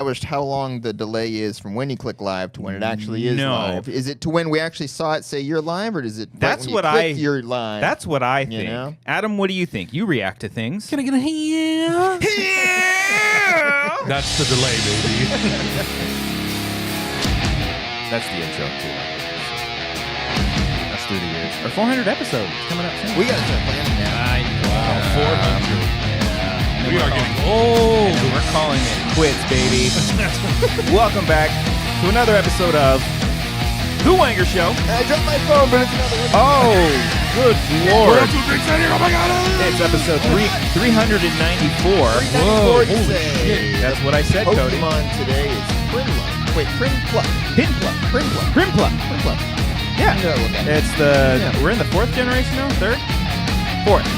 established how long the delay is from when you click live to when it actually is live? Is it to when we actually saw it say you're live, or is it That's right when what you click you're live? That's what I think. know? Adam, what do you think? You react to things. Can I get a hand? That's the delay, baby. That's the intro too. That's through the years. Our 400 episodes coming up soon. We got to start planning now. Wow, 400. We are getting old. And we're calling it quits, baby. Welcome back to another episode of The Wanger Show. I dropped my phone, but it's another one. Oh, good lord. Oh my god. It's episode 394. Whoa, holy shit. That's what I said, Cody. Pokemon today is Prinplup. Wait, Prinplup. Prinplup. Yeah. It's we're in the 4th generation now? 3rd? 4th.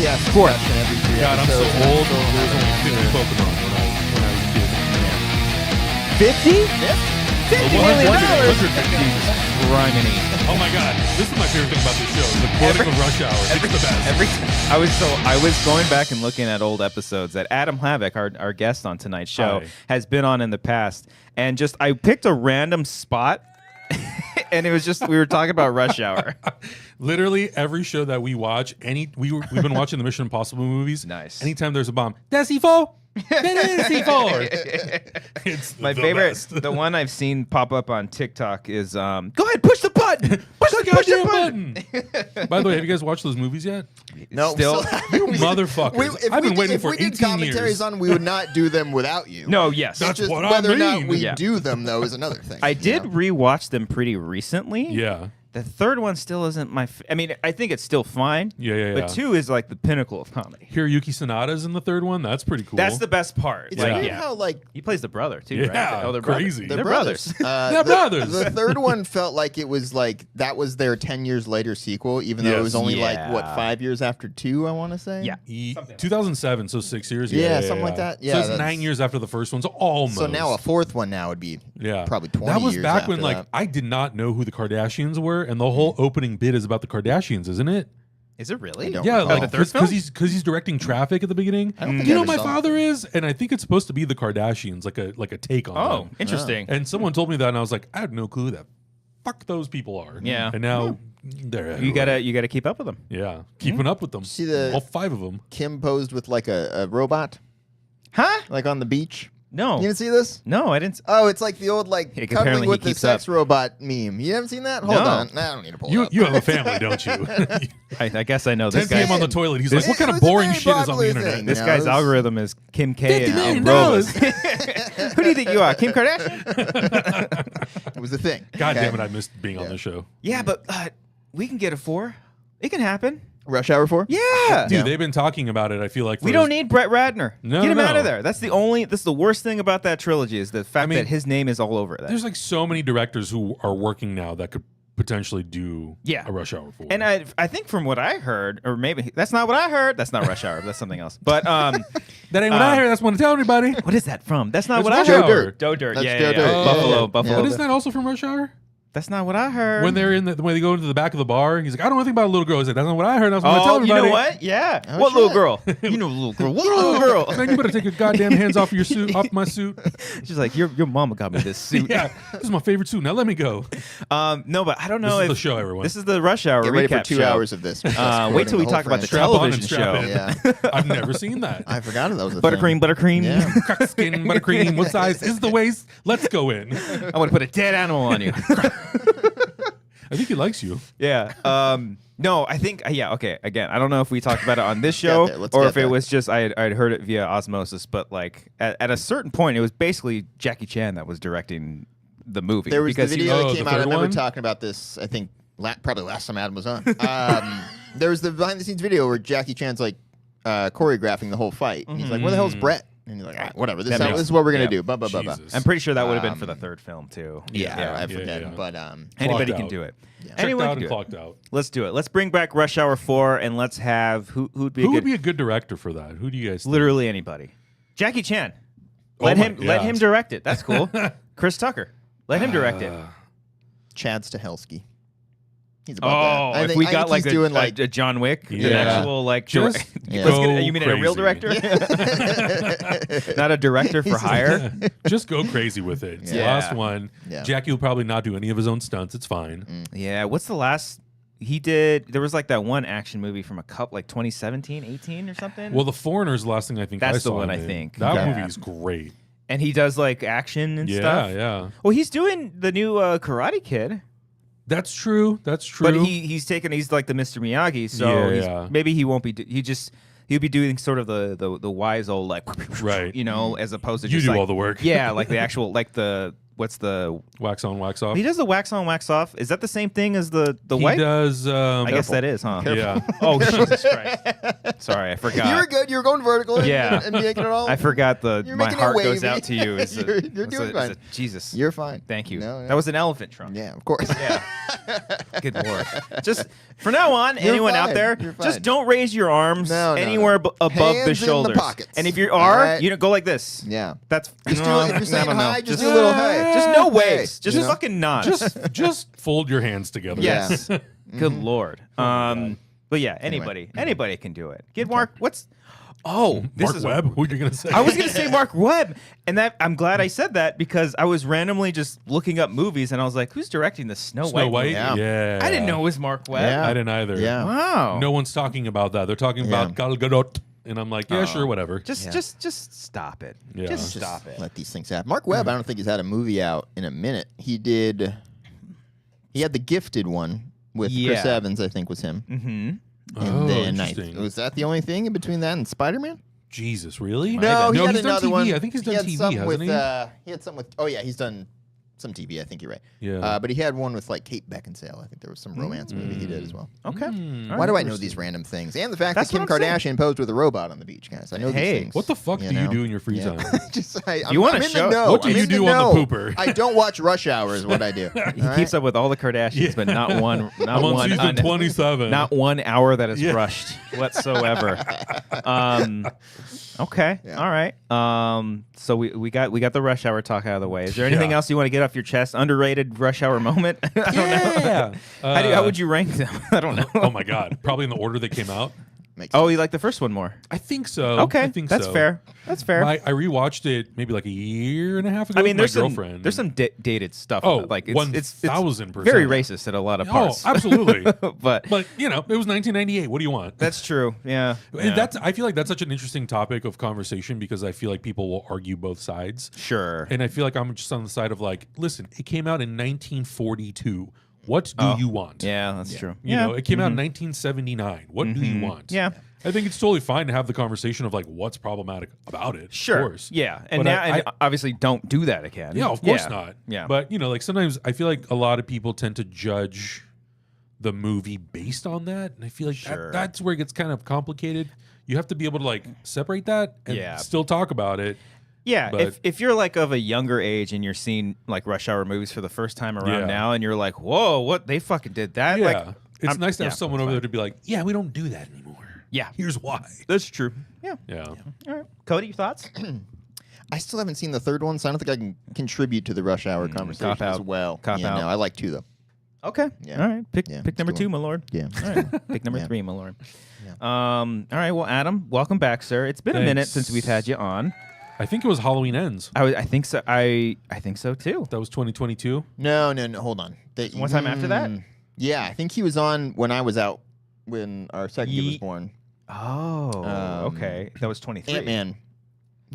Yes, Fourth. every 3 God, I'm so episodes. old. There's only 50 Pokemon when I was a kid. 50? $50 million. 150. Criminy. Oh my god, this is my favorite thing about this show. The quoting of Rush Hour. It's the best. I was going back and looking at old episodes that Adam Hlavac, our guest on tonight's show, has been on in the past, and I picked a random spot. And it was just, we were talking about Rush Hour. Literally every show that we watch, we've been watching the Mission Impossible movies. Nice. Anytime there's a bomb, that's C4. That is C4. It's My the favorite, best. the one I've seen pop up on TikTok is, go ahead, push the button. Push the goddamn button. By the way, have you guys watched those movies yet? No, Still- You motherfuckers. I've been waiting for 18 If we did commentaries years. on, we would not do them without you. No, yes. That's Just what I whether or not mean. we Yeah. do them, though, is another thing. I did rewatch them pretty recently. Yeah. The third one still isn't my. I mean, I think it's still fine. Yeah. But 2 is like the pinnacle of comedy. Hiroyuki Sanada's in the third one. That's pretty cool. That's the best part. It's Like, weird yeah. how, like, He plays the brother too, Yeah, right? Oh, they're crazy. Brothers. They're brothers. They're brothers. The third one felt like it was like that was their 10 years later sequel, even though it was Yes. only Yeah. like 5 years after 2. I want to say. Yeah. 2007, so 6 years. Yeah, something like that. Yeah, so it's that's- 9 years after the first one. So almost. So now a fourth one now would be probably 20 That was years back after when like that. I did not know who the Kardashians were, and the whole opening bit is about the Kardashians, isn't it? Is it really? I don't Yeah, recall. like the third film? because he's directing Traffic at the beginning. I don't think You I know ever my saw father is, and I think it's supposed to be the Kardashians, like a take on Oh, them. interesting. And someone told me that, and I was like, I had no clue who the fuck those people are. Yeah. And now they're You everywhere. gotta keep up with them. Yeah, keeping up with them. See the- all 5 of them. Kim posed with like a robot, Huh? like on the beach. No. You didn't see this? No, I didn't. Oh, it's like the old like Yeah, cuddling apparently he with the keeps sex up. robot meme. You haven't seen that? Hold No. on. Nah, I don't need to pull it up. You have a family, don't you? I guess I know 10 this guy. p.m. on the toilet. He's like, what kind It of was a boring very shit is on the popular internet? thing. This No, guy's it's- algorithm is Kim K $50 and million. Robos. Who do you think you are, Kim Kardashian? It was the thing. God Okay. damn it, I missed being on the show. Yeah, but we can get a 4. It can happen. Rush Hour 4? Yeah. Dude, they've been talking about it, I feel like. We don't need Brett Ratner. No, Get him no. out of there. That's the worst thing about that trilogy is the fact that his name is all over that. There's like so many directors who are working now that could potentially do a Rush Hour 4. And I think from what I heard, or maybe that's not what I heard. That's not Rush Hour. That's something else. But that ain't what I heard. That's what I'm telling everybody. what is that from? That's not It's what I Rush heard. Hour. Joe Dirt. That's Yeah, Joe yeah, Dirt. yeah. Buffalo. Buffalo. But isn't that also from Rush Hour? That's not what I heard. When they're when they go into the back of the bar, he's like, I don't know anything about a little girl. He's like, that's not what I heard. That's what I tell Oh, you everybody. know what? Yeah. Oh, what shit. little girl? You know, little girl. What little girl? Man, you better take your goddamn hands off your suit, off my suit. She's like, your mama got me this suit. Yeah, this is my favorite suit. Now let me go. No, but I don't know This is if the show, everyone. This is the Rush Hour Get ready for recap 2 show. hours of this. Wait till we talk about the Strap on and television strap show. in. Yeah. I've never seen that. I forgot that was a Buttercream, buttercream. Yeah. Crack skin, buttercream. What size is the waist? Let's go in. I want to put a dead animal on you. I think he likes you. Yeah. No, I think okay. Again, I don't know if we talked about it on this show Let's or get if there. it was just I'd heard it via osmosis. But like at a certain point, it was basically Jackie Chan that was directing the movie. There was the because he- video Oh, that the came out. I third remember one? talking about this, I think, probably last time Adam was on. There was the behind-the-scenes video where Jackie Chan's like choreographing the whole fight. And he's like, where the hell's Brett? And he's like, all right, whatever. This is what we're going to do. Blah, blah, blah, blah. Jesus. I'm pretty sure that would have been for the third film too. Yeah, I forget. yeah. But Anybody Clocked can out. do it. Checked Anyone out can and do it. clocked out. Let's do it. Let's bring back Rush Hour 4 and let's have who'd be a Who good would be a good director for that? Who do you guys think? literally anybody. Jackie Chan. Oh Let my him let God. him direct it. That's cool. Chris Tucker. Let him direct it. Chad Stahelski. He's about that. If we got like a John Wick, an actual like you mean a real director, not a director for hire. Just go crazy with it. It's the last one. Yeah. Jackie will probably not do any of his own stunts. It's fine. Yeah. What's the last he did? There was like that one action movie from a couple, like 2017, 18 or something. Well, The Foreigner's the last thing I think I saw. That's the one I think. That movie is great. And he does like action and stuff. Yeah. Well, he's doing the new Karate Kid. That's true. That's true. But he's like the Mr. Miyagi, so maybe he won't be. He'll be doing sort of the wise old like right. As opposed to you just do like, all the work. Yeah, like the actual like the what's the wax on, wax off. He does the wax on, wax off. Is that the same thing as the wipe? He does. I guess that is, huh? Careful. Yeah. Oh Jesus Christ! Sorry, I forgot. You were good. You were going vertical. Yeah. And making it all. I forgot my heart goes out to you. You're doing fine. Jesus. You're fine. Thank you. No. That was an elephant trunk. Yeah, of course. Yeah. Good Lord. Just for now on, anyone out there, just don't raise your arms anywhere above the shoulders. And if you are, go like this. Yeah. That's if you're saying high, just do a little high. Just no waves. Just fucking nod. Just fold your hands together. Yes. Good Lord. But yeah, anybody can do it. Get Mark. What's? Oh, Mark Webb. Who are you gonna say? I was gonna say Mark Webb, and I'm glad I said that because I was randomly just looking up movies, and I was like, "Who's directing the Snow White?" White. Yeah. Yeah. I didn't know it was Mark Webb. Yeah. I didn't either. Yeah. Wow. No one's talking about that. They're talking about Gal Gadot, and I'm like, yeah, sure, whatever. Just stop it. Yeah. Just stop it. Let these things happen. Mark Webb, I don't think he's had a movie out in a minute. He had the Gifted one with Chris Evans, I think was him. Mm-hmm. And then interesting. was that the only thing in between that and Spider-Man? Jesus, really? No, he had he's another done TV. one. I think he's done TV, hasn't with, he? He had something with. Oh yeah, he's done some TV. I think you're right. Yeah. But he had one with like Kate Beckinsale. I think there was some romance movie he did as well. Okay. Why do I know these random things? And the fact that Kim Kardashian posed with a robot on the beach, guys. I know these things. What the fuck do you do in your free time? You want to show? What do you do on the pooper? I don't watch Rush Hour. Is what I do. He keeps up with all the Kardashians, but not one. I'm on season 27. Not 1 hour that is rushed whatsoever. Okay. Yeah. All right. So we got the Rush Hour talk out of the way. Is there anything else you want to get off your chest? Underrated Rush Hour moment? I don't know. How would you rank them? I don't know. Oh my God. Probably in the order they came out. You like the first one more? I think so. Okay. I think that's fair. That's fair. I rewatched it maybe like a year and a half ago. I mean, with my girlfriend. There's some dated stuff. Oh, like it's 1000%. Very racist at a lot of parts. Oh, absolutely. but it was 1998. What do you want? That's true. Yeah. And I feel like that's such an interesting topic of conversation because I feel like people will argue both sides. Sure. And I feel like I'm just on the side of like, listen, it came out in 1942. What do you want? Yeah, that's true. You know, it came out in 1979. What do you want? Yeah. I think it's totally fine to have the conversation of like what's problematic about it. Sure. Of course. Yeah. And and obviously don't do that again. Yeah, of course not. Yeah. But like sometimes I feel like a lot of people tend to judge the movie based on that. And I feel like that's where it gets kind of complicated. You have to be able to like separate that and still talk about it. Yeah, if you're like of a younger age and you're seeing like Rush Hour movies for the first time around now, and you're like, "Whoa, what they fucking did that?" Yeah, like, it's nice to have someone over there to be like, "Yeah, we don't do that anymore." Yeah, here's why. That's true. Yeah. All right, Cody, your thoughts? I still haven't seen the third one, so I don't think I can contribute to the Rush Hour conversation as well. Cop out. No, I like 2 though. Okay. Yeah. All right. Pick number 2, my lord. Yeah. All right. Pick number 3, my lord. Yeah. All right. Well, Adam, welcome back, sir. It's been a minute since we've had you on. I think it was Halloween Ends. I think so. I think so too. That was 2022. No. Hold on. One time after that? Yeah, I think he was on when I was out when our second kid was born. Oh, okay. That was 23. Ant-Man.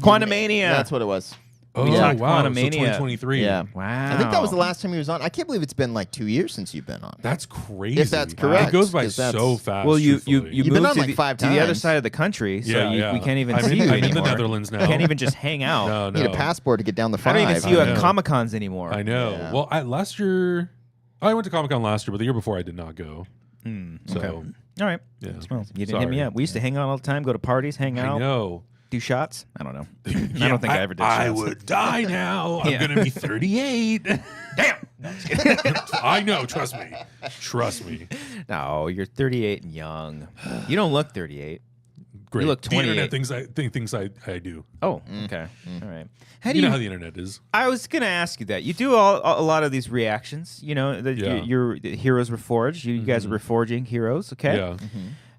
Quantumania. That's what it was. Oh, wow. So 2023. Yeah. Wow. I think that was the last time he was on. I can't believe it's been like 2 years since you've been on. That's crazy. If that's correct. It goes by so fast. Well, you've been moved on to like 5 to times. the other side of the country, so we can't even see you I'm anymore. in the Netherlands now. You can't even just hang out. No. Need a passport to get down the 5. I don't even see you at Comic-Cons anymore. I know. Yeah. Well, last year, I went to Comic-Con last year, but the year before I did not go. So, okay. All right. Yeah. Well, you didn't hit me up. We used to hang out all the time, go to parties, hang out. I know. Do shots? I don't know. I don't think I ever did shots. I would die now. I'm going to be 38. Damn. No, I know. Trust me. Trust me. No, you're 38 and young. You don't look 38. great. You look the 28. internet thinks I do. Oh, okay. All right. How do You know how the internet is. I was going to ask you that. You do a lot of these reactions. You know, your heroes reforged. You guys are reforging heroes, okay? Yeah.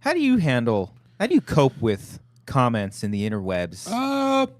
How do you cope with comments in the interwebs?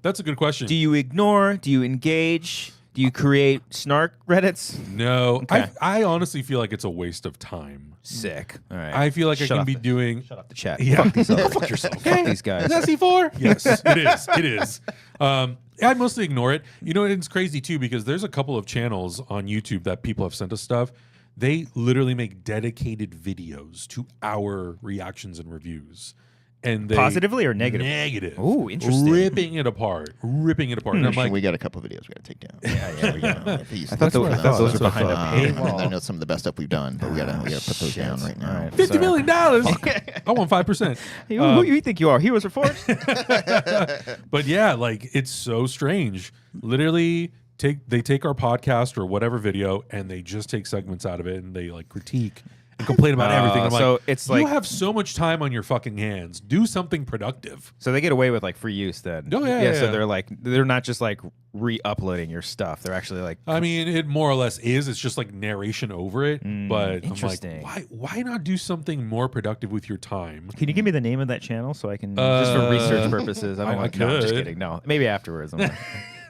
That's a good question. Do you ignore? Do you engage? Do you create snark Reddits? No. Okay. I honestly feel like it's a waste of time. Sick. All right. I feel like I can be doing... Shut up the chat. Yeah. Fuck these Go fuck yourself. Fuck these guys. Is that C4? Yes, it is. It is. I mostly ignore it. You know, it's crazy too because there's a couple of channels on YouTube that people have sent us stuff. They literally make dedicated videos to our reactions and reviews. And they Positively or negatively? Negative. Ooh, interesting. Ripping it apart. And I'm like, we got a couple videos we got to take down. Yeah, we got. I thought those were behind a paywall. I know some of the best stuff we've done, but we got to put those down right now. Right, $50 million. I want 5%. Who you think you are? Heroes Reforged? But yeah, like it's so strange. Literally, they take our podcast or whatever video and they just take segments out of it and they like critique and complain about everything. I'm so like, it's you like have so much time on your fucking hands. Do something productive. So they get away with like free use then. Oh yeah. So they're not just like re-uploading your stuff. They're actually like. I mean, it more or less is. It's just like narration over it. But I'm like, why not do something more productive with your time? Can you give me the name of that channel so I can just for research purposes? I don't like. No, I'm just kidding. No, maybe afterwards. Maybe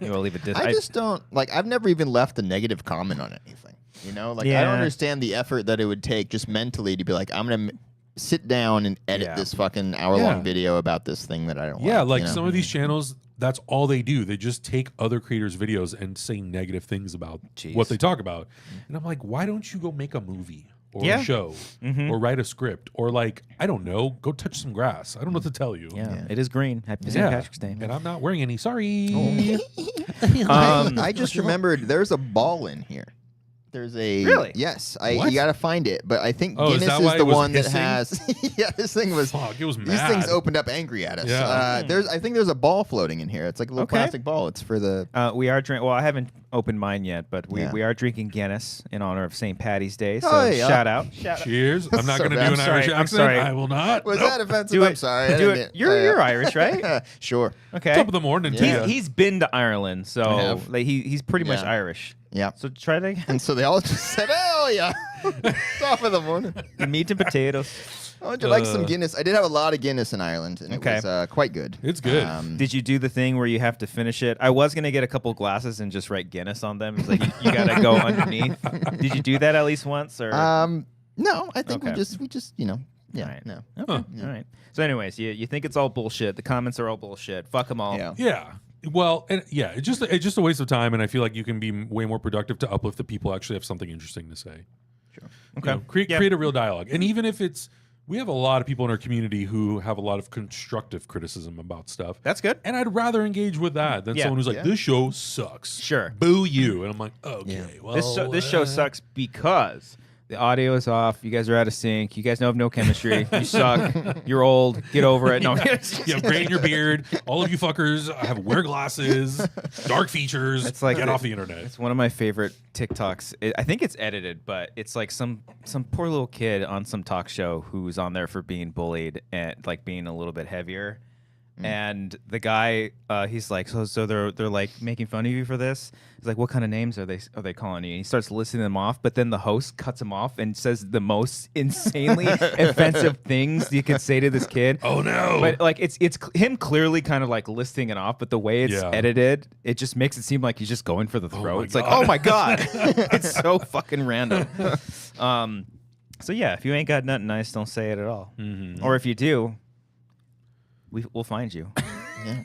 I'll leave it. I just don't like. I've never even left a negative comment on anything. You know, like I don't understand the effort that it would take just mentally to be like, I'm gonna sit down and edit this fucking hour-long video about this thing that I don't. Yeah, like you know? some of these channels, that's all they do. They just take other creators' videos and say negative things about what they talk about. And I'm like, why don't you go make a movie or a show or write a script or like, I don't know, go touch some grass. I don't know what to tell you. Yeah, it is green. Happy St. Patrick's Day. And I'm not wearing any. Sorry. I just remembered there's a ball in here. There's a yes. You gotta find it, but I think Guinness is the one that has. Yeah, this thing was. Fuck, it was mad. These things opened up angry at us. Yeah. I think there's a ball floating in here. It's like a little plastic ball. It's for the. We are drinking. Well, I haven't opened mine yet, but we are drinking Guinness in honor of St. Patty's Day. So shout out. Cheers. I'm not going to do an Irish accent. Sorry. I will not. Was that offensive? I'm sorry. Do it. You're Irish, right? Sure. Okay. Top of the morning. He's been to Ireland, so like, he's pretty much Irish. Yeah. So try it again. And so they all just said, "Oh yeah, top of the morning." Meat and potatoes. Oh, would you like some Guinness? I did have a lot of Guinness in Ireland, and it was quite good. It's good. Did you do the thing where you have to finish it? I was gonna get a couple glasses and just write Guinness on them. It's like you gotta go underneath. Did you do that at least once, or? No, I think we just no. Yeah, right. no. Okay. All right. So, anyways, you think it's all bullshit. The comments are all bullshit. Fuck them all. Yeah. Well, it's just a waste of time, and I feel like you can be way more productive to uplift the people who actually have something interesting to say. Sure. Okay. Create a real dialogue, and even if we have a lot of people in our community who have a lot of constructive criticism about stuff. That's good. And I'd rather engage with that than someone who's like, "This show sucks." Sure. Boo you, and I'm like, okay, well, this show sucks because. The audio is off. You guys are out of sync. You guys have no chemistry. You suck. You're old. Get over it. No, you have gray in your beard. All of you fuckers wear glasses, dark features. It's like get off the internet. It's one of my favorite TikToks. I think it's edited, but it's like some poor little kid on some talk show who's on there for being bullied and like being a little bit heavier. And the guy, he's like, so they're like making fun of you for this. He's like, what kind of names are they calling you? And he starts listing them off, but then the host cuts him off and says the most insanely offensive things you could say to this kid. Oh no! But like it's him clearly kind of like listing it off, but the way it's edited, it just makes it seem like he's just going for the throat. It's like, oh my god, it's so fucking random. So yeah, if you ain't got nothing nice, don't say it at all. Or if you do. We'll find you. Yeah.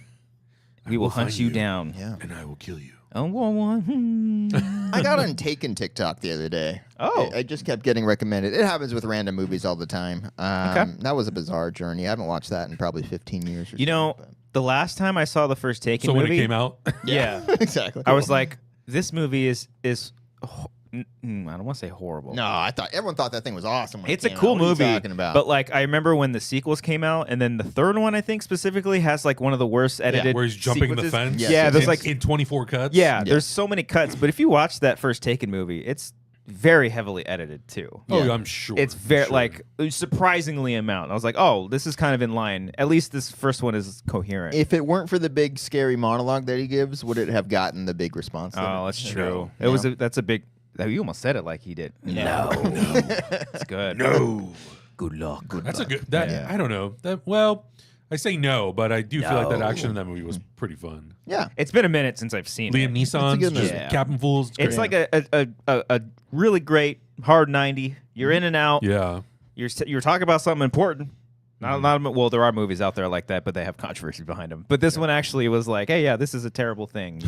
We will hunt you down. Yeah. And I will kill you. I got on Taken TikTok the other day. Oh. I just kept getting recommended. It happens with random movies all the time. That was a bizarre journey. I haven't watched that in probably 15 years or so. The last time I saw the first Taken movie. So when it came out? Yeah. Exactly. I was like, this movie is I don't want to say horrible. No, everyone thought that thing was awesome. It's a cool movie. What are you talking about? But like, I remember when the sequels came out, and then the third one, I think specifically has like one of the worst edited. Where he's jumping sequences. the fence. There's like in 24 cuts. Yeah, there's so many cuts. But if you watch that first Taken movie, it's very heavily edited too. Oh, I'm sure. It's very like surprisingly amount. I was like, oh, this is kind of in line. At least this first one is coherent. If it weren't for the big scary monologue that he gives, would it have gotten the big response? Oh, that's true. No. That's a big. You almost said it like he did. No. It's good. No. Good luck. That's a good. I don't know. I say no, but I do feel like that action in that movie was pretty fun. Yeah. It's been a minute since I've seen Liam it. Neeson's good just movie. Captain Fools. It's great. like a really great hard 90. You're in and out. Yeah. You're talking about something important. Well, there are movies out there like that, but they have controversy behind them. But this one actually was like, hey, yeah, this is a terrible thing.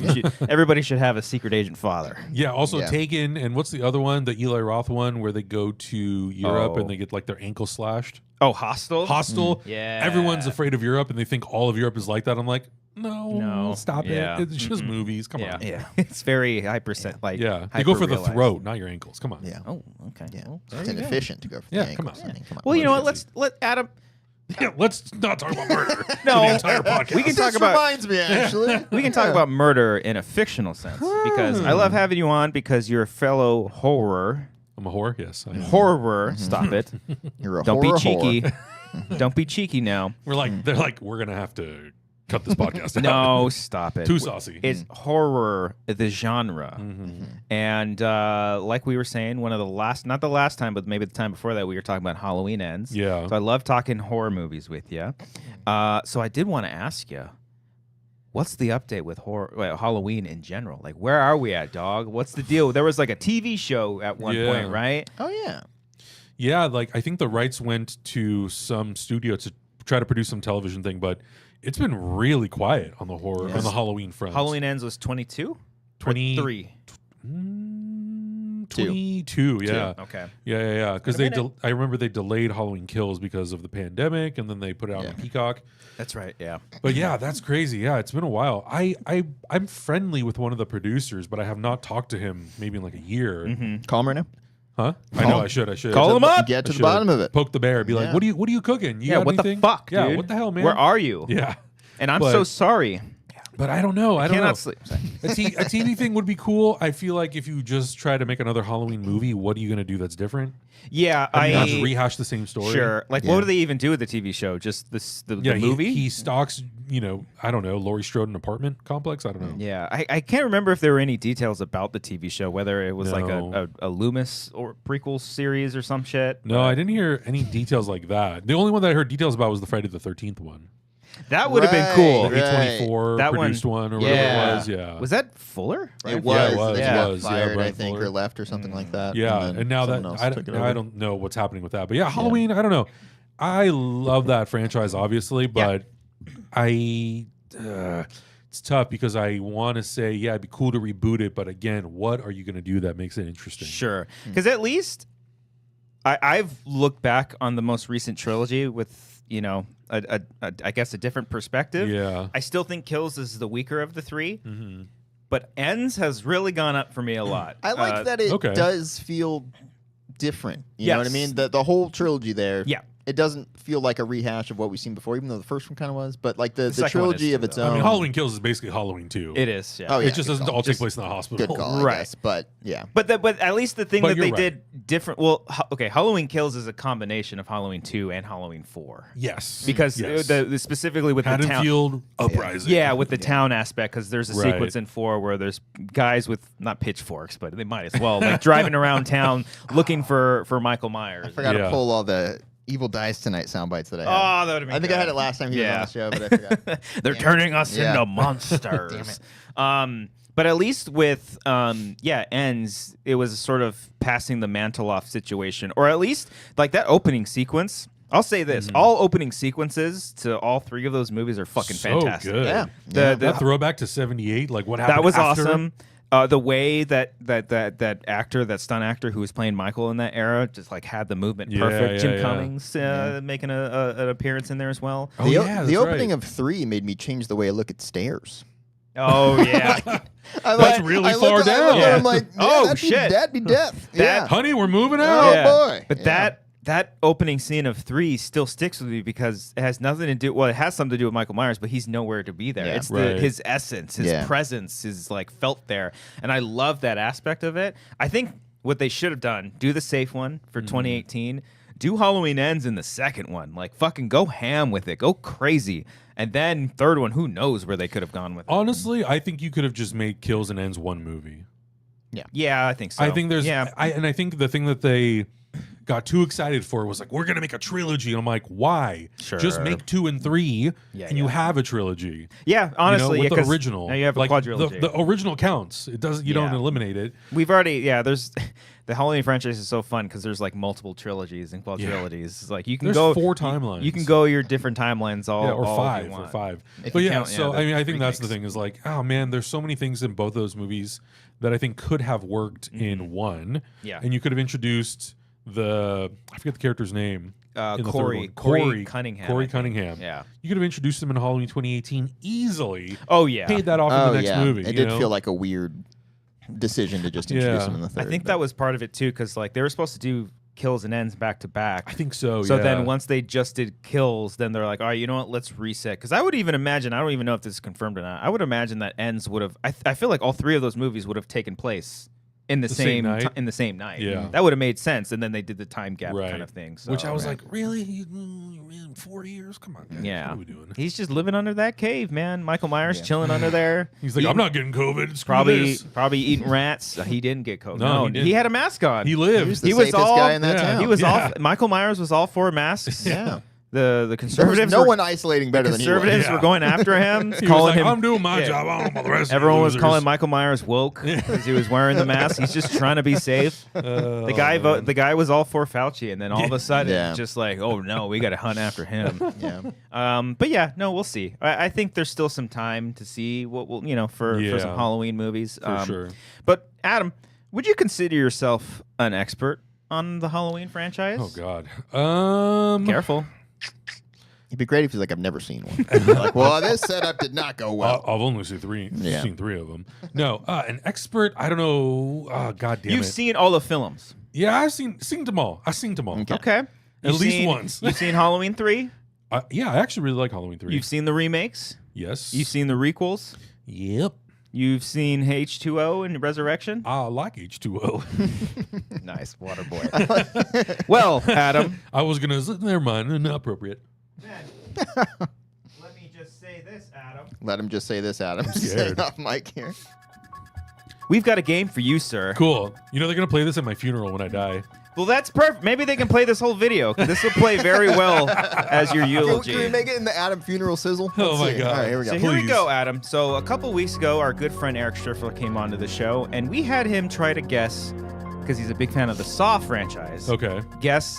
Everybody should have a secret agent father. Yeah. Also, Yeah. Taken, and what's the other one? The Eli Roth one, where they go to Europe and they get like their ankle slashed. Oh, Hostel? Hostile. Yeah. Everyone's afraid of Europe, and they think all of Europe is like that. I'm like, no, stop Yeah. it. It's just movies. Come on. Yeah. It's very like Yeah. They go for the hyper-realized. throat, not your ankles. Come on. Yeah. Oh, okay. Yeah. Well, there It's you go. inefficient to go for Yeah, the come ankles. on. I mean, come on. Well, you know what? Let Adam. Yeah, let's not talk about murder. No. for the entire podcast. We can This talk about reminds me, actually. we can talk about murder in a fictional sense because I love having you on because you're a fellow horror. I'm a whore. Yes. I am. Horror. Stop it. You're a Don't be horror cheeky. whore. Don't be cheeky now. They're like, we're gonna have to cut this podcast out. No, stop it. Too saucy. It's horror, the genre. Mm-hmm. And like we were saying, one of the last, not the last time, but maybe the time before that, we were talking about Halloween Ends. Yeah. So I love talking horror movies with you. So I did want to ask you, what's the update with Halloween in general? Like, where are we at, dog? What's the deal? There was like a TV show at one point, right? Oh, yeah. Yeah, like I think the rights went to some studio to try to produce some television thing, but it's been really quiet on the horror on the Halloween front. Halloween Ends was 22? 23. 22, yeah. Okay. Yeah. Because I remember they delayed Halloween Kills because of the pandemic, and then they put it out on Peacock. That's right, yeah. But yeah, that's crazy. Yeah, it's been a while. I'm friendly with one of the producers, but I have not talked to him maybe in like a year. Call him right now. Huh? I know I should. Call him up. Get to I the should bottom of it. Poke the bear. Be like, Yeah. what are you cooking? You Yeah, got what anything? the fuck, dude? Yeah, what the hell, man? Where are you? Yeah. And I'm But- so sorry. But I don't know. I don't know. Cannot sleep. A TV thing would be cool. I feel like if you just try to make another Halloween movie, what are you going to do that's different? Yeah, I mean, not just rehash the same story. Sure. Like, Yeah. what do they even do with the TV show? Just the movie? He stalks, I don't know, Laurie Strode apartment complex. I don't know. Yeah, I can't remember if there were any details about the TV show, whether it was like No. a Loomis or prequel series or some shit. No, I didn't hear any details like that. The only one that I heard details about was the Friday the 13th one. That would have been cool. The Right. A24 That produced one or whatever it was. Yeah. Was that Fuller? It Right? was. Yeah, it was, They it got was. Yeah, fired, I Brian think, Fuller. or left or something like that. Yeah, then and now that someone else took it I over. don't know what's happening with that, but yeah, Halloween. I don't know. I love that franchise, obviously, but it's tough because I want to say, yeah, it'd be cool to reboot it, but again, what are you going to do that makes it interesting? Sure. Because at least I've looked back on the most recent trilogy with, I guess a different perspective. Yeah. I still think Kills is the weaker of the three, Mm-hmm. but Ends has really gone up for me a lot. I like that it okay. does feel different. You know what I Yes. mean? The whole trilogy there. Yeah. It doesn't feel like a rehash of what we've seen before, even though the first one kind of was. But like the second one trilogy is of too, its though. own. I mean, Halloween Kills is basically Halloween 2. It is, yeah. Oh, yeah. It just good doesn't call. all take place in the hospital. Good call, Right. I guess. But yeah. But at least the thing But that they you're did different. Well, okay, Halloween Kills is a combination of Halloween 2 and Halloween 4 Yes. because Yes. the specifically with the town. Haddonfield Uprising. Yeah, with the town aspect, because there's a Right. sequence in 4 where there's guys with not pitchforks, but they might as well, like driving around town looking for Michael Myers. I forgot Yeah. to pull all the Evil Dies Tonight sound bites that I had. Oh, that would have been I think I had it last time he was on the show, but I forgot. They're Damn turning us Yeah. into monsters. But at least with Ends, it was sort of passing the mantle off situation, or at least like that opening sequence. I'll say this: all opening sequences to all three of those movies are fucking So fantastic. good. Yeah. That throwback to 78, like what happened That was after? awesome. The way that actor, that stunt actor who was playing Michael in that era, just like had the movement Yeah, perfect. yeah, Jim yeah. Cummings making an appearance in there as well. Oh, the yeah, the that's opening right. of 3 made me change the way I look at stairs. Oh yeah, That's really far I look down. at it, I'm like, Oh, that'd shit. That'd be death. Yeah. Honey, we're moving Oh, out. Yeah. boy. But Yeah. that opening scene of 3 still sticks with me because it has nothing to do. Well, it has something to do with Michael Myers, but he's nowhere to be there. Yeah. It's Right. his essence, his Yeah. presence is like felt there, and I love that aspect of it. I think what they should have done, do the safe one for 2018. Do Halloween Ends in the second one. Like, fucking go ham with it. Go crazy. And then third one, who knows where they could have gone with it. Honestly, I think you could have just made Kills and Ends one movie. Yeah, I think so. I think there's... I think the thing that they got too excited for was like, we're going to make a trilogy. And I'm like, why? Sure. Just make 2 and 3 and you have a trilogy. Yeah, honestly. With the original. Now you have a quadrilogy. The original counts. It doesn't. You don't eliminate it. We've already... Yeah, there's... The Halloween franchise is so fun because there's like multiple trilogies and quadrilogies. It's like you can there's 4 timelines. You can go your different timelines all or all 5 you want. or 5. If But you yeah, count, so the I mean, I think that's remakes. the thing is like, oh man, there's so many things in both those movies that I think could have worked in one. Yeah. And you could have introduced I forget the character's name. In the third one. Corey Cunningham. Corey Cunningham. Yeah. You could have introduced him in Halloween 2018 easily. Oh yeah. Paid that off in the next movie. It did feel like a weird decision to just introduce him in the third. I think that was part of it too, because like they were supposed to do Kills and Ends back to back. I think so. So yeah. then once they just did Kills, then they're like, all right, you know what? Let's reset. Because I would even imagine, I don't even know if this is confirmed or not. I would imagine that Ends would have. I feel like all 3 of those movies would have taken place in the same night? in the same night. Yeah. That would have made sense. And then they did the time gap Right. kind of thing. So, Which I was like, really? 4 years? Come on, guys. yeah. What are we doing? He's just living under that cave, man. Michael Myers chilling under there. He's like, I'm not getting COVID. Screw Probably this. probably eating rats. He didn't get COVID. No, he didn't. He had a mask on. He lived. He was the He was safest all- guy in that yeah. town. He was Yeah. all. Michael Myers was all for masks. Yeah. The There was conservatives. no were, one isolating better than he was. conservatives Yeah. were going after him, He was calling like, him. I'm doing my yeah. job. I don't know about the rest Everyone of was you calling losers. Michael Myers woke because he was wearing the mask. He's just trying to be safe. The guy was all for Fauci, and then all of a sudden, Yeah. just like, oh no, we got to hunt after him. Yeah. But yeah, no, we'll see. I think there's still some time to see what will for Yeah. some Halloween movies. For sure. But Adam, would you consider yourself an expert on the Halloween franchise? Oh God. Careful. It'd be great if he's like, I've never seen one. Like, well, this setup did not go well. I've only seen 3. Yeah. Seen 3 of them. No, an expert. I don't know. God damn You've it. seen all the films. Yeah, I've seen them all. I've seen them all. Okay. At You've least seen- once. You've seen Halloween 3. Yeah, I actually really like Halloween 3. You've seen the remakes. Yes. You've seen the requels. Yep. You've seen H2O and Resurrection. I like H2O. Nice, water boy. Well, Adam. I was gonna. Never mind. Inappropriate. Let me just say this, Adam. Let him just say this, Adam. scared. Off mic here. We've got a game for you, sir. Cool. You know they're gonna play this at my funeral when I die. Well, that's perfect. Maybe they can play this whole video. This will play very well as your eulogy. Can we make it in the Adam funeral sizzle? Oh Let's my see. God. All right, here we go. So here we Please. go, Adam. So a couple weeks ago, our good friend Eric Striffler came onto the show, and we had him try to guess, because he's a big fan of the Saw franchise. Okay. Guess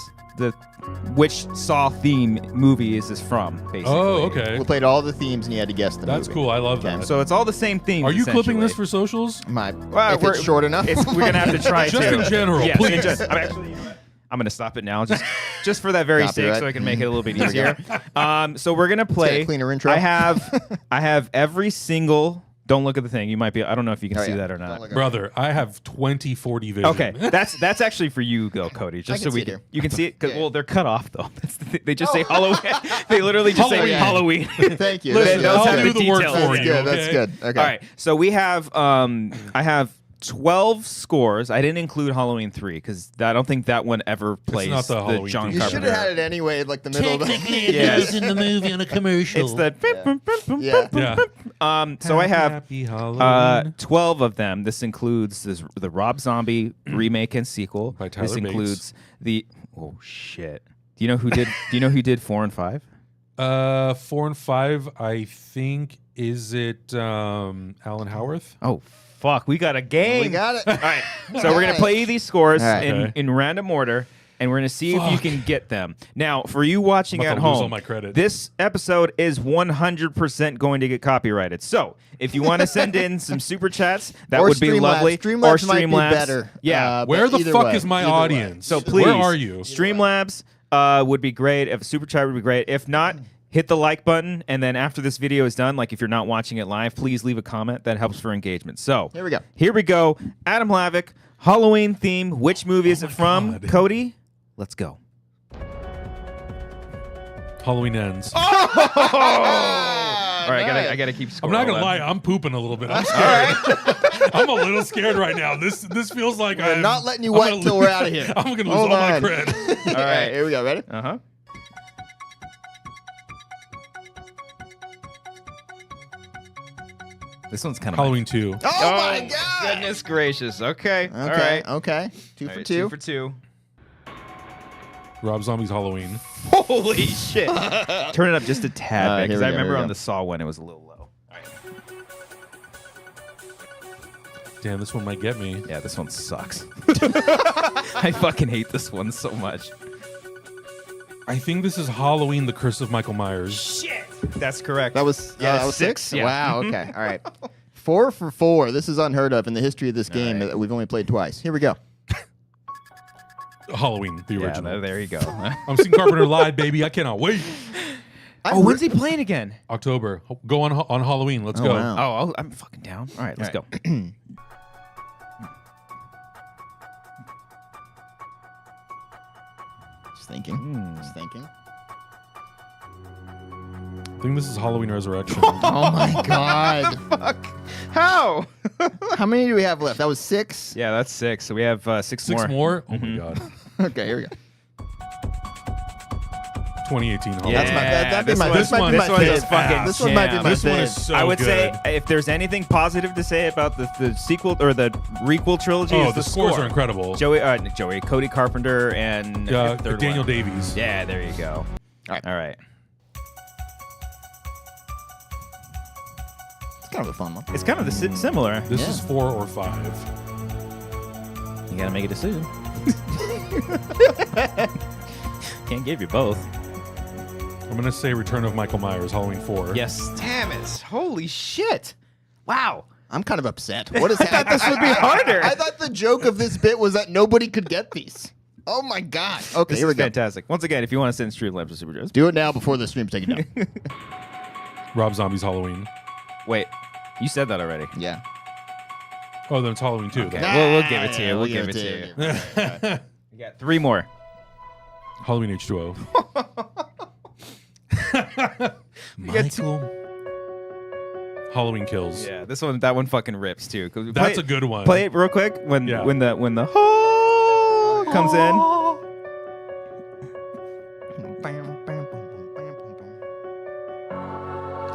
which Saw theme movie is this from, basically. Oh, okay. We played all the themes and you had to guess the That's movie. cool. I love Okay. that. So it's all the same theme. Are you clipping this for socials? If it's short enough. We're gonna have to try Just to. in general, Yes, please. I'm gonna stop it now, just for that very sake, Copyright. so I can make it a little bit easier. So we're gonna play. a cleaner intro. I have every single. Don't look at the thing. You might be. I don't know if you can Oh, see yeah. that or Don't not. look at Brother, I have 20/40 vision. Okay, that's actually for you, Cody. Just can so we see it can, here. you can see it. Cause, Yeah. well, they're cut off though. That's the thing. They just say Halloween. They literally just say Halloween. Halloween. Thank you. Listen, That's those good. have do the work details. for That's you. good. That's okay? good. Okay. All right. So we have. I have 12 scores. I didn't include Halloween 3 because I don't think that one ever plays not the Halloween John theme. You should Carpenter. have had it anyway, like the middle of the. Yes. in the movie on a commercial. It's the. Yeah. So I have Happy Halloween. 12 of them. This includes the Rob Zombie remake and sequel. By Tyler This Bates. includes the. Oh shit! Do you know who did? Do you know who did 4 and 5? 4 and 5, I think, is it Alan Howarth? Oh fuck! We got a game. We got it. All right. So we're gonna play you these scores All right. Okay. in random order, and we're gonna see if you can get them. Now, for you watching I'm at about to lose home, all my credit. this episode is 100% going to get copyrighted. So if you want to send in some super chats, that Or would be Streamlabs. lovely. Streamlabs or might be Streamlabs. better. Yeah. Where but the either fuck way, is my either way. audience? So please, where are you? Streamlabs would be great. If a super chat would be great. If not, hit the like button, and then after this video is done, like if you're not watching it live, please leave a comment. That helps for engagement. So Here we go. Here we go. Adam Hlavac, Halloween theme. Which movie is it from? God. Cody, let's go. Halloween Ends. Oh! All right, I gotta keep score. I'm not gonna lie, I'm pooping a little bit. I'm scared. I'm a little scared right now. This feels like I'm not letting you wet until we're out of here. I'm gonna lose all my cred. All right, here we go. Ready? Uh-huh. This one's kind of Halloween 2. Oh my God! Goodness gracious. Okay. All right. Okay. Two for two. 2 for 2. Rob Zombie's Halloween. Holy shit. Turn it up just a tad because I remember here we on go. the Saw one it was a little low. All right. Damn, this one might get me. Yeah, this one sucks. I fucking hate this one so much. I think this is Halloween, The Curse of Michael Myers. Shit. That's correct. That was that was 6? Yeah. Wow. Okay. All right. 4 for 4. This is unheard of in the history of this game. right. We've only played twice. Here we go. Halloween, the Yeah, original. there you go. I'm seeing Carpenter live, baby. I cannot wait. When's he playing again? October. Go on Halloween. Let's go. wow. I'm fucking down. All right, let's All go. Just thinking. Just thinking. I think this is Halloween Resurrection. Oh my God. Fuck. How? How many do we have left? That was 6? Yeah, that's 6. So we have 6 more. 6 more? Oh my God. Okay, here we go. 2018 Halloween. Yeah. This might be This my one fave. is fucking This one might be jam. my This one fave. is so I would good. say if there's anything positive to say about the sequel or the requel trilogy, Oh, is the the scores score. are incredible. Cody Carpenter and third Daniel one. Davies. Yeah, there you go. All right. It's kind of a fun one. It's kind of similar. This is 4 or 5. You gotta make a decision. Can't give you both. I'm going to say Return of Michael Myers, Halloween 4. Yes. Damn it. Holy shit. Wow. I'm kind of upset. What is happening? thought this would be harder. I thought the joke of this bit was that nobody could get these. Oh my God. Okay, This here we is go. fantastic. Once again, if you want to send Streamlabs to Super Joes. Do it now before the stream's taken down. Rob Zombie's Halloween. Wait. You said that already. Yeah. Oh, then it's Halloween 2. Okay. then. We'll give it to you. We'll give it to you. We got 3 more. Halloween H2O. Michael. Halloween Kills. Yeah, that one fucking rips too. That's a good one. Play it real quick when Yeah. when the comes in.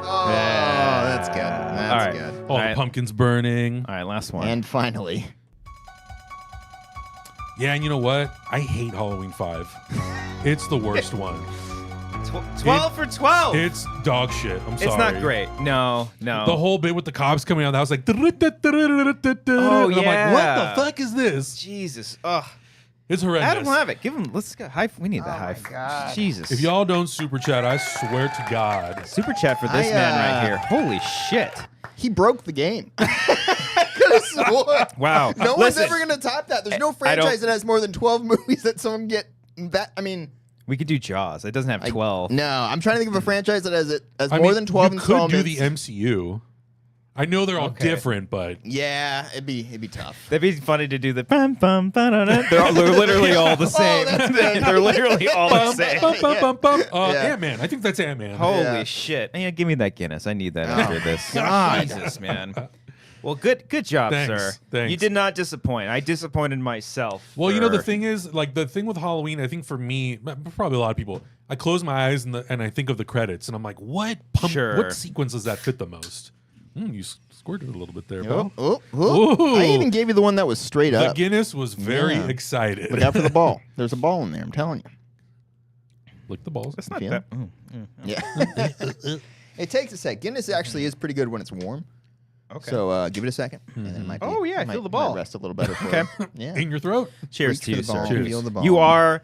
Oh, that's good. That's All right. good. All the Alright. pumpkins burning. All right, last one. And finally, Yeah, and you know what? I hate Halloween 5. It's the worst one. 12 for 12. It's dog shit. I'm sorry. It's not great. No. The whole bit with the cops coming out of the house like, Oh, I'm like, yeah. what the fuck is this? Jesus. Ugh. It's horrendous. Adam Hlavac, give him. Let's go. We need the high. God. Jesus. If y'all don't super chat, I swear to God. super chat for this man right here. Holy shit. he broke the game. Could have sworn. Wow. No one's Listen, ever going to top that. There's no I don't- franchise that has more than 12 movies that someone get. I mean, we could do Jaws. It doesn't have 12. no. I'm trying to think of a franchise that has I more mean, than 12 you could installments. do the MCU. I know they're all Okay. different, but Yeah, it'd be tough. That'd be funny to do the bum bum ba-da-da. They're literally all the same. that's good. They're literally all the same. Yeah. Ant-Man. I think that's Ant-Man. Holy Yeah. shit! Yeah, give me that Guinness. I need that Oh, after this. God. Jesus, man. Well, good job, Thanks, sir. thanks. You did not disappoint. I disappointed myself. Well, you know, the for- thing is, like, the thing with Halloween, I think for me, probably a lot of people, I close my eyes and I think of the credits, and I'm like, what Sure. sequence does that fit the most? You squirted a little bit there, Oh, bro. oh. I Ooh. even gave you the one that was straight The up. Guinness was very Yeah. excited. Look out for the ball. There's a ball in there. I'm telling you. Lick the balls. That's not Feel that. Yeah. It takes a sec. Guinness actually is pretty good when it's warm. Okay. So give it a second. And then it might be, Oh, yeah, I feel the ball. Might rest a little better for Okay. you. Yeah. In your throat. Cheers Reach to for you, the ball, sir. Cheers. feel the ball. You are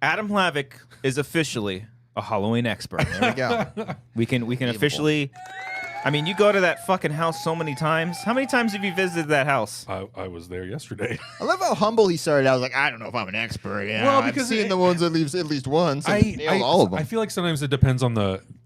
Adam Hlavac is officially a Halloween expert. There we go. We can officially. I mean, you go to that fucking house so many times. How many times have you visited that house? I was there yesterday. I love how humble he started. I was like, I don't know if I'm an expert. Yeah, Well, I've because seen the ones at least once. And nailed all of them. I feel like sometimes it depends on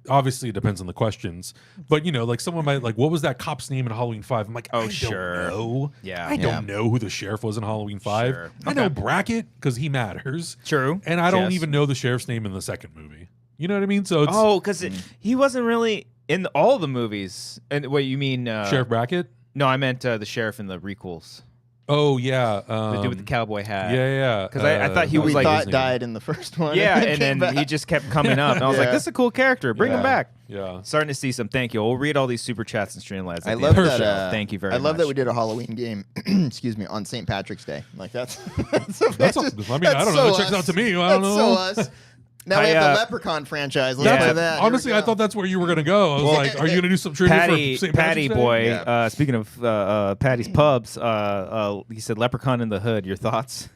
obviously it depends on the questions, but you know, like someone might like, what was that cop's name in Halloween 5? I'm like, Oh, I sure. don't know. Yeah. I don't know who the sheriff was in Halloween 5. Sure. I know Okay. Brackett because he matters. True. And I don't Yes. even know the sheriff's name in the second movie. You know what I mean? So it's Oh, because he wasn't really in all the movies. And what you mean? Sheriff Brackett? No, I meant the sheriff in the requels. Oh yeah, The dude with the cowboy hat. Yeah. Because I thought he was we like thought died in the first one. Yeah, and then he just kept coming up. And I was like, this is a cool character. Bring him back. Yeah. Starting to see some. Thank you. We'll read all these super chats and Streamlabs. I love that. Thank you very much. I love that we did a Halloween game. Excuse me, on St. Patrick's Day. Like that's. I don't know. It checks out to me. I don't know. So us. Now we have the Leprechaun franchise. Let's play that. Honestly, I thought that's where you were going to go. I was like, are you going to do some trivia for St. Patty Patrick's boy. Day? Speaking of Patty's pubs, he said Leprechaun in the Hood. Your thoughts?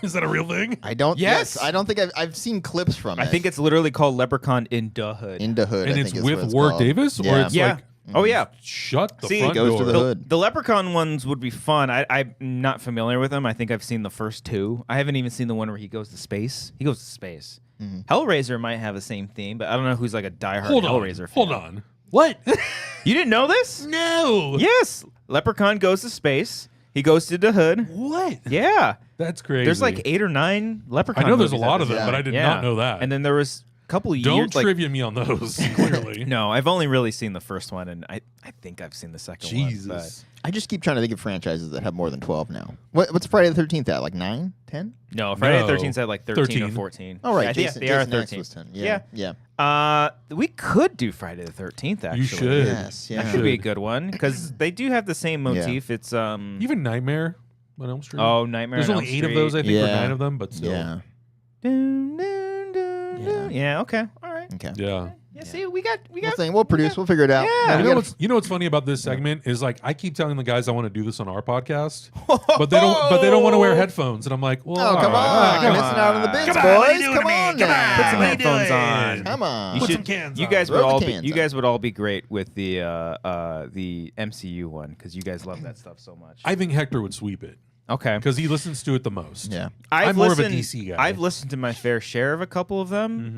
Is that a real thing? I don't. Yes. I don't think I've seen clips from it. I think it's literally called Leprechaun in the Hood. In the Hood. And I it's think with is what Warwick called. Davis? Or it's like, Oh yeah. Shut the See, front goes door. to the hood. The Leprechaun ones would be fun. I'm not familiar with them. I think I've seen the first two. I haven't even seen the one where he goes to space. He goes to space. Hellraiser might have the same theme, but I don't know who's like a diehard Hellraiser fan. Hold on. What? You didn't know this? No. Yes. Leprechaun goes to space. He goes to the hood. What? Yeah. That's crazy. There's like 8 or 9. Leprechaun I know there's a movies lot at of this them, time. but I did not know that. And then there was a couple of Don't years. trivia me on those, clearly. No, I've only really seen the first one, and I think I've seen the second one. Jesus. I just keep trying to think of franchises that have more than 12 now. What's Friday the 13th at? Like 9, 10? No, Friday No. the 13th at like 13 or 13. 14. Oh right, I think they Jason are X 13. was 10. Yeah. We could do Friday the 13th. Actually, You should. Yes. Yeah. That could be a good one because they do have the same motif. It's Even Nightmare on Elm Street. Oh, Nightmare. There's on only Elm 8 of Street. those, I think, or Yeah. 9 of them, but still. Yeah. Yeah. Okay. All right. Okay. Yeah. Yeah. See, we got. We'll produce. We'll figure it out. Yeah. You know what's funny about this segment is like I keep telling the guys I want to do this on our podcast, but they don't want to wear headphones, and I'm like, well, Oh, come on. You're missing out on the bits, boys. Come on now. Put some headphones on. Come on. Put some cans You on. guys would Throw the all be. cans You on. guys would all be great with the MCU one because you guys love that stuff so much. I think Hector would sweep it Okay. because he listens to it the most. Yeah. I'm more of a DC guy. I've listened to my fair share of a couple of them.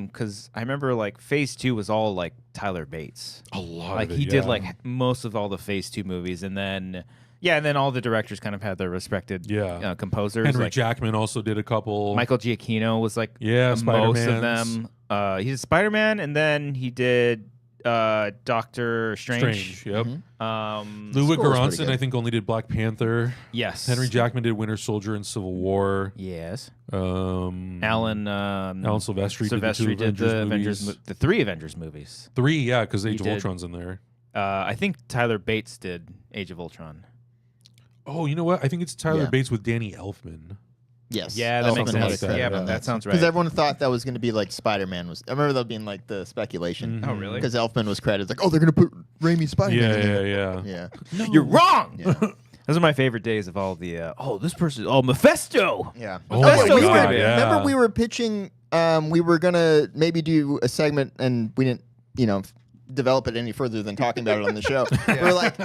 Because I remember like Phase 2 was all like Tyler Bates. A lot Like of it, he did yeah. like most of all the Phase 2 movies, and then all the directors kind of had their respected composers. Henry like Jackman also did a couple. Michael Giacchino was like Yeah, most of Spider-Mans. them. He did Spider-Man, and then he did Doctor Strange. Yep. Score Ludwig was pretty Göransson, good. I think, only did Black Panther. Yes. Henry Jackman did Winter Soldier and Civil War. Yes. Alan Silvestri did the movies. the 3 Avengers movies. 3, yeah, because Age of did. Ultron's in there. I think Tyler Bates did Age of Ultron. Oh, you know what? I think it's Tyler Yeah. Bates with Danny Elfman. Yes. Yeah, that makes something sense. like that, Yeah, yeah. but that sounds right. Because everyone thought that was going to be like Spider-Man was. I remember that being like the speculation. Oh, really? Because Elfman was credited. Like, oh, they're going to put Raimi Spider-Man in there. Yeah. Yeah. You're wrong. Yeah. Those are my favorite days of all the. This person. Oh, Mephisto. Yeah. Oh my we God, were, yeah. Remember we were pitching, we were going to maybe do a segment and we didn't, develop it any further than talking about it on the show. We're like,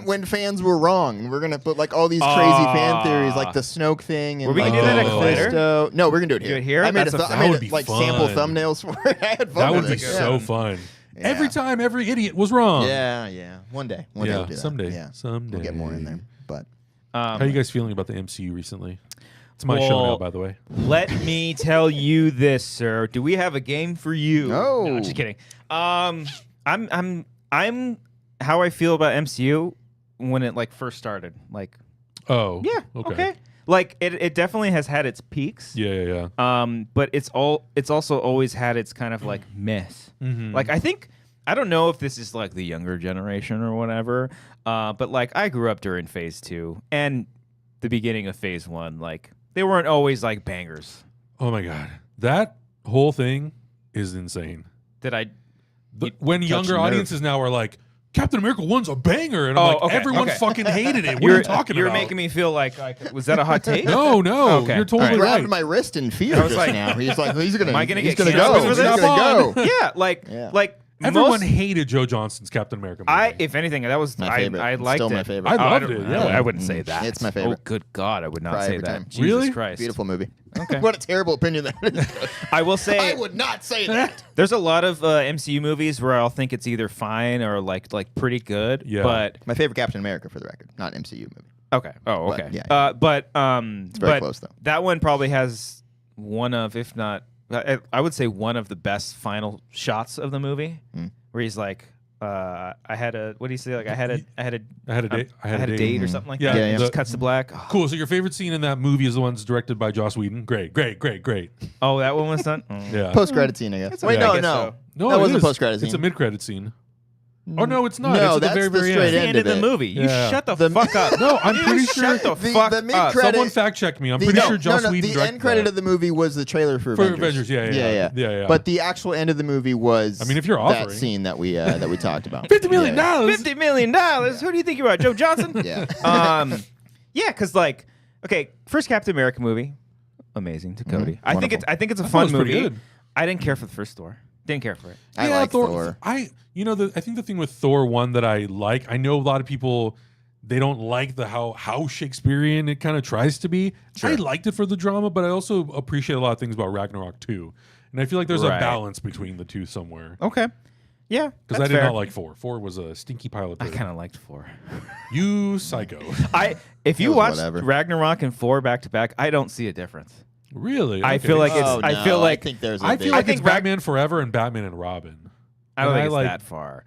when fans were wrong, we're going to put like all these crazy fan theories, like the Snoke thing. And Were we like, gonna do that at Mephisto. No, we're going to do it here. Do it here? I made, That's I would made be like fun. sample thumbnails for it. I had fun That would with be it. so Yeah. fun. Yeah. Every time, every idiot was wrong. Yeah. One day. One day Yeah, we'll do that. someday. Yeah. Someday. We'll get more in there. But How are you guys feeling about the MCU recently? It's my show now, by the way. Let me tell you this, sir. Do we have a game for you? No. Just kidding. I'm how I feel about MCU when it like first started. Like, Oh. yeah, Okay. okay. Like it definitely has had its peaks. Yeah. But it's also always had its kind of like myth. Mhm. Like I don't know if this is like the younger generation or whatever. But like I grew up during Phase 2 and the beginning of Phase 1. Like they weren't always like bangers. Oh my God. That whole thing is insane. That I When touch younger a nerve. audiences now are like, Captain America 1's a banger. And I'm like, okay, everyone okay. fucking hated it. What are you talking You're about? making me feel like was that a hot take? No. Okay. You're totally he grabbed right. my wrist in fear I was just like, now. He's like, he's gonna. am I gonna he's get gonna canceled go. for this? He's gonna go. Yeah, like Yeah. like Everyone most, hated Joe Johnston's Captain America movie. if anything, that was My favorite. I It's liked still it. my favorite. I loved don't- it, yeah. I wouldn't say that. It's my favorite. Oh, good God, I would not Cry say every that. time. Jesus Really? Christ. Beautiful movie. Okay. What a terrible opinion that is. I will say I would not say that. there's a lot of MCU movies where I'll think it's either fine or like pretty good. Yeah. But My favorite Captain America, for the record, not MCU movie. okay. Oh, But, okay. yeah. It's very close, though. That one probably has one of, if not, I would say one of the best final shots of the movie. where he's like, I had a what do you say? Like I had a date or something like Yeah, that. yeah. And just cuts to black. Oh. Cool. So your favorite scene in that movie is the one that's directed by Joss Whedon. Great. Oh, that one was done. Yeah. Post-credit scene, I guess. okay, I guess No, No, that it wasn't is. a post-credit scene. It's a mid-credit scene. Oh no, it's not. No, it's at that's the very, the very straight end. The end end of the of it. movie. You Yeah. shut the fuck up. No, I'm You pretty sure shut the fuck up. mid-credit- Someone fact check me. I'm pretty sure Joss Whedon the directed end credit that. of the movie was the trailer for Avengers. Yeah. But the actual end of the the movie was I mean, if you're that offering. scene that we talked about. $50 million. $50 million. Who do you think you are, Joe Johnson? Yeah. Yeah, because like, okay, first Captain America movie, amazing to Cody. I think it's a thought fun it was pretty movie. good. I didn't care for the first Thor. Didn't care for it. I like Thor. I think the thing with Thor 1 that I like, I know a lot of people they don't like how Shakespearean it kind of tries to be. Sure. I liked it for the drama, but I also appreciate a lot of things about Ragnarok too. And I feel like there's a balance between the two somewhere. Okay. Yeah. Because I did not like 4. 4 was a stinky pile of I dirt. kind of liked 4. You psycho. If you was watch whatever. Ragnarok and 4 back to back, I don't see a difference. Really? I Okay. feel like it's. Oh, I no, feel like I think there's. I feel like think it's Batman Forever and Batman and Robin. I don't And think it's like- that far.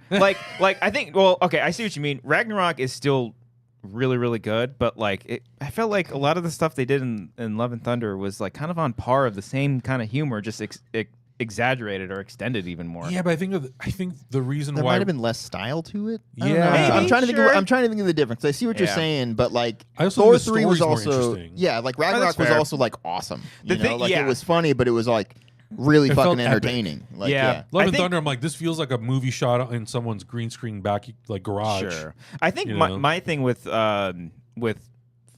like I think. Well, okay, I see what you mean. Ragnarok is still really, really good, but like I felt like a lot of the stuff they did in Love and Thunder was like kind of on par of the same kind of humor, just exaggerated or extended even more. Yeah, but I think the reason There why might have been less style to it. I don't Yeah. know. Maybe, I'm trying to think. sure. I'm trying to think of the difference. I see what you're Yeah. saying, but like I also Thor think the 3 was story's more also interesting. like Ragnarok was fair. also like awesome. The You know, thing- like yeah. it was funny, but it was like really It fucking felt epic. entertaining. Like, Yeah. Love I and think- Thunder, I'm like, this feels like a movie shot in someone's green screen back like garage. Sure. I think You my, know? my thing with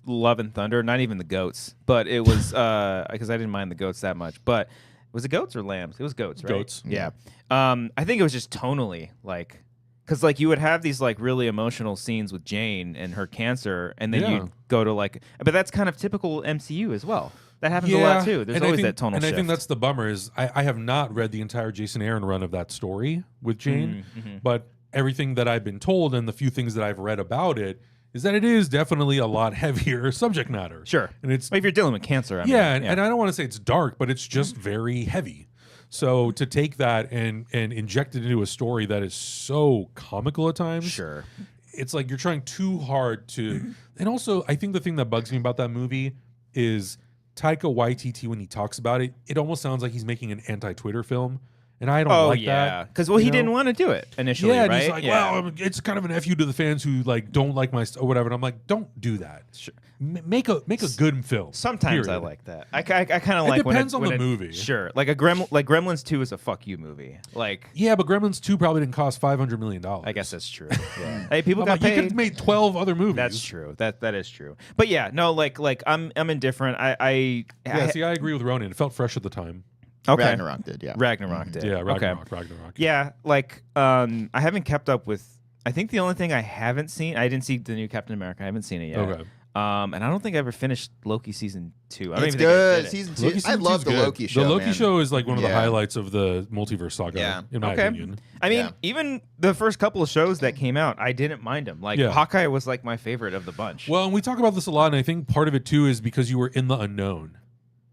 Love and Thunder, not even the goats, but it was because I didn't mind the goats that much. But was it goats or lambs? It was goats, right? Goats. Yeah. I think it was just tonally like, because like you would have these like really emotional scenes with Jane and her cancer, and then Yeah. you'd go to like, but that's kind of typical MCU as well. That happens a lot too. There's and always I think, that tonal and shift. I think that's the bummer is I have not read the entire Jason Aaron run of that story with Jane, but everything that I've been told and the few things that I've read about it is that it is definitely a lot heavier subject matter. Sure. And it's Well, if you're dealing with cancer, I mean, and I don't want to say it's dark, but it's just very heavy. So to take that and inject it into a story that is so comical at times, sure. it's like you're trying too hard to. And also, I think the thing that bugs me about that movie is Taika Waititi, when he talks about it, it almost sounds like he's making an anti-Twitter film, and I don't like that. Because he you didn't know? want to do it initially, Yeah, and right? he's like, well, it's kind of an FU to the fans who like don't like my or whatever. And I'm like, don't do that. Sure. Make a good film. Sometimes I period. like that. I kind of like when depends on when the movie. Sure, like Gremlins 2 is a fuck you movie. Like, Yeah, but Gremlins 2 probably didn't cost $500 million. I guess that's true. Yeah. Hey, people I'm got like, you could paid. have made 12 other movies. That's true. That is true. But yeah, no, like I'm indifferent. I See, I agree with Ronan. It felt fresh at the time. okay. Ragnarok did. Yeah. Ragnarok did. Yeah, Okay. Ragnarok. Yeah, like I haven't kept up with. I think the only thing I haven't seen, I didn't see the new Captain America. I haven't seen it yet. Okay. And I don't think I ever finished Loki season 2. I don't It's even think I good. did it. Season Loki 2. I season love two's the good. Loki show. The Loki man. show is like one of the Yeah. highlights of the multiverse saga, Yeah. in my Okay. opinion. I mean, Yeah. even the first couple of shows that came out, I didn't mind them. Like Yeah. Hawkeye was like my favorite of the bunch. Well, and we talk about this a lot, and I think part of it too is because you were in the unknown.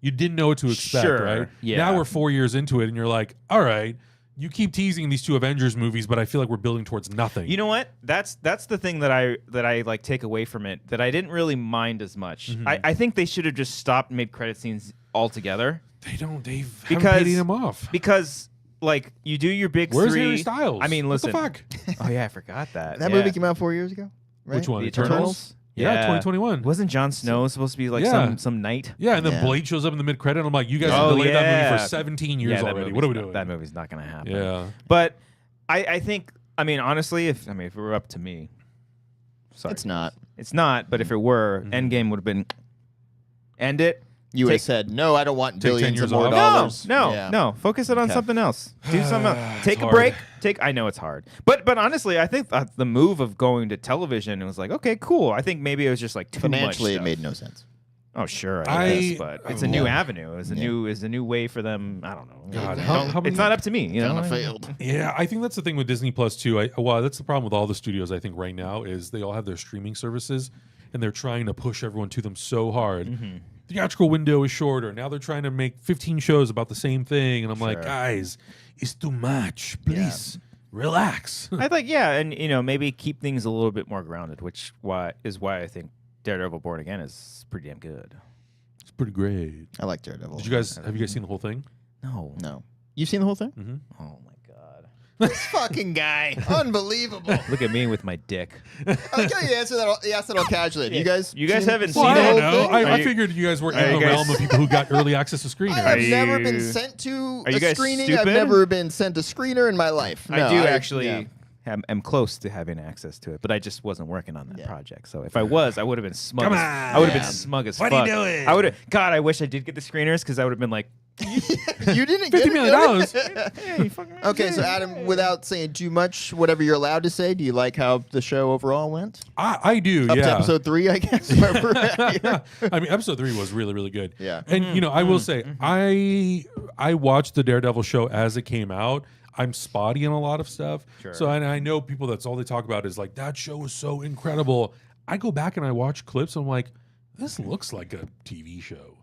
You didn't know what to expect, Sure, right? yeah. Now we're 4 years into it, and you're like, all right, you keep teasing these two Avengers movies, but I feel like we're building towards nothing. You know what? That's the thing that I like take away from it that I didn't really mind as much. Mm-hmm. I think they should have just stopped mid-credit scenes altogether they don't. They Because- haven't paid him off. because like you do your big Where's three. Harry Styles? I mean, listen. What the fuck? Oh yeah, I forgot that. That Yeah. movie came out 4 years ago. Right? Which one? The Eternals? Yeah, 2021. Wasn't Jon Snow supposed to be like Yeah. some knight? Yeah, and then Yeah. Blade shows up in the mid-credit, and I'm like, you guys Oh, have delayed that movie yeah. for 17 years that already. movie's What are we not- doing? That movie's not going to happen. Yeah. But I think, I mean, honestly, if it were up to me, sorry, It's not. It's not. But if it were, Mm-hmm. Endgame would have been end it. You would have Take- said, no, I don't want 10 billions years of more off. dollars. No, Yeah. no. Focus it on Okay. something else. Do something else. Take a hard. break. I know it's hard, but honestly, I think the move of going to television, it was like, okay, cool. I think maybe it was just like too Financially, much it stuff. made no sense. Oh sure, I- I guess, but it's a new Yeah. avenue. It's a new way for them. I don't know. God, Don't- how many- it's not up to me. You know, Kind of failed. Yeah, I think that's the thing with Disney Plus too. Well, that's the problem with all the studios. I think right now is they all have their streaming services, and they're trying to push everyone to them so hard. Mm-hmm. The theatrical window is shorter. Now they're trying to make 15 shows about the same thing, and I'm like, Sure. guys, it's too much. Please relax. I think, yeah, and maybe keep things a little bit more grounded, which is why I think Daredevil Born Again is pretty damn good. It's pretty great. I like Daredevil. Have you guys seen the whole thing? No. You've seen the whole thing? Mm-hmm. Oh my god. This fucking guy. Unbelievable. Look at me with my dick. I like how you asked that all casually. You guys haven't Well, seen I it? don't know. I figured you guys were in the realm of people who got early access to screeners. I have never been sent to a guys screening. stupid? I've never been sent a screener in my life. No, I do actually am close to having access to it, but I just wasn't working on that project. So if I was, I would have been smug. Come I would have on. been smug as What fuck. are you doing? I would have. God, I wish I did get the screeners because I would have been like, You didn't $50 get million. hey, you fucking Okay, so Adam, without saying too much, whatever you're allowed to say, do you like how the show overall went? I do. Up yeah. to episode 3, I guess. where we're at here. I mean, episode 3 was really, really good. Yeah. And I will say, I watched the Daredevil show as it came out. I'm spotty in a lot of stuff. Sure. So and I know people, that's all they talk about is like, that show was so incredible. I go back and I watch clips. And I'm like, this looks like a TV show.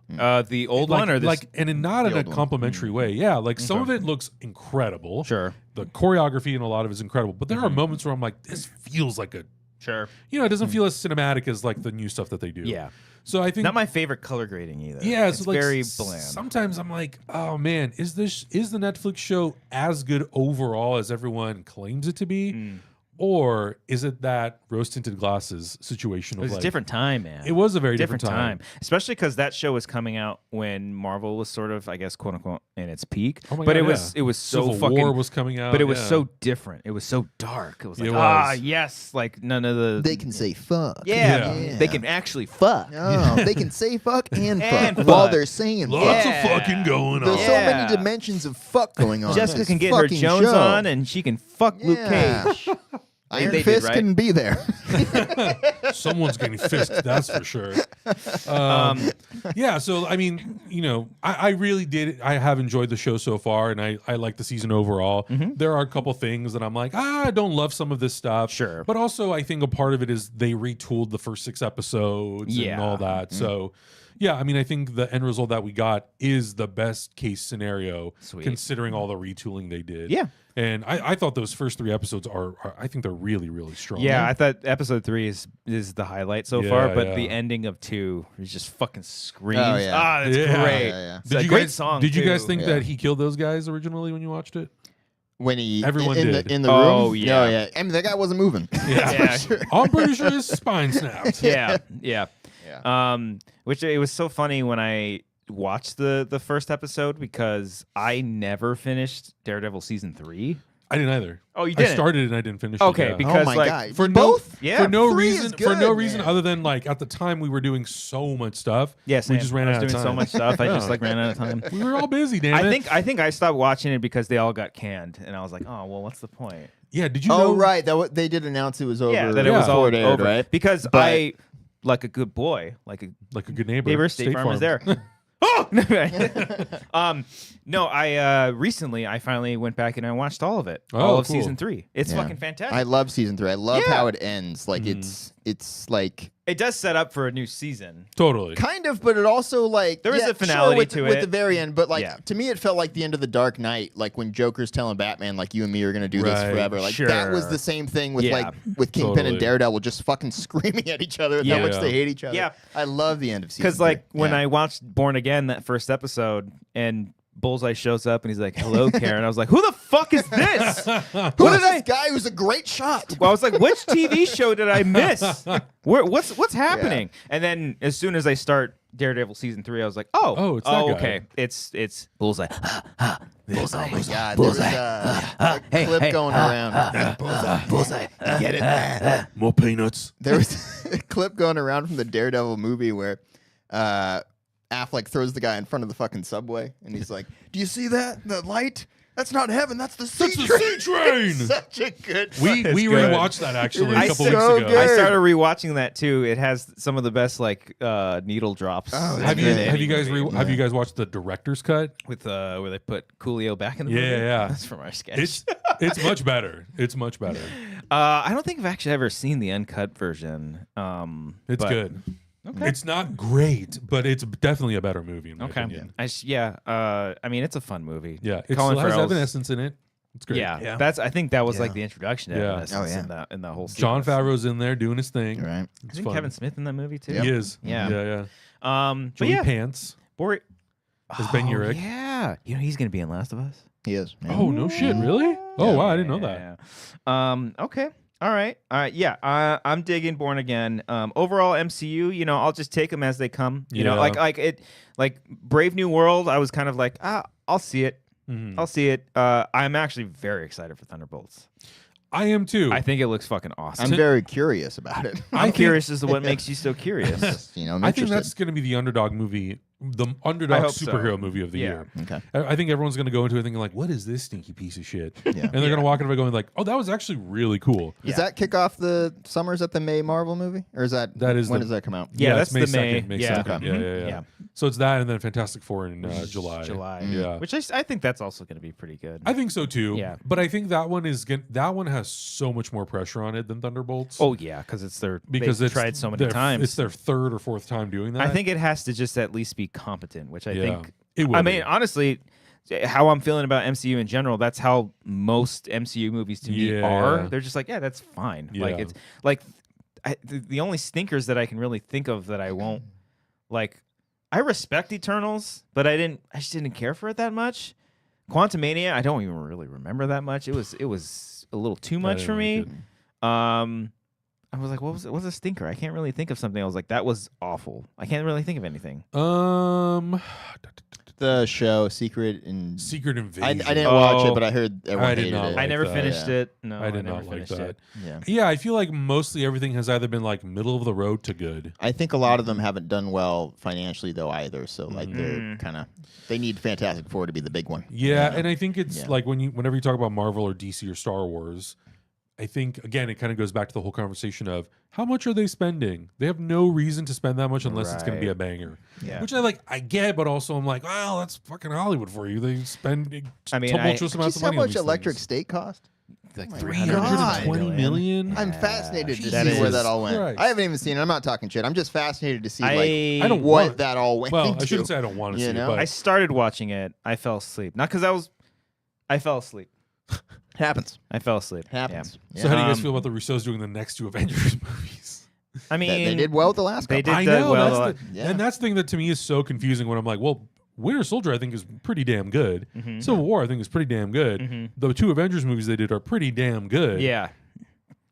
the old one or this? And not in a old one. complimentary way. Yeah, like some of it looks incredible. Sure. The choreography in a lot of it is incredible. But there are moments where I'm like, this feels like a, Sure. it doesn't feel as cinematic as like the new stuff that they do. Yeah. So I think Not my favorite color grading either. yeah, it's so like very bland. Sometimes I'm like, oh man, is the Netflix show as good overall as everyone claims it to be, or is it that rose tinted glasses situation? It was of a different time, man. It was a very different time. Especially because that show was coming out when Marvel was sort of, I guess, quote unquote, in its peak. Oh my but God, it was so Civil fucking. War was coming out, but it was yeah. so different. It was so dark. It was like, It was. yes, like none of the. They can say fuck. yeah, they can actually fuck. Oh, they can say fuck and And fuck while fuck. they're saying Lots fuck. of fucking going There's on. so Yeah. many dimensions of fuck going on. in Jessica this can get her fucking Jones show. on, and she can fuck Luke Cage. Iron they did, Fist right? can be there. Someone's getting fisked, that's for sure. Yeah, so I mean, I really did. I have enjoyed the show so far, and I like the season overall. There are a couple things that I'm like, I don't love some of this stuff. Sure. But also, I think a part of it is they retooled the first 6 episodes and Yeah. all that. So, yeah, I mean, I think the end result that we got is the best case scenario, Sweet. considering all the retooling they did. Yeah. And I thought those first 3 episodes are I think they're really, really strong. Yeah, I thought episode 3 is the highlight so Yeah, far, but yeah. the ending of 2 is just fucking screams. Oh, yeah. Ah, that's Yeah. great. Yeah. It's a great song. Did you guys too. think Yeah. that he killed those guys originally when you watched it? When he Everyone in did. the room. Oh, yeah. Oh, yeah. I mean, that guy wasn't moving. Yeah. I'm pretty sure his spine snapped. Yeah, yeah. Yeah. Which it was so funny when I watched the first episode because I never finished Daredevil season 3. I didn't either. Oh, you I didn't? started it and I didn't finish Okay, it. Yeah. because Oh my like god. for both? Yeah. for no 3 is reason, good, man. other than like at the time we were doing so much stuff. yes, we just ran I was out of doing time. so much stuff. I just Yeah. like ran out of time. We were all busy, damn it. I think I stopped watching it because they all got canned, and I was like, oh well, what's the point? Yeah, did you Oh, know? right. They did announce it was over. Yeah, that it was Yeah. all before it aired, over. right? Because But- I, like a good boy, like a Like a good neighbor. neighbor, State Farm was there. Oh! No, I recently I finally went back and I watched all of it. Oh, all of cool. season 3. It's Yeah. fucking fantastic. I love season 3. I love Yeah. how it ends. Like it's like it does set up for a new season. Totally. kind of, but it also like There is a finality with, to with it. the very end. But like Yeah. to me, it felt like the end of the Dark Knight. Like when Joker's telling Batman, like you and me are gonna do this Right. forever. Like that was Sure. the same thing with Yeah. like with Kingpin Totally. and Daredevil just fucking screaming at each other. Yeah. How much they hate each other. Yeah. I love the end of season. Because like 3. when Yeah. I watched Born Again, that first episode, and Bullseye shows up and he's like, "Hello, Karen." I was like, "Who the fuck is this?" who is this guy who's a great shot? Well, I was like, "Which TV show did I miss? What's happening?" And then as soon as I start Daredevil season 3, I was like, "Oh, it's that guy. okay, it's Bullseye." Bullseye. Oh my god, there was a clip going around. Bullseye. Get it? More peanuts. There was a clip going around from the Daredevil movie where Affleck throws the guy in front of the fucking subway, and he's like, "Do you see that? The light? That's not heaven. That's the C That's the train." C train. Such a good. We It's good. rewatched that actually It a is couple so weeks ago. good. I started rewatching that too. It has some of the best like needle drops. Oh, Have that's you good. have you guys watched the director's cut? with where they put Coolio back in the Yeah, movie? yeah. That's from our sketch. It's much better. It's much better. I don't think I've actually ever seen the uncut version. It's but- good. Okay. It's not great, but it's definitely a better movie in my Okay. opinion. I mean, it's a fun movie. Yeah, it Colin still has Farrell's- Evanescence in it. It's great. Yeah. I think that was like the introduction to Yeah. Evanescence in that whole sequence. John Favreau's in there doing his thing. Right. Isn't Kevin Smith in that movie too? He is. Yeah. Joey but yeah. Pants Bori- as Ben Urich. Yeah. You know, he's going to be in Last of Us. He is. Yeah. Oh, no shit. Really? Oh, wow. I didn't know that. Okay. All right. Yeah. I'm digging Born Again. Overall MCU, you know, I'll just take them as they come. You know, like Brave New World, I was kind of like, I'll see it. Mm-hmm. I'll see it. I'm actually very excited for Thunderbolts. I am too. I think it looks fucking awesome. I'm very curious about it. I'm curious as to what makes you so curious. Just, you know, I'm I think interested. that's going to be the underdog movie, the underdog hope superhero so. movie of the year. Okay. I think everyone's going to go into it thinking like, what is this stinky piece of shit? Yeah. And they're going to walk into it going like, oh, that was actually really cool. Does that kick off the summers at the May Marvel movie? Or is that, when does that come out? Yeah, it's that's the May. 2nd. May Yeah. 2nd. Okay. Yeah. So it's that and then Fantastic Four in July. Yeah. Which I think that's also going to be pretty good. I think so too. Yeah. But I think that one has so much more pressure on it than Thunderbolts. Oh yeah, because they've tried so many times. It's their third or fourth time doing that. I think it has to just at least be competent, which I think. It will I be. mean, honestly, how I'm feeling about MCU in general, that's how most MCU movies to me are. They're just like, yeah, that's fine. Yeah. Like it's like the only stinkers that I can really think of that I won't like. I respect Eternals, but I just didn't care for it that much. Quantumania, I don't even really remember that much. It was a little too much for me. I was like, what's a stinker? I can't really think of something. I was like, that was awful. I can't really think of anything. The show Secret Invasion. I didn't watch it, but I heard everyone hated it. I never finished it. No, I did not like that. Yeah, I feel like mostly everything has either been like middle of the road to good. I think a lot of them haven't done well financially though either. So like they're they need Fantastic Four to be the big one. Yeah, and I think it's like whenever you talk about Marvel or DC or Star Wars, I think again it kind of goes back to the whole conversation of how much are they spending? They have no reason to spend that much unless it's going to be a banger. Yeah. Which I get, but also I'm like, well, that's fucking Hollywood for you. They spend tumultuous amounts of money. How on much these Electric things. State cost? Like $320 million. I'm fascinated to That see where is that all went. Christ. I haven't even seen it. I'm not talking shit. I'm just fascinated to see I don't what want- that all went Well, into. I shouldn't say I don't want to see it, but I started watching it. I fell asleep. Not because I fell asleep. Happens. I fell asleep. Happens. Yeah. So how do you guys feel about the Russos doing the next two Avengers movies? I mean, They did well with the last couple. They did I that know, well. that's and that's the thing that to me is so confusing when I'm like, well, Winter Soldier I think is pretty damn good. Civil War I think is pretty damn good. The two Avengers movies they did are pretty damn good. Yeah.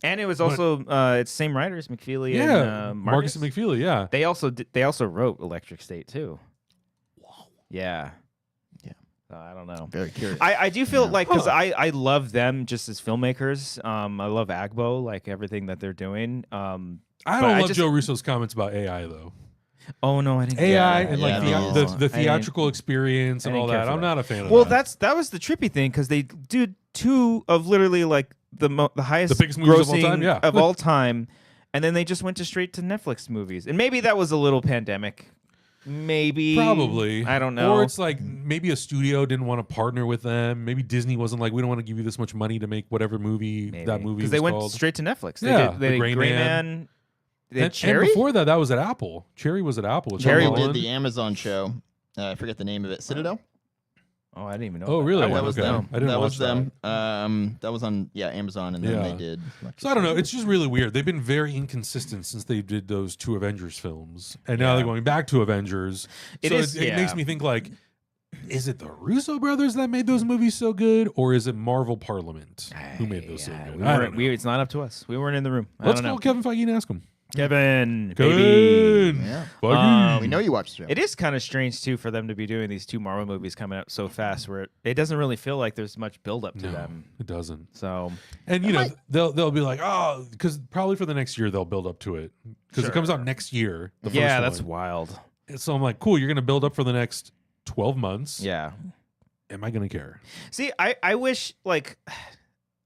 And it was also it's same writers, McFeely and Marcus and McFeely, yeah. They also wrote Electric State too. Wow. Yeah. I don't know. Very curious. I do feel like because I love them just as filmmakers. I love Agbo, like everything that they're doing. I don't love Joe Russo's comments about AI though. Oh no, I didn't. AI and yeah, the theatrical experience and all that. I'm not a fan of that. Well, that was the trippy thing because they did two of literally like the highest, the biggest movies grossing of all time, and then they just went straight to Netflix movies, and maybe that was a little pandemic. Maybe. Probably. I don't know. Or it's like maybe a studio didn't want to partner with them. Maybe Disney wasn't like, we don't want to give you this much money to make whatever movie that movie was because they went called. straight to Netflix. They did Gray Man. They did Cherry? And before that was at Apple. Cherry was at Apple. Cherry did the Amazon show. I forget the name of it. Citadel? Oh, I didn't even know. Oh, really? That was them. I didn't that watch was them. That was on Amazon, and then they did. So I don't know. It's just really weird. They've been very inconsistent since they did those two Avengers films, and now they're going back to Avengers. It makes me think like, is it the Russo brothers that made those movies so good, or is it Marvel Parliament who made those so good? It's not up to us. We weren't in the room. Let's call Kevin Feige and ask him. Kevin, baby. Yeah. We know you watched the show. It is kind of strange too for them to be doing these two Marvel movies coming up so fast, where it doesn't really feel like there's much build up to them. It doesn't. So, and you know they'll be like, oh, because probably for the next year they'll build up to it because it comes out next year. The first one. That's wild. So I'm like, cool. You're gonna build up for the next 12 months. Yeah. Am I gonna care? See, I wish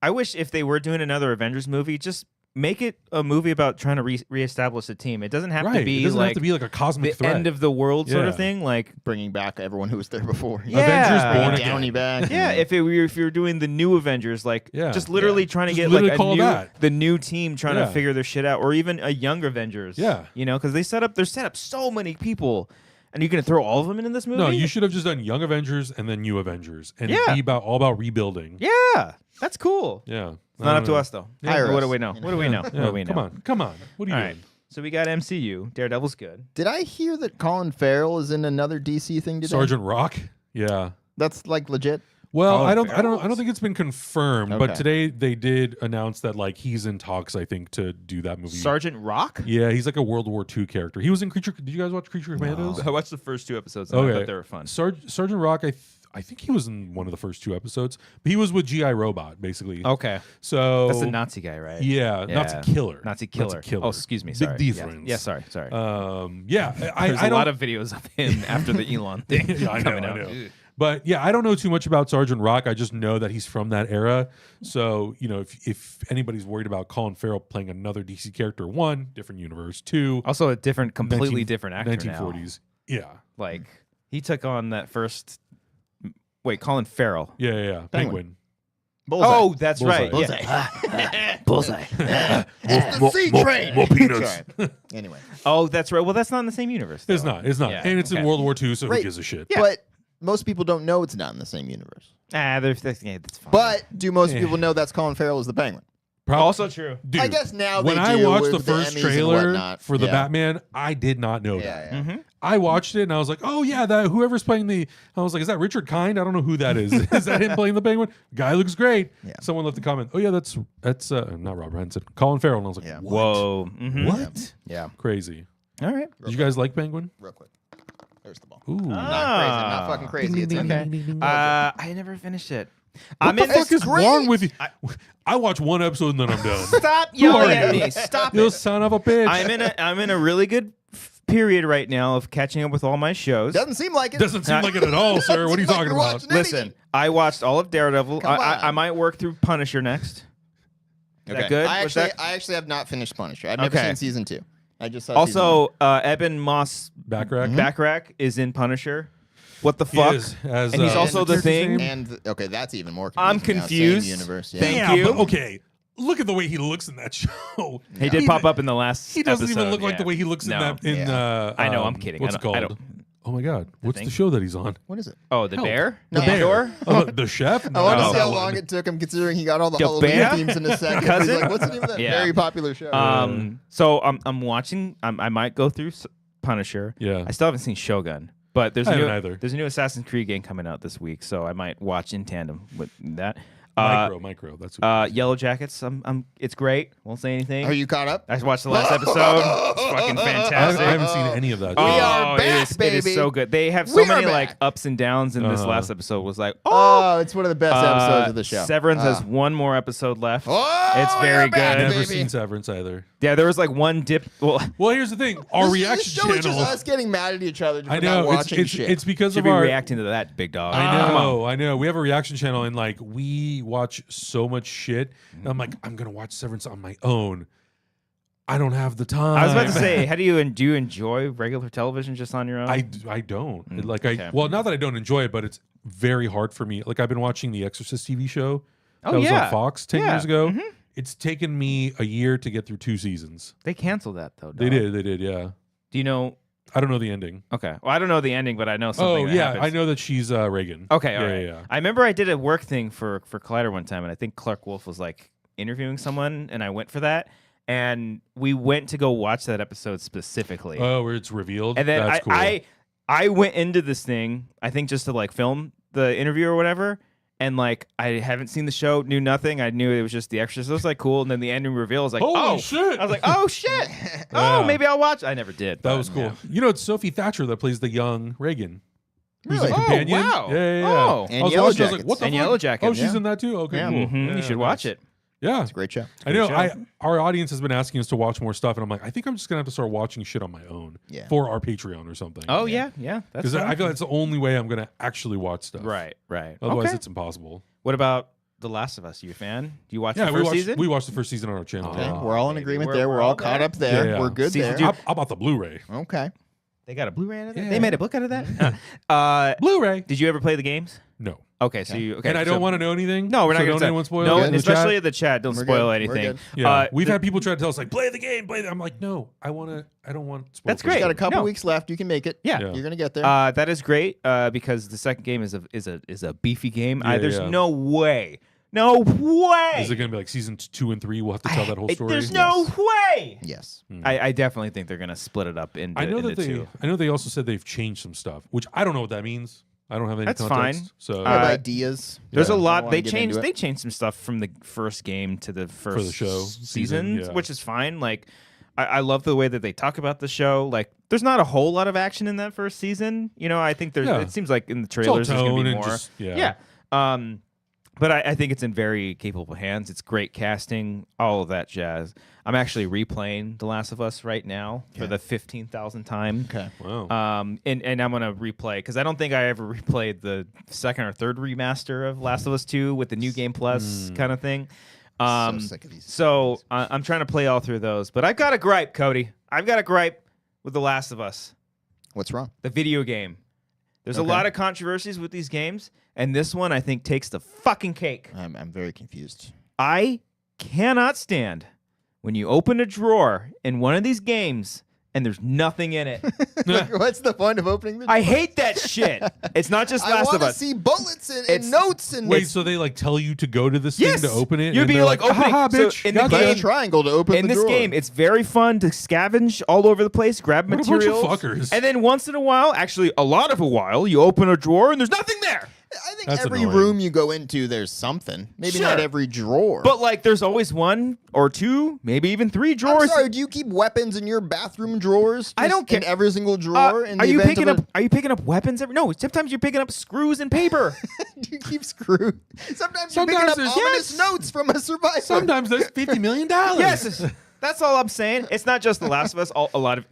if they were doing another Avengers movie, just make it a movie about trying to reestablish a team. It doesn't have to be it doesn't like have to be like a cosmic the threat. end of the world sort of thing, like bringing back everyone who was there before. Yeah. Avengers Born Bringing Downey back. Yeah, if you're doing the new Avengers, like just literally trying to get like the new team trying to figure their shit out, or even a young Avengers. Yeah, you know, because they're set up so many people, And you're gonna throw all of them in this movie? No, you should have just done Young Avengers and then New Avengers, and be all about rebuilding. Yeah, that's cool. Yeah, it's not up to us though. Yeah. What do we know? What do we know? Yeah, What do we know? Come on. What are you doing? So we got MCU. Daredevil's good. Did I hear that Colin Farrell is in another DC thing today? Sergeant Rock. Yeah. That's like legit. Well, Colin I don't Farrell? think it's been confirmed, but today they did announce that like he's in talks, I think, to do that movie. Sergeant Rock? Yeah, he's like a World War II character. He was in Creature. Did you guys watch Creature Commandos? I watched the first 2 episodes. And I thought they were fun. Sergeant Rock, I think he was in one of the first 2 episodes, but he was with GI Robot, basically. Okay. So That's the Nazi guy, right? Yeah, Nazi killer. Nazi killer. Oh, excuse me. Sorry. Big difference. Yeah, sorry. Yeah, There's a lot of videos of him after the Elon thing coming out. But yeah, I don't know too much about Sergeant Rock. I just know that he's from that era. So, you know, if anybody's worried about Colin Farrell playing another DC character, 1, different universe, 2, Also a completely different actor 1940s. now. Yeah. Like, he took on that first... Wait, Colin Farrell. Yeah. Penguin. Bullseye. Oh, that's Bullseye. right. Bullseye. Yeah. Bullseye. It's the C train. More peanuts. Sorry. Anyway. Oh, that's right. Well, that's not in the same universe. It's though. not. It's not. Yeah, And it's in okay. World War II, so Right. who gives a shit? But most people don't know it's not in the same universe. That's fine. But do most people know that's Colin Farrell as the Penguin? Also true. Dude, I guess now when they I do watched with the first Emmys and trailer whatnot. for the Yeah. Batman, I did not know that. Yeah. Mm-hmm. I watched it and I was like, oh yeah, that whoever's playing I was like, is that Richard Kind? I don't know who that is. Is that him playing the Penguin? Guy looks great. Yeah. Someone left a comment. Oh yeah, that's not Robert Henson, Colin Farrell. And I was like, Yeah. what? Whoa. Mhm. What? Yeah. Crazy. All right. Did you guys like Penguin? Real quick. There's the ball. Ooh. Not crazy. Not fucking crazy. It's in there. I never finished it. What the fuck is great. wrong with you? I watch 1 episode and then I'm done. Stop are yelling at you? me. Stop You it. son of a bitch. I'm in a really good period right now of catching up with all my shows. Doesn't seem like it. Doesn't seem like it at all, sir. What are you Like talking you're about? watching anything. Listen, I watched all of Daredevil. Come on. I might work through Punisher next. Is Okay. that good? I Was actually have not finished Punisher. I've never Okay. seen season 2. I just saw Also, Eben Moss Backrack? Backrack is in Punisher. What the He fuck? is, as, And he's also the what's his thing. name? And okay, that's even more I'm confusing now. confused. Same universe. Yeah. Thank Yeah, you. but okay. Look at the way he looks in that show. He did pop up in the last. He doesn't even episode, look like yeah. the way he looks No. in that. In I know, I'm kidding. What's I it don't- I called? don't- Oh my god, what's thing? the show that he's on? What is it? Oh, the Help. bear. The Bear. Door? Oh, the chef. I want to No. see how long it took him, considering he got all the The Halloween bear? themes in a second. Cousin? He's like, what's the name of that Yeah. very popular show? So I'm watching. I might go through Punisher. Yeah. I still haven't seen Shogun, but there's I a new haven't either. there's a new Assassin's Creed game coming out this week, so I might watch in tandem with that. Micro. That's what Yellowjackets. It's great. Won't say anything. Are you caught up? I watched the last episode. It's fucking I fantastic. haven't seen any of that. Oh, are back, it is baby. so good. They have so We are many back. like ups and downs in this last episode. Was like, Oh, it's one of the best episodes of the show. Severance has one more episode left. Oh, It's very we're back, good. I've never baby. seen Severance either. Yeah, there was like one dip. Well, Well, here's the thing. Our This reaction show is just channel. us getting mad at each other for I not know watching it's shit. it's because should of be our. reacting to that, big dog. I know. We have a reaction channel, and like we watch so much shit. And I'm like, I'm gonna watch Severance on my own. I don't have the time. I was about to say, how do you enjoy regular television just on your own? I don't. okay. Well, not that I don't enjoy it, but it's very hard for me. Like I've been watching the Exorcist TV show that was yeah. on Fox 10 Yeah. years ago. It's taken me a year to get through 2 seasons. They canceled that though. They dog. did, yeah. Do you know? I don't know the ending. Okay. Well, I don't know the ending, but I know something. Oh that yeah, happens. I know that she's Reagan. Okay, all yeah, right. yeah. I remember I did a work thing for Collider one time, and I think Clark Wolf was like interviewing someone, and I went for that, and we went to go watch that episode specifically. Oh, where it's revealed. And then That's cool. I went into this thing, I think just to like film the interview or whatever. And like I haven't seen the show, knew nothing. I knew it was just The Exorcist. It was like cool. And then the ending reveal was like, Holy oh shit. I was like, oh shit. Yeah. Oh, maybe I'll watch. I never did. That but, was cool. yeah. You know, it's Sophie Thatcher that plays the young Reagan. Who's Really? a Oh, companion. wow. Yeah. Oh. And I was watching, I was like, Yellowjackets. what the And fuck? Yellowjackets, Oh, she's yeah. in that too? Okay, Yeah. cool. Mhm. Yeah, You should watch it. Yeah. It's a great show. I know. show. Our audience has been asking us to watch more stuff, and I'm like, I think I'm just gonna have to start watching shit on my own for our Patreon or something. Oh yeah. That's because I feel that's the only way I'm gonna actually watch stuff. right. Otherwise, Okay. it's impossible. What about The Last of Us? You a fan? Do you watch Yeah, the we first watched. season? We watched the first season on our channel. Okay, Yeah. we're all in baby. agreement We're- there. we're We're all all caught there. up there. Yeah. We're good Season there. two. How about the Blu-ray? Okay. They got a Blu-ray out of that? Yeah. They made a book out of that? Blu-ray. Did you ever play the games? No. Okay, so you okay. And I don't want to know anything. No, we're not going to. Don't anyone spoil No, it in especially the in the chat. Don't We're spoil good. anything. Yeah, we've had people try to tell us like, play the game, play. I'm like, no, I don't want. Spoil That's for great. you. You got a couple No. weeks left. You can make it. Yeah. You're gonna get there. That is great because the second game is a beefy game. Yeah, There's yeah. no way. No way. Is it going to be like season 2 and 3? We'll have to tell that whole story. There's no way. yes. I definitely think they're gonna split it up into. I know that into two. I know they also said they've changed some stuff, which I don't know what that means. I don't have any That's context. fine. So I have ideas. There's a I don't lot. wanna They get changed. into it. They changed some stuff from the first game to the first the show season, yeah. which is fine. Like, I love the way that they talk about the show. Like, there's not a whole lot of action in that first season. You know, I think there's. Yeah. It seems like in the It's all trailers there's gonna tone be and more. just- yeah. But I think it's in very capable hands. It's great casting, all of that jazz. I'm actually replaying The Last of Us right now for the 15,000th time. Okay. Wow. And I'm gonna replay because I don't think I ever replayed the second or third remaster of Last of Us 2 with the New Game Plus kind of thing. So sick of these. So I'm trying to play all through those, but I've got a gripe, Cody. I've got a gripe with The Last of Us, What's wrong? the video game. There's a Okay. lot of controversies with these games, and this one I think takes the fucking cake. I'm very confused. I cannot stand when you open a drawer in one of these games and there's nothing in it. What's the point of opening the? I hate that shit. It's not just I Last want of to Us. see bullets and It's- notes and. Wait, so they like tell you to go to this Yes! thing to open it? You'd and be they're like, opening- "Ha, so bitch, in the gotcha." Press game- triangle to open In the this drawer. game, it's very fun to scavenge all over the place, grab What a bunch of materials, fuckers. and then once in a while, actually a lot of a while, you open a drawer and there's nothing there. I think That's every annoying. room you go into, there's something. Maybe Sure. not every drawer. But like, there's always one or two, maybe even three I'm drawers. sorry. Do you keep weapons in your bathroom drawers? I don't Just in care. every single drawer. In the Are you event picking of up? Are you picking up weapons? No, sometimes you're picking up screws and paper. Do you keep screwed? Sometimes you're picking Sometimes up there's- ominous yes. notes from a survivor. Sometimes there's $50 million. Yes, that's all I'm saying. It's not just The Last of Us. A lot of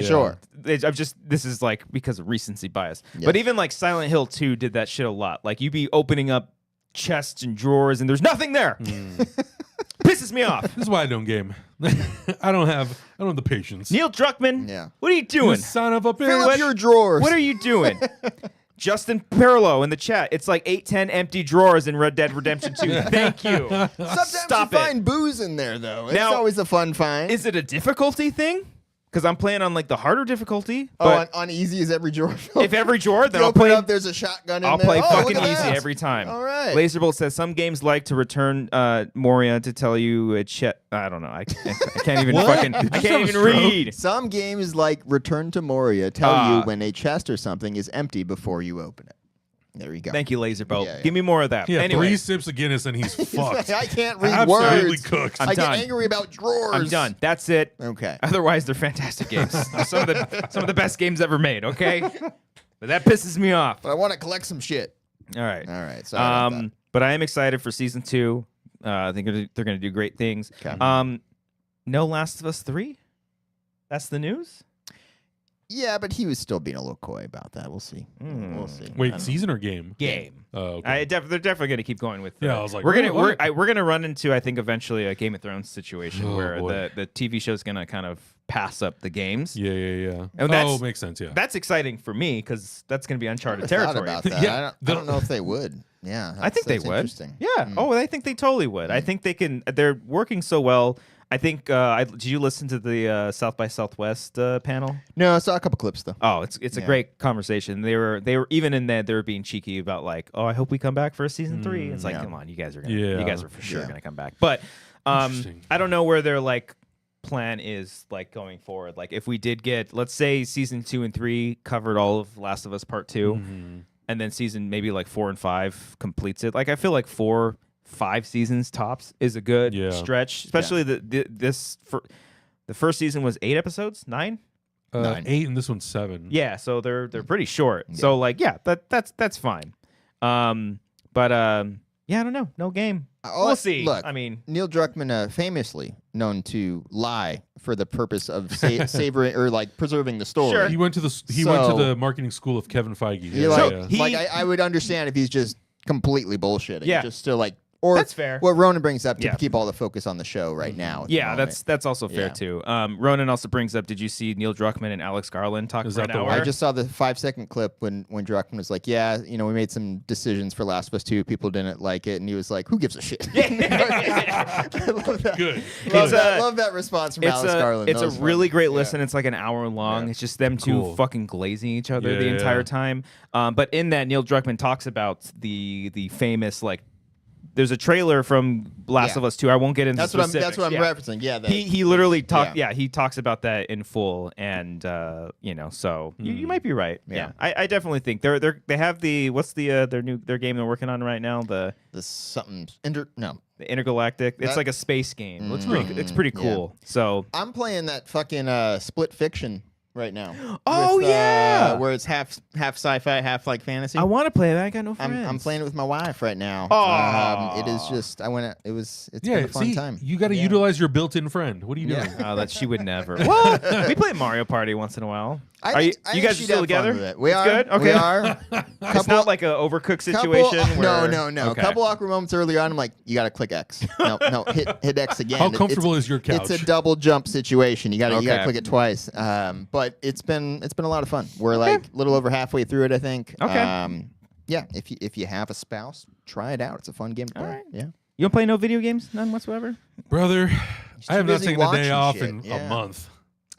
Sure. I'm just this is like because of recency bias. Yes. But even like Silent Hill 2 did that shit a lot. Like you be opening up chests and drawers and there's nothing there. Pisses me off. This is why I don't game. I don't have the patience. Neil Druckmann. Yeah. What are you You doing? son of a Fill bitch. up your drawers. What are you doing? Justin Perlow in the chat. It's like 8-10 empty drawers in Red Dead Redemption 2. Thank you. Sometimes Stop you it. find booze in there, though. It's Now- always a fun find. Is it a difficulty thing? Because I'm playing on like the harder difficulty. oh, But on easy as every drawer. if every drawer, then you I'll open play. it up, there's a shotgun in I'll there. play Oh, fucking look at easy that. every time. All right. Laserbolt says some games like to return Moria to tell you a chet. I don't know. I can't even What? fucking. I Did you can't have a even stroke? read. Some games like Return to Moria tell you when a chest or something is empty before you open it. There you go. Thank you, Laserbolt. Yeah, yeah. Give me more of that. Yeah, anyway, 3 sips of Guinness and he's fucked. I can't read Absolutely words. cooked. I'm I done. get angry about drawers. I'm done. That's it. Okay. Otherwise, they're fantastic games. some of the best games ever made. Okay, but that pisses me off. But I want to collect some shit. All right. All right. Sorry about that. But I am excited for season 2. I think they're going to do great things. Okay. No Last of Us 3. That's the news. Yeah, but he was still being a little coy about that. We'll see. We'll see. I Wait, don't season or game? Game. Oh, okay. They're definitely going to keep going with. Yeah, I was like, we're gonna really? we're going to run into I think eventually a Game of Thrones situation Oh, where boy. the TV show is going to kind of pass up the games. Yeah. And that's- makes sense. Yeah. That's exciting for me because that's going to be uncharted I thought territory. about that. Yeah, I don't know if they would. Yeah. I think they that's would. Interesting. Yeah. Oh, I think they totally would. I think they can. They're working so well. I think. Did you listen to the South by Southwest panel? No, I saw a couple clips though. Oh, it's a great conversation. They were even in that they were being cheeky about like, oh, I hope we come back for a season 3. It's like, yeah. come on, you guys are for sure Yeah. gonna come back. But Interesting. I don't know where their like plan is like going forward. Like if we did get, let's say season 2 and 3 covered all of Last of Us Part 2, and then season maybe like 4 and 5 completes it. Like I feel like 4-5 seasons tops is a good stretch, especially the first season was 8 episos, 9. 9. 8 and this one's 7. Yeah, so they're pretty short. So like, yeah, that's fine. Yeah, I don't know. No game. We'll see. Look, I mean, Neil Druckmann, famously known to lie for the purpose of savoring or like preserving the story. Sure. He went to the marketing school of Kevin Feige. You're like, he- I would understand if he's just completely bullshitting. Yeah. Just to like Or that's fair. What Ronan brings up to keep all the focus on the show right now. Yeah, that's also fair too. Ronan also brings up, did you see Neil Druckmann and Alex Garland talk for an hour? I just saw the 5-second clip when Druckmann was like, yeah, we made some decisions for Last of Us 2. People didn't like it. And he was like, who gives a shit? I love that. Good. Love that response from Alex Garland. It's a really great listen. It's like an hour long. Yeah. It's just them two fucking glazing each other the entire time. But in that, Neil Druckmann talks about the famous, like, there's a trailer from Last of Us 2. I won't get into specifics. That's what I'm referencing. Yeah, he literally talked. Yeah, he talks about that in full, and so you might be right. Yeah, I definitely think they have what's their game they're working on right now, the Intergalactic. It's like a space game. It's pretty cool. Yeah. So I'm playing that fucking Split Fiction right now. Oh, where it's half sci-fi, half like fantasy. I want to play that. I got no friends. I'm playing it with my wife right now. Oh, it is just it's been a fun time. You got to utilize your built-in friend. What are you doing? That she would never. Well, we play Mario Party once in a while. You guys are still together? We are. Good. Okay. We are. It's not like an overcooked situation. No. Okay. A couple awkward moments earlier on. I'm like, you got to click X. No, hit X again. How comfortable is your couch? It's a double jump situation. You got to click it twice. But it's been a lot of fun. We're like a little over halfway through it, I think. Okay. Yeah. If you have a spouse, try it out. It's a fun game to play. Right. Yeah. You don't play no video games? None whatsoever? Brother, I have not taken a day off in a month.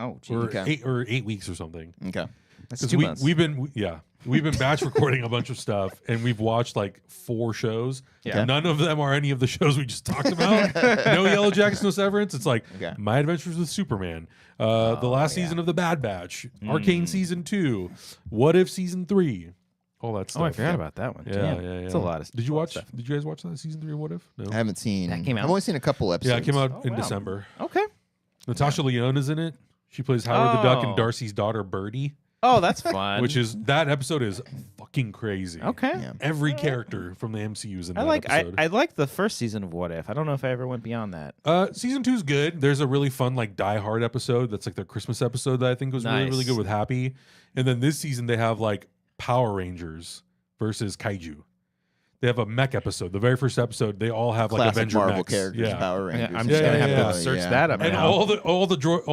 Oh, geez. Or 8 weeks or something. Okay. That's 2 months. We've been batch recording a bunch of stuff, and we've watched like 4 shows. Yeah. None of them are any of the shows we just talked about. No Yellowjackets, no Severance. It's like My Adventures with Superman, the last season of The Bad Batch, Arcane season 2, What If season 3. All that stuff. Oh, I forgot about that one. Yeah. It's a lot of Did you watch? stuff. Did you guys watch that season 3 of What If? No, I haven't seen. That came out? I've only seen a couple episodes. Yeah, it came out in December. Okay. Natasha Lyonne is in it. She plays Howard the Duck and Darcy's daughter Birdie. Oh, that's fun. That episode is fucking crazy. Okay. Yeah. Every character from the MCU is in that episode. I like the first season of What If. I don't know if I ever went beyond that. Season 2 is good. There's a really fun like Die Hard episode that's like their Christmas episode that I think was really, really good with Happy. And then this season they have like Power Rangers versus Kaiju. They have a mech episode. The very first episode, they all have like Classic Avenger Marvel mechs. characters, Power Rangers. I'm just gonna have to search that up. And now. all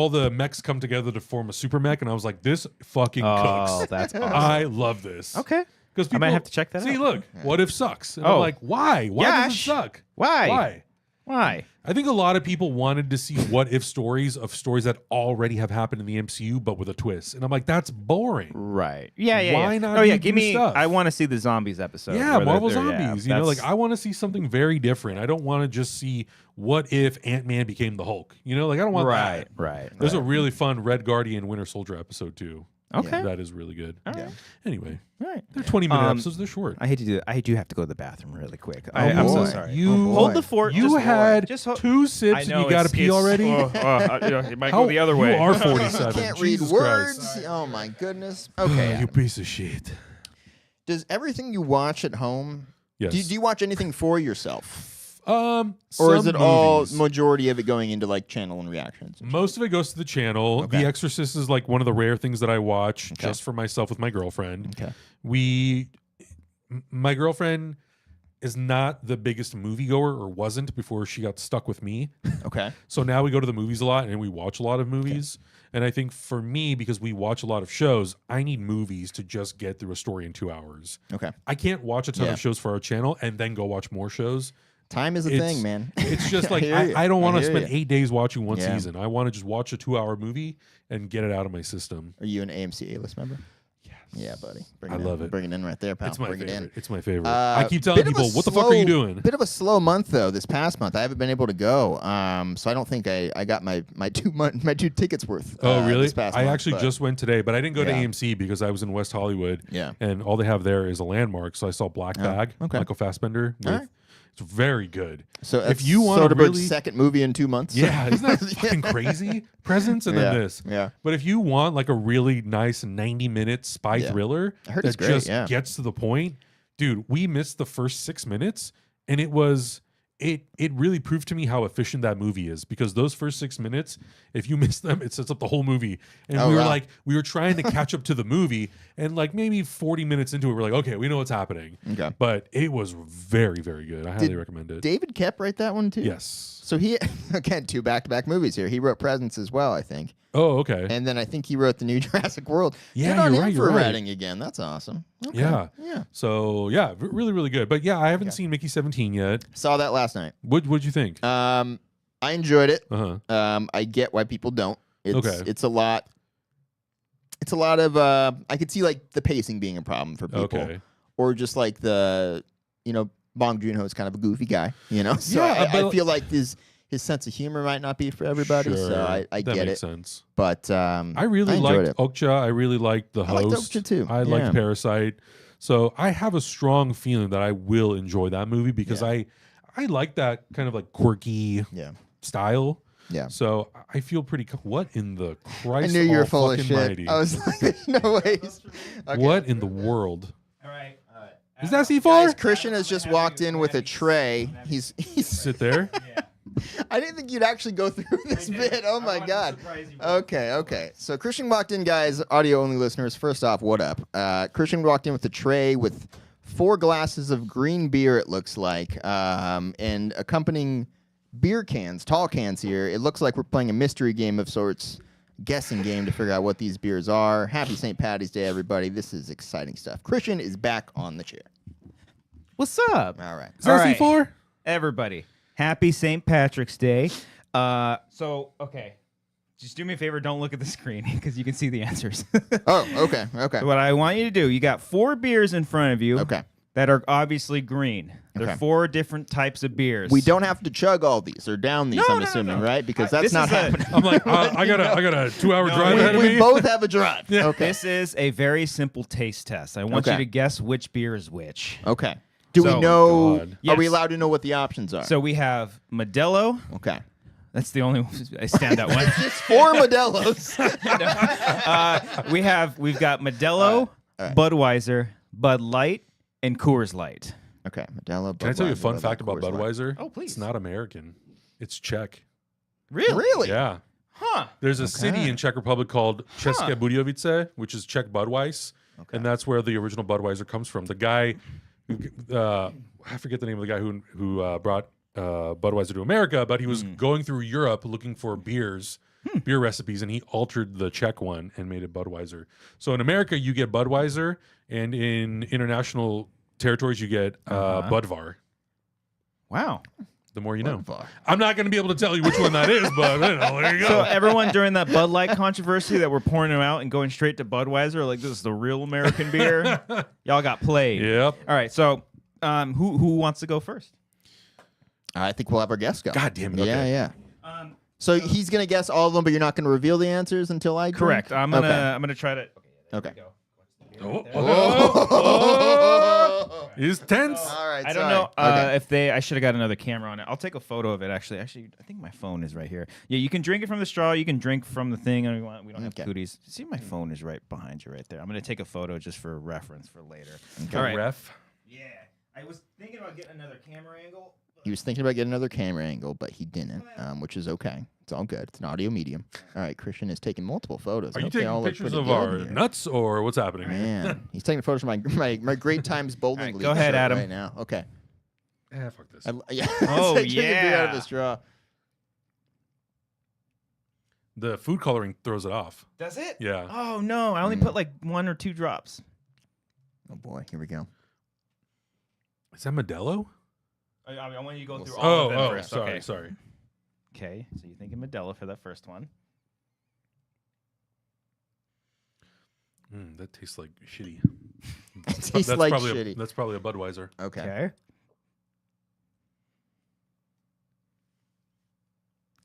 the mechs come together to form a super mech, and I was like, this fucking cooks. Oh, that's awesome. I love this. Okay. Because I might have to check that out. See, look, What If sucks. And I'm like, why? Why does it suck? Why? I think a lot of people wanted to see what if stories that already have happened in the MCU, but with a twist. And I'm like, that's boring. Right. Yeah. Why not? Oh, yeah. Give new me. stuff? I want to see the zombies episode. Yeah, Marvel Zombies. Like I want to see something very different. I don't want to just see what if Ant-Man became the Hulk. Like I don't want that. Right. There's a really fun Red Guardian Winter Soldier episode too. Okay. That is really good. All right. Anyway. All right. They're 20-minute episodes. They're short. I hate to do that. I do have to go to the bathroom really quick. I'm so sorry. Hold the fort. You had 2 sips and you got to pee already? It might go the other way. You are 47. Can't read words. Oh, my goodness. Okay. You piece of shit. Does everything you watch at home, yes. do you watch anything for yourself? Or is it all majority of it going into like channel and reactions? Most of it goes to the channel. Okay. The Exorcist is like one of the rare things that I watch just for myself with my girlfriend. Okay. My girlfriend is not the biggest moviegoer, or wasn't before she got stuck with me. Okay. So now we go to the movies a lot and we watch a lot of movies. Okay. And I think for me, because we watch a lot of shows, I need movies to just get through a story in 2 hours. Okay. I can't watch a ton of shows for our channel and then go watch more shows. Time is a thing, man. It's just like I don't want to spend 8 days watching one season. I want to just watch a 2-hour movie and get it out of my system. Are you an AMC A-list member? Yes. Yeah, buddy. I love it. Bring it in right there, pal. It's my favorite. It in. It's my favorite. I keep telling people, what the fuck are you doing? Bit of a slow month though. This past month, I haven't been able to go. So I don't think I got my 2 tickets worth. Oh really? This past month, actually just went today, but I didn't go to AMC because I was in West Hollywood. Yeah. And all they have there is a Landmark. So I saw Black Bag, Michael Fassbender. It's very good. So if you want Soderbergh's second movie in 2 months. Yeah, isn't that fucking crazy? Presents and then this. Yeah. But if you want like a really nice 90-minute spy thriller that just gets to the point, dude, we missed the first 6 minutes and it was it really proved to me how efficient that movie is, because those first 6 minutes, if you miss them, it sets up the whole movie. And we were trying to catch up to the movie, and like maybe 40 minutes into it, we're like, okay, we know what's happening. Okay. But it was very, very good. I highly recommend it. David Koepp write that one too? Yes. So he, again, 2 back-to-back movies here. He wrote Presence as well, I think. Oh, okay. And then I think he wrote the new Jurassic World. Yeah, you're right. Writing again. That's awesome. Okay. Yeah. Yeah. So yeah, really, really good. But yeah, I haven't seen Mickey 17 yet. Saw that last night. What'd you think? I enjoyed it. Uh-huh. I get why people don't. It's a lot. It's a lot of. I could see like the pacing being a problem for people, or just like the, Bong Joon-ho is kind of a goofy guy, So I feel like his sense of humor might not be for everybody. Sure. So I get it. That makes sense. But I really liked Okja. I really liked the host. I liked Okja too. I liked Parasite. So I have a strong feeling that I will enjoy that movie, because I like that kind of like quirky style. Yeah. So I feel pretty. What in the Christ? I knew you were full of shit. Mighty. I was like, "There's no ways." Okay. What in the world? All right. Is that C4? Guys, Christian has just walked in with a tray. He's sit there. Yeah. I didn't think you'd actually go through this bit. Oh my god. Okay. So Christian walked in, guys. Audio only listeners. First off, what up? Christian walked in with a tray with 4 glasses of green beer. It looks like, and accompanying beer cans, tall cans here. It looks like we're playing a mystery game of sorts, guessing game to figure out what these beers are. Happy St. Patty's Day, everybody. This is exciting stuff. Christian is back on the chair. What's up? All right. Is that C4? Everybody, happy St. Patrick's Day. Okay. Just do me a favor, don't look at the screen, because you can see the answers. Oh, okay. So what I want you to do, you got 4 beers in front of you. Okay. That are obviously green. They're 4 different types of beers. We don't have to chug all these or down these, I'm assuming, right? Because that's not happening. I'm like, I got a 2-hour drive ahead of me. We both have a drive. Yeah. Okay. This is a very simple taste test. I want you to guess which beer is which. Okay. Do we know? Yes. Are we allowed to know what the options are? So we have Modelo. Okay. That's the only standout one. It's 4 Modelos. We've got Modelo, Budweiser, Bud Light, and Coors Light. Okay, Modelo. Budweiser. Can I tell you a fun fact about Budweiser? Oh, please. It's not American. It's Czech. Really? Yeah. Huh. There's a city in Czech Republic called České Budějovice, which is Czech Budweiser, and that's where the original Budweiser comes from. The guy, I forget the name of the guy who brought Budweiser to America, but he was going through Europe looking for beer recipes, and he altered the Czech one and made it Budweiser. So in America, you get Budweiser, and in international territories, you get Budvar. Wow. The more you know. I'm not going to be able to tell you which one that is, but there you go. So everyone during that Bud Light controversy that we're pouring them out and going straight to Budweiser, like this is the real American beer, y'all got played. Yep. All right, so who wants to go first? I think we'll have our guest go. God damn it. Okay. Yeah. So he's going to guess all of them, but you're not going to reveal the answers until I drink? Correct. I'm gonna try to. Okay. He's tense. All right. I don't know if I should have got another camera on it. I'll take a photo of it. Actually, I think my phone is right here. Yeah, you can drink it from the straw. You can drink from the thing. We don't have cooties. See, my phone is right behind you, right there. I'm gonna take a photo just for reference for later. Okay. All right. Ref. Yeah, I was thinking about getting another camera angle. He was thinking about getting another camera angle, but he didn't, which is okay. It's all good. It's an audio medium. All right, Christian is taking multiple photos. Are you taking pictures of our nuts, or what's happening? Man, he's taking photos of my Great Times bowling league. Go ahead, Adam. Right now. Okay. Fuck this. Oh, drinking beer out of a straw. The food coloring throws it off. Does it? Yeah. Oh no, I only put like 1 or 2 drops. Oh boy, here we go. Is that Modelo? I want you to go through all of them first. Sorry. Okay, so you're thinking Modelo for that first one. That tastes like shitty. It tastes like probably shitty. That's probably a Budweiser. Okay.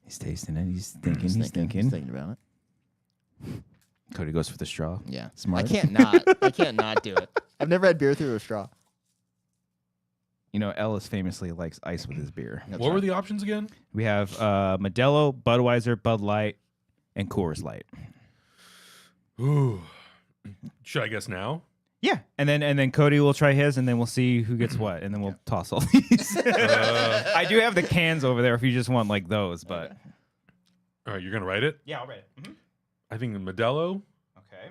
He's tasting it. He's thinking. He's thinking about it. Cody goes for the straw. Yeah. Smart. I can't not do it. I've never had beer through a straw. You know, Ellis famously likes ice with his beer. What were the options again? We have Modelo, Budweiser, Bud Light, and Coors Light. Ooh. Should I guess now? Yeah, and then Cody will try his, and then we'll see who gets what, and then we'll toss all these. I do have the cans over there if you just want like those, but. All right, you're gonna write it. Yeah, I'll write it. Mm-hmm. I think Modelo. Okay.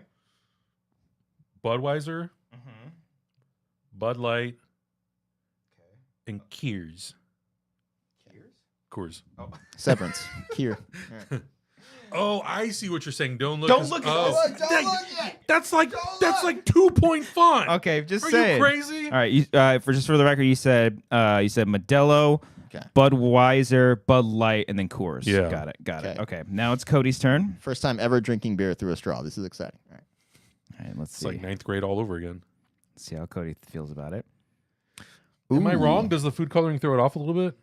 Budweiser. Mm-hmm. Bud Light. Okay. And Coors. Coors. Oh. Severance. Here. Oh, I see what you're saying. Don't look. Don't look. Oh. Don't look yet. That's like 2-point font. Okay, just Are say. you crazy? All right, for the record, you said Modelo, Okay. Budweiser, Bud Light, and then Coors. Yeah. Got it. Okay. Okay, now it's Cody's turn. First time ever drinking beer through a straw. This is exciting. All right. All right, let's It's see. like 9th grade all over again. Let's see how Cody feels about it. Am I Ooh. wrong? Does the food coloring throw it off a little bit?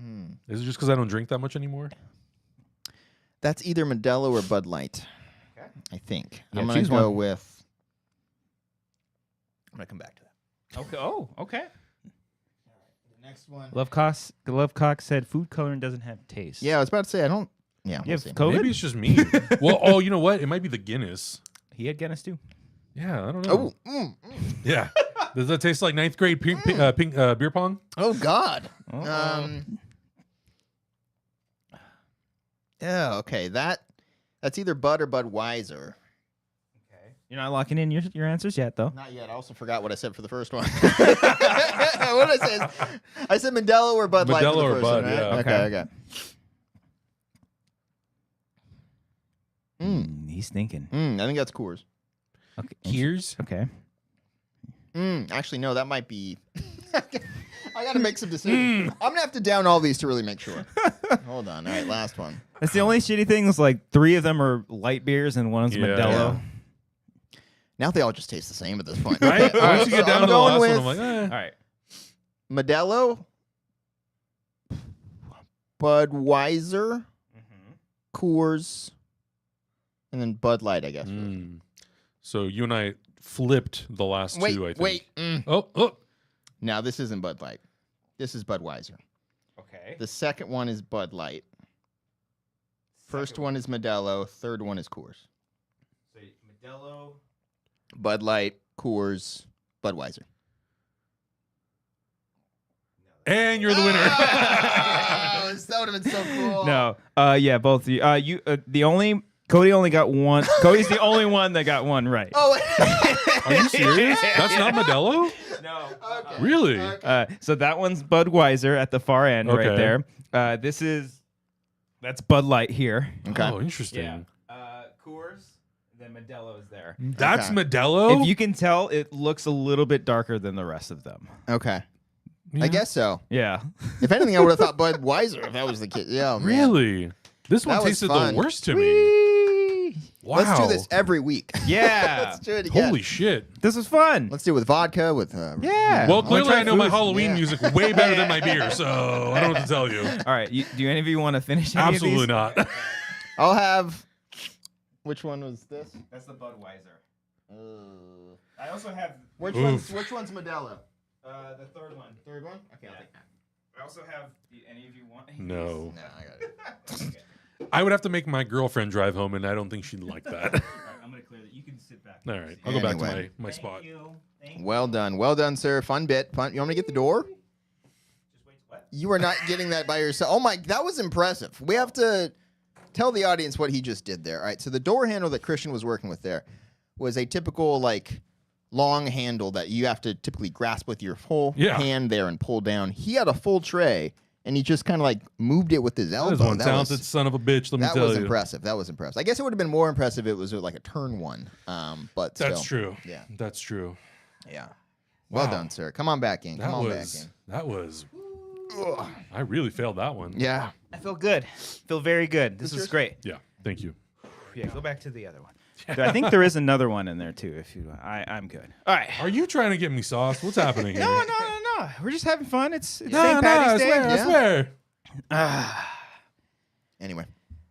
Hmm. Is it just because I don't drink that much anymore? That's either Modelo or Bud Light. Okay. I think. Yeah, I'm gonna choose go one. with. I'm gonna come back to that. Okay. Oh, okay. The next one. Lovecock said food coloring doesn't have taste. Yeah, I was about to say I don't. Yeah. You We'll have see. COVID? Maybe it's just me. Well, you know what? It might be the Guinness. He had Guinness too. Yeah, I don't know. Oh. Yeah. Does that taste like 9th grade pink beer pong? Oh God. Uh-oh. Yeah. Okay. That's either Bud or Budweiser. Okay. You're not locking in your answers yet, though. Not yet. I also forgot what I said for the first one. What did I say? I said Modelo or Bud Light. Modelo for the or first Bud, one, right? yeah. Okay. He's thinking. I think that's Coors. Okay. Coors? Okay. Actually, no. That might be. I got to make some decisions. I'm gonna have to down all these to really make sure. Hold on. All right, last one. That's the only shitty thing is like 3 of them are light beers and one's Yeah. Modelo. Now they all just taste the same at this point. Right? All right, Once you get so down I'm to the last going one, I'm with like, eh. All right. Modelo, Budweiser, Coors, and then Bud Light, I guess. So you and I flipped the last two, I think. Oh. Now, this isn't Bud Light. This is Budweiser. Okay. The second one is Bud Light. First one is Modelo. Third one is Coors. So Modelo. Bud Light, Coors, Budweiser. And you're the winner. Oh, that would have been so cool. No. Yeah, both of you. Cody only got one. Cody's the only one that got one right. Oh, Are you serious? That's not Modelo? No. Okay. Really? So that one's Budweiser at the far end right Okay. there. That's Bud Light here. Okay. Oh, interesting. Coors, then Modelo is there. That's Okay. Modelo? If you can tell, it looks a little bit darker than the rest of them. Okay. Yeah. I guess so. Yeah. If anything, I would have thought Budweiser if that was the kid. Yeah, man. Really? This one That was tasted fun. the worst to me. Wow. Let's do this every week. Yeah. Let's do it again. Holy shit. This was fun. Let's do it with vodka, with Yeah. Well, clearly try I know my food. Halloween Yeah. music way better than my beer, so I don't know what to tell you. All right. Do any of you want to finish any Absolutely of these? not. I'll have. Which one was this? That's the Budweiser. I also have Which Oof. one's Modelo? the third one. Third one? Okay, I'll take that. I also have. Do any of you want? No. No, I got it. I would have to make my girlfriend drive home, and I don't think she'd like that. All right, I'm gonna clear that. You can sit back. All right. I'll go back to Anyway. my spot. Thank you. Well done, sir. Fun bit. Fun. You want me to get the door? Just wait. What? You are not getting that by yourself. Oh my, that was impressive. We have to tell the audience what he just did there. All right, so the door handle that Christian was working with there was a typical like long handle that you have to typically grasp with your whole hand there and pull down. He had a full tray and he just kind of like moved it with his elbow. That is one talented son of a bitch, let me tell you. That was impressive. That was impressive. I guess it would have been more impressive if it was like a turn one. But That's still. true. Yeah. That's true. Yeah. Well Wow. done, sir. Come on back in. Come on back in. That was. I really failed that one. Yeah. I feel good. Feel very good. This is great. Yeah. Thank you. Yeah. Go back to the other one. I think there is another one in there too. If you, I'm good. All right. Are you trying to get me sauce? What's happening here? No. We're just having fun. It's No, St. Patty's Day. I swear. Anyway.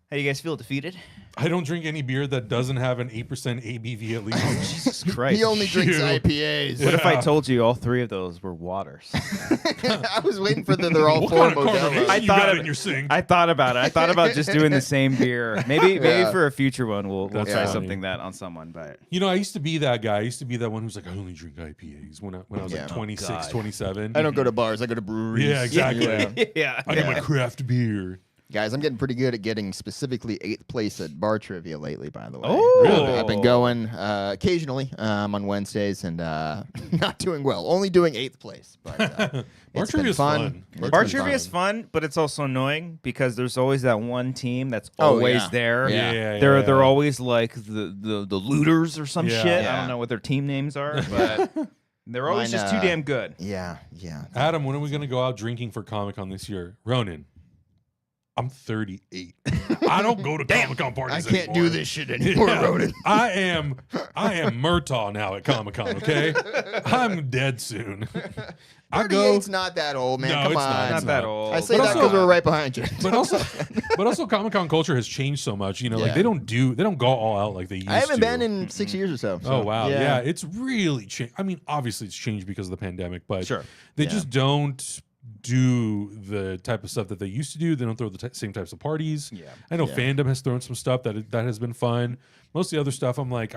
How do you guys feel? Defeated? I don't drink any beer that doesn't have an 8% ABV at least. Jesus Christ. He only drinks IPAs. What if I told you all 3 of those were waters? I was waiting for they're all What 4 kind of Modelo's. carbonation you got in your sink? I thought about it. I thought about just doing the same beer. Maybe for a future one we'll try funny. something that on someone. But You know, I used to be that guy. I used to be that one who's like, I only drink IPAs when I was like 26, God. 27. I don't go to bars. I go to breweries. Yeah, exactly. yeah. I get my craft beer. Guys, I'm getting pretty good at getting specifically 8th place at bar trivia lately, by the way. Oh. Really? I've been going occasionally on Wednesdays and not doing well. Only doing 8th place. But Bar it's been trivia's fun. fun. Bar trivia is fun, but it's also annoying because there's always that one team that's always there. Yeah. They're always like the looters or some Yeah. shit. Yeah. I don't know what their team names are, but they're always Mine, just too damn good. Yeah. Adam, when are we going to go out drinking for Comic-Con this year? Ronan, I'm 38. I don't go to Comic-Con I parties can't anymore. do this shit anymore, Yeah. Ronan. I am Murtaugh now at Comic-Con, okay? I'm dead soon. I go 38's not that old, man. No, Come it's on. not. Not that old. I say But that also- because we're right behind you. but also Comic-Con culture has changed so much. You know, like Yeah. they don't go all out like they used to. I haven't been in 6 years or so. Oh wow, yeah, it's really changed. I mean, obviously it's changed because of the pandemic, but Sure. they Yeah. just don't do the type of stuff that they used to do. They don't throw the same types of parties. Yeah. I know Yeah. fandom has thrown some stuff that has been fun. Most of the other stuff, I'm like,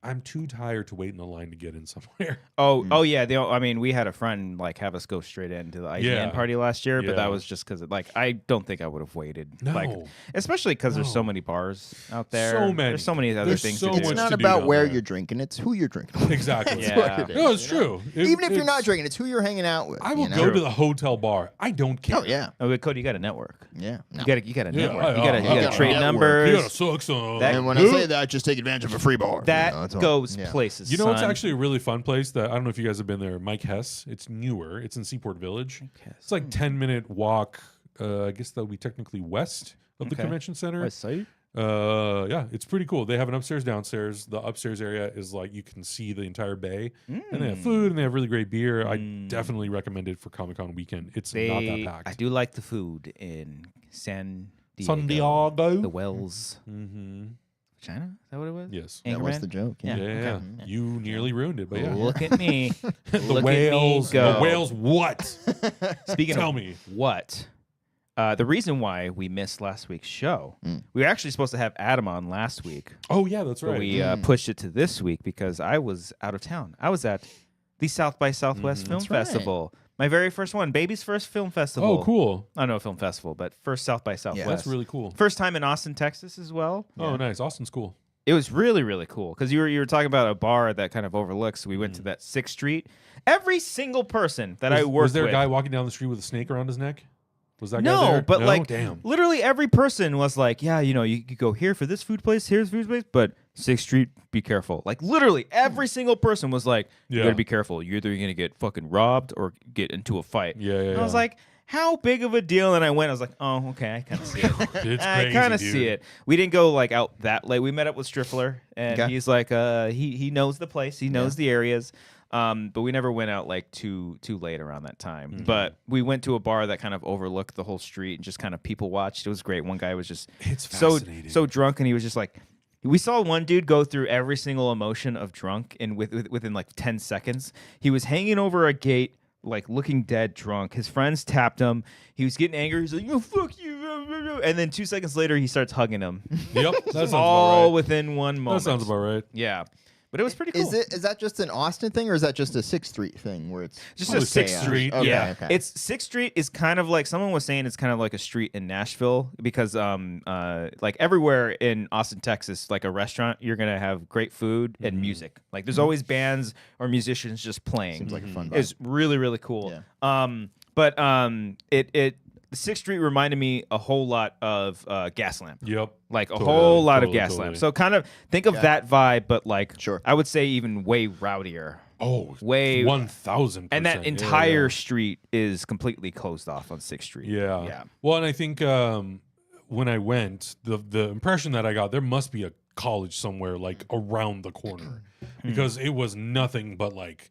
I'm too tired to wait in the line to get in somewhere. Oh yeah. I mean, we had a friend like have us go straight into the IGN Yeah. party last year, but Yeah. that was just because like I don't think I would have waited. No. Like, especially because there's so No. many bars out there. So many. There's so many other There's things so to It's do. much not to do about down where there. you're drinking, it's who you're drinking with. Exactly. That's Yeah. what it is, No, it's you know? true. Even if you're not drinking, it's who you're hanging out with. I will you know? go to the hotel bar. I don't care. Oh, yeah. Oh, but Cody, you got a network. Yeah. No. You got a Yeah, network. I You got gotta to trade network. numbers. You gotta suck some. That- And when I say that, just take advantage of a free bar. That you know, that's all. goes Yeah. places. You know what's son. actually a really fun place that I don't know if you guys have been there. Mike Hess. It's newer. It's in Seaport Village. Hess. It's like 10-minute walk. I guess that would be technically west of the Okay. convention center. West Side? Yeah, it's pretty cool. They have an upstairs, downstairs. The upstairs area is like you can see the entire bay, and they have food and they have really great beer. I definitely recommend it for Comic-Con weekend. It's not that packed. I do like the food in San Diego. San Diego. The Wells. Mm-hmm. China? Is that what it was? Yes. That was Anchorman? the joke. Yeah, Yeah. yeah. okay. You nearly ruined it, but yeah. Look at me. The Look whales. at me go. The whales. What? Speaking Tell of me. what, the reason why we missed last week's show, we were actually supposed to have Adam on last week, Oh yeah, that's but right. we pushed it to this week because I was out of town. I was at the South by Southwest Film That's right. Festival. My very first one, baby's first film festival. Oh, cool. I don't know film festival, but first South by Southwest. That's really cool. First time in Austin, Texas as well. Oh, nice. Austin's cool. It was really, really cool because you were talking about a bar that kind of overlooks. We went to that 6th Street. Every single person that I worked with. Was there a guy walking down the street with a snake around his neck? Was that guy No, there? but like damn. literally every person was like, yeah, you know, you could go here for this food place, here's food place, but 6th Street, be careful. Like literally every single person was like, you Yeah. gotta be careful. You're either gonna get fucking robbed or get into a fight. Yeah, yeah. And I was like, how big of a deal? And I went, I was like, oh, okay, I kind of see it. It's I crazy, kind of dude. see it. We didn't go like out that late. We met up with Striffler, and Okay. he's like, he knows the place, he knows the areas. But we never went out like too late around that time. Mm-hmm. But we went to a bar that kind of overlooked the whole street and just kind of people watched. It was great. One guy was just It's so fascinating. drunk, and he was just like. We saw one dude go through every single emotion of drunk within like 10 seconds. He was hanging over a gate, like looking dead drunk. His friends tapped him. He was getting angry. He's like, "Yo, fuck you!" And then 2 seconds later, he starts hugging him. Yep, that sounds All about right. within one moment. That sounds about right. Yeah, but it was pretty cool. Is that just an Austin thing, or is that just a 6th Street thing where it's Just Probably a 6th chaos. Street. Okay, Yeah, okay. it's 6th Street is kind of like someone was saying it's kind of like a street in Nashville because like everywhere in Austin, Texas, like a restaurant, you're gonna have great food and music. Like there's always bands or musicians just playing. Seems like a fun vibe. It's really really cool. Yeah. But the 6th Street reminded me a whole lot of Gaslamp. Yep. Like a Totally, whole lot totally, of Gaslamp. totally. So kind of think of that vibe, but like Sure. I would say even way rowdier. Oh, Way 1,000%. And that Yeah, entire yeah. street is completely closed off on 6th Street. Yeah. Yeah. Well, and I think when I went, the impression that I got, there must be a college somewhere like around the corner Hmm. because it was nothing but like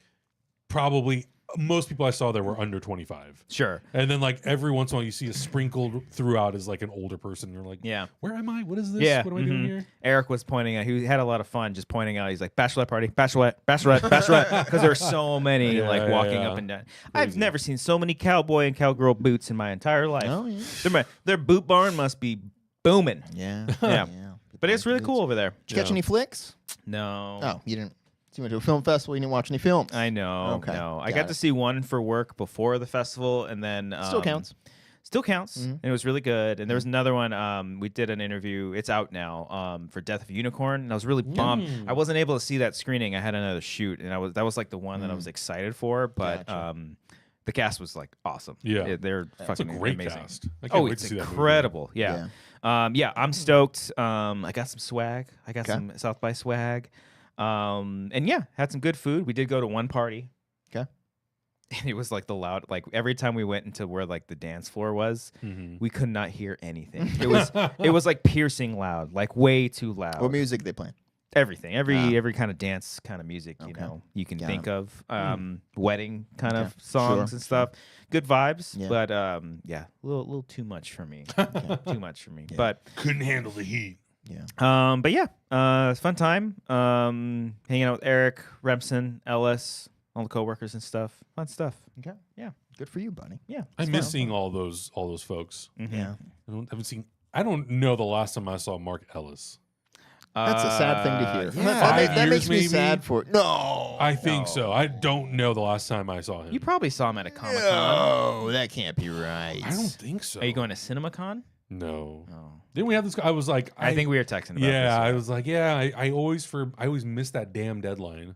probably most people I saw there were under 25. Sure. And then like every once in a while you see a sprinkled throughout as like an older person. You're like, yeah, where am I? What is this? Yeah. What am I doing here? Eric was pointing out, he had a lot of fun just pointing out, he's like, bachelorette party, bachelorette, because there are so many walking up and down. Crazy. I've never seen so many cowboy and cowgirl boots in my entire life. Oh, yeah. Their boot barn must be booming. Yeah. Yeah. But it's really cool over there. Did you catch any flicks? No. Oh, you didn't. So you went to a film festival, you didn't watch any films. I know. Okay. No. I got to see one for work before the festival, and then Still counts. Still counts. And it was really good. And there was another one. We did an interview. It's out now for Death of a Unicorn. And I was really bummed. I wasn't able to see that screening. I had another shoot, and that was like the one that I was excited for. But the cast was like awesome. Yeah, they're fucking it's a great amazing. Cast. I can't wait it's to see incredible. That yeah. I'm stoked. I got some swag. I got some South by swag. And yeah, had some good food. We did go to one party. Okay. And it was like like every time we went into where like the dance floor was, we could not hear anything. It was like piercing loud, like way too loud. What music they playing? Everything, every kind of dance kind of music, you can think of. Wedding kind of songs and stuff. Good vibes, but a little too much for me. Too much for me. Yeah. But couldn't handle the heat. Yeah. But yeah, it's a fun time. Hanging out with Eric, Remsen, Ellis, all the coworkers and stuff. Fun stuff. Okay. Yeah. Good for you, buddy. Yeah. I miss seeing all those folks. Yeah. I don't know the last time I saw Mark Ellis. That's a sad thing to hear. Yeah. That makes me maybe? sad for No. I think so. I don't know the last time I saw him. You probably saw him at a Comic-Con. No, that can't be right. I don't think so. Are you going to CinemaCon? No. Oh. Didn't we have this? I was like, I think we were texting about this. Yeah, I was like, I always miss that damn deadline.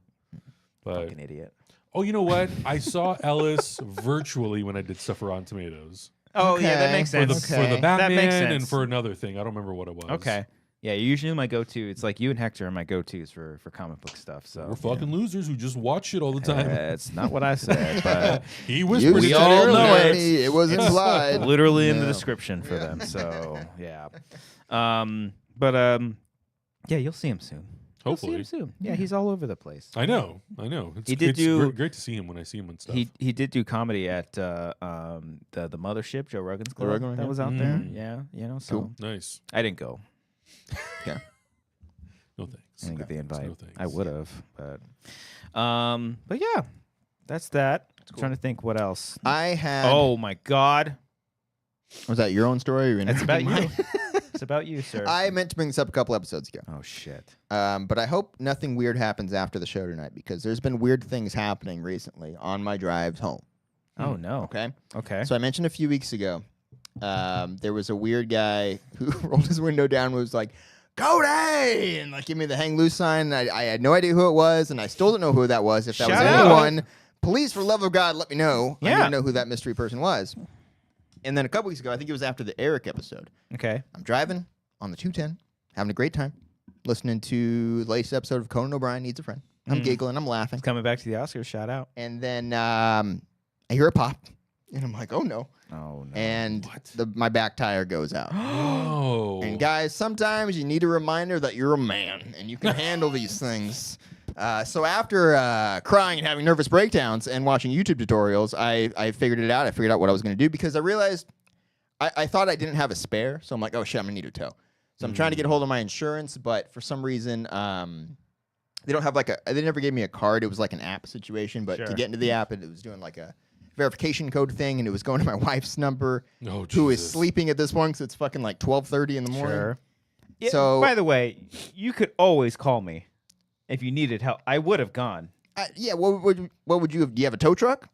But fucking idiot. Oh, you know what? I saw Ellis virtually when I did stuff for Rotten Tomatoes. Oh, yeah, that makes sense. For the Batman that makes sense. and for another thing. I don't remember what it was. Okay. Yeah, usually my go-to. It's like you and Hector are my go-tos for comic book stuff. So we're fucking losers who just watch it all the time. It's not what I said, but he whispered we it all earlier. know it. It was implied. Literally in the description for them. So yeah. Yeah, you'll see him soon. Hopefully. You'll see him soon. Yeah, he's all over the place. I know. It's great to see him when I see him and stuff. He did do comedy at the Mothership, Joe Rogan's Club. That was out there. Yeah, so Cool. Nice. I didn't go. Yeah. No thanks. I didn't get the invite. No thanks. I would have, but yeah, that's that. I'm trying to think what else. I had. Oh my God! Was that your own story? Or It's about you. mine? It's about you, sir. I meant to bring this up a couple episodes ago. Oh shit! But I hope nothing weird happens after the show tonight because there's been weird things happening recently on my drives home. Oh no. Okay. So I mentioned a few weeks ago, there was a weird guy who rolled his window down and was like, Cody! And like give me the hang loose sign. I had no idea who it was, and I still don't know who that was. If that was anyone, please, for the love of God, let me know. Yeah. I need to know who that mystery person was. And then a couple weeks ago, I think it was after the Eric episode. Okay. I'm driving on the 210, having a great time, listening to the latest episode of Conan O'Brien Needs a Friend. I'm giggling, I'm laughing. It's coming back to the Oscars. Shout out. And then I hear a pop, and I'm like, oh no. Oh no. And my back tire goes out. Oh. And guys, sometimes you need a reminder that you're a man and you can handle these things. So after crying and having nervous breakdowns and watching YouTube tutorials, I figured it out. I figured out what I was going to do because I realized I thought I didn't have a spare. So I'm like, oh shit, I'm going to need a tow. So I'm trying to get a hold of my insurance, but for some reason, they don't have they never gave me a card. It was like an app situation, but to get into the app, it was doing like a verification code thing, and it was going to my wife's number, who is sleeping at this point because it's fucking like 12:30 in the morning. Sure. Yeah, So, by the way, you could always call me if you needed help. I would have gone. yeah, what would you have? Do you have a tow truck?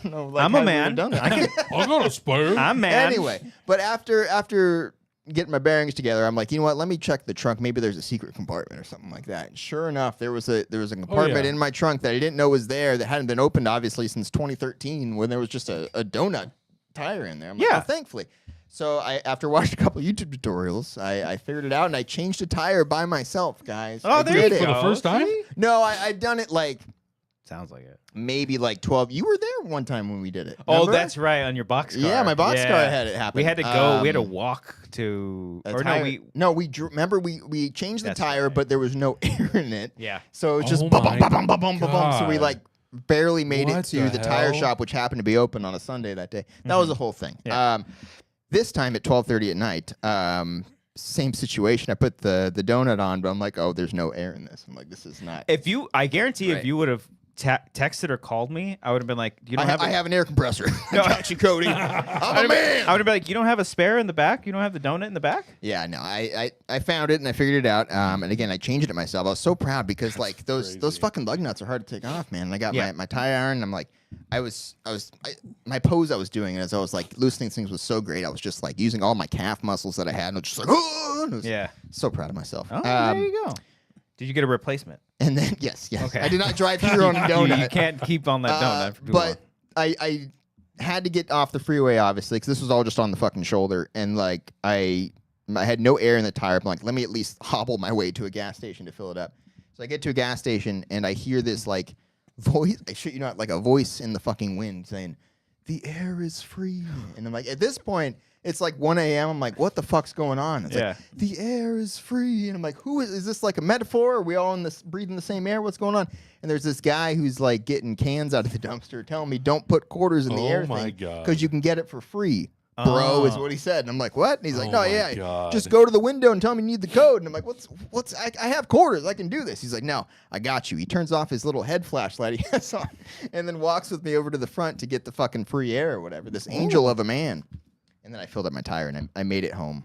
No, like, I'm a man. I got a spare. I'm mad. Anyway, but after getting my bearings together, I'm like, you know what? Let me check the trunk. Maybe there's a secret compartment or something like that. And sure enough, there was a compartment in my trunk that I didn't know was there that hadn't been opened obviously since 2013 when there was just a donut tire in there. I'm like, oh, thankfully. So after watching a couple of YouTube tutorials, I figured it out and I changed a tire by myself, guys. Oh, there you go. For the first time? No, I'd done it like. Sounds like it. Maybe like 12. You were there one time when we did it. Oh, remember? that's right. On your box car. Yeah, my box car had it happen. We had to go. We had to walk to. Or tire. Remember we changed the tire, but there was no air in it. Yeah. So it was just bum, bum, bum, bum, bum, bum, bum. So we like barely made it to the tire shop, which happened to be open on a Sunday that day. That was the whole thing. Yeah. This time at 12:30 at night, same situation. I put the donut on, but I'm like, oh, there's no air in this. I'm like, this is not. I guarantee if you would have texted or called me, I would have been like, "You don't I have an air compressor." No, got you, Cody. I'm a man. I would have been like, "You don't have a spare in the back? You don't have the donut in the back?" Yeah, no. I found it and I figured it out. And again, I changed it myself. I was so proud because like those fucking lug nuts are hard to take off, man. And I got my tire iron. And I'm like, my pose I was doing as I was like loosening things was so great. I was just like using all my calf muscles that I had, and I was just like, oh, so proud of myself. Oh, there you go. Did you get a replacement? And then yes. Okay. I did not drive here on a donut. You can't keep on that donut for too long. I had to get off the freeway obviously because this was all just on the fucking shoulder, and like I had no air in the tire. I'm like, let me at least hobble my way to a gas station to fill it up. So I get to a gas station and I hear this like voice. I shit you not, like a voice in the fucking wind saying, "The air is free." And I'm like, at this point, it's like 1 a.m. I'm like, what the fuck's going on? It's like, the air is free. And I'm like, who is this like a metaphor? Are we all breathing the same air? What's going on? And there's this guy who's like getting cans out of the dumpster telling me don't put quarters in the air thing because you can get it for free. Bro, is what he said. And I'm like, what? And he's like, just go to the window and tell me you need the code. And I'm like, I have quarters. I can do this. He's like, no, I got you. He turns off his little head flashlight he has on and then walks with me over to the front to get the fucking free air or whatever. This angel of a man. And then I filled up my tire and I made it home,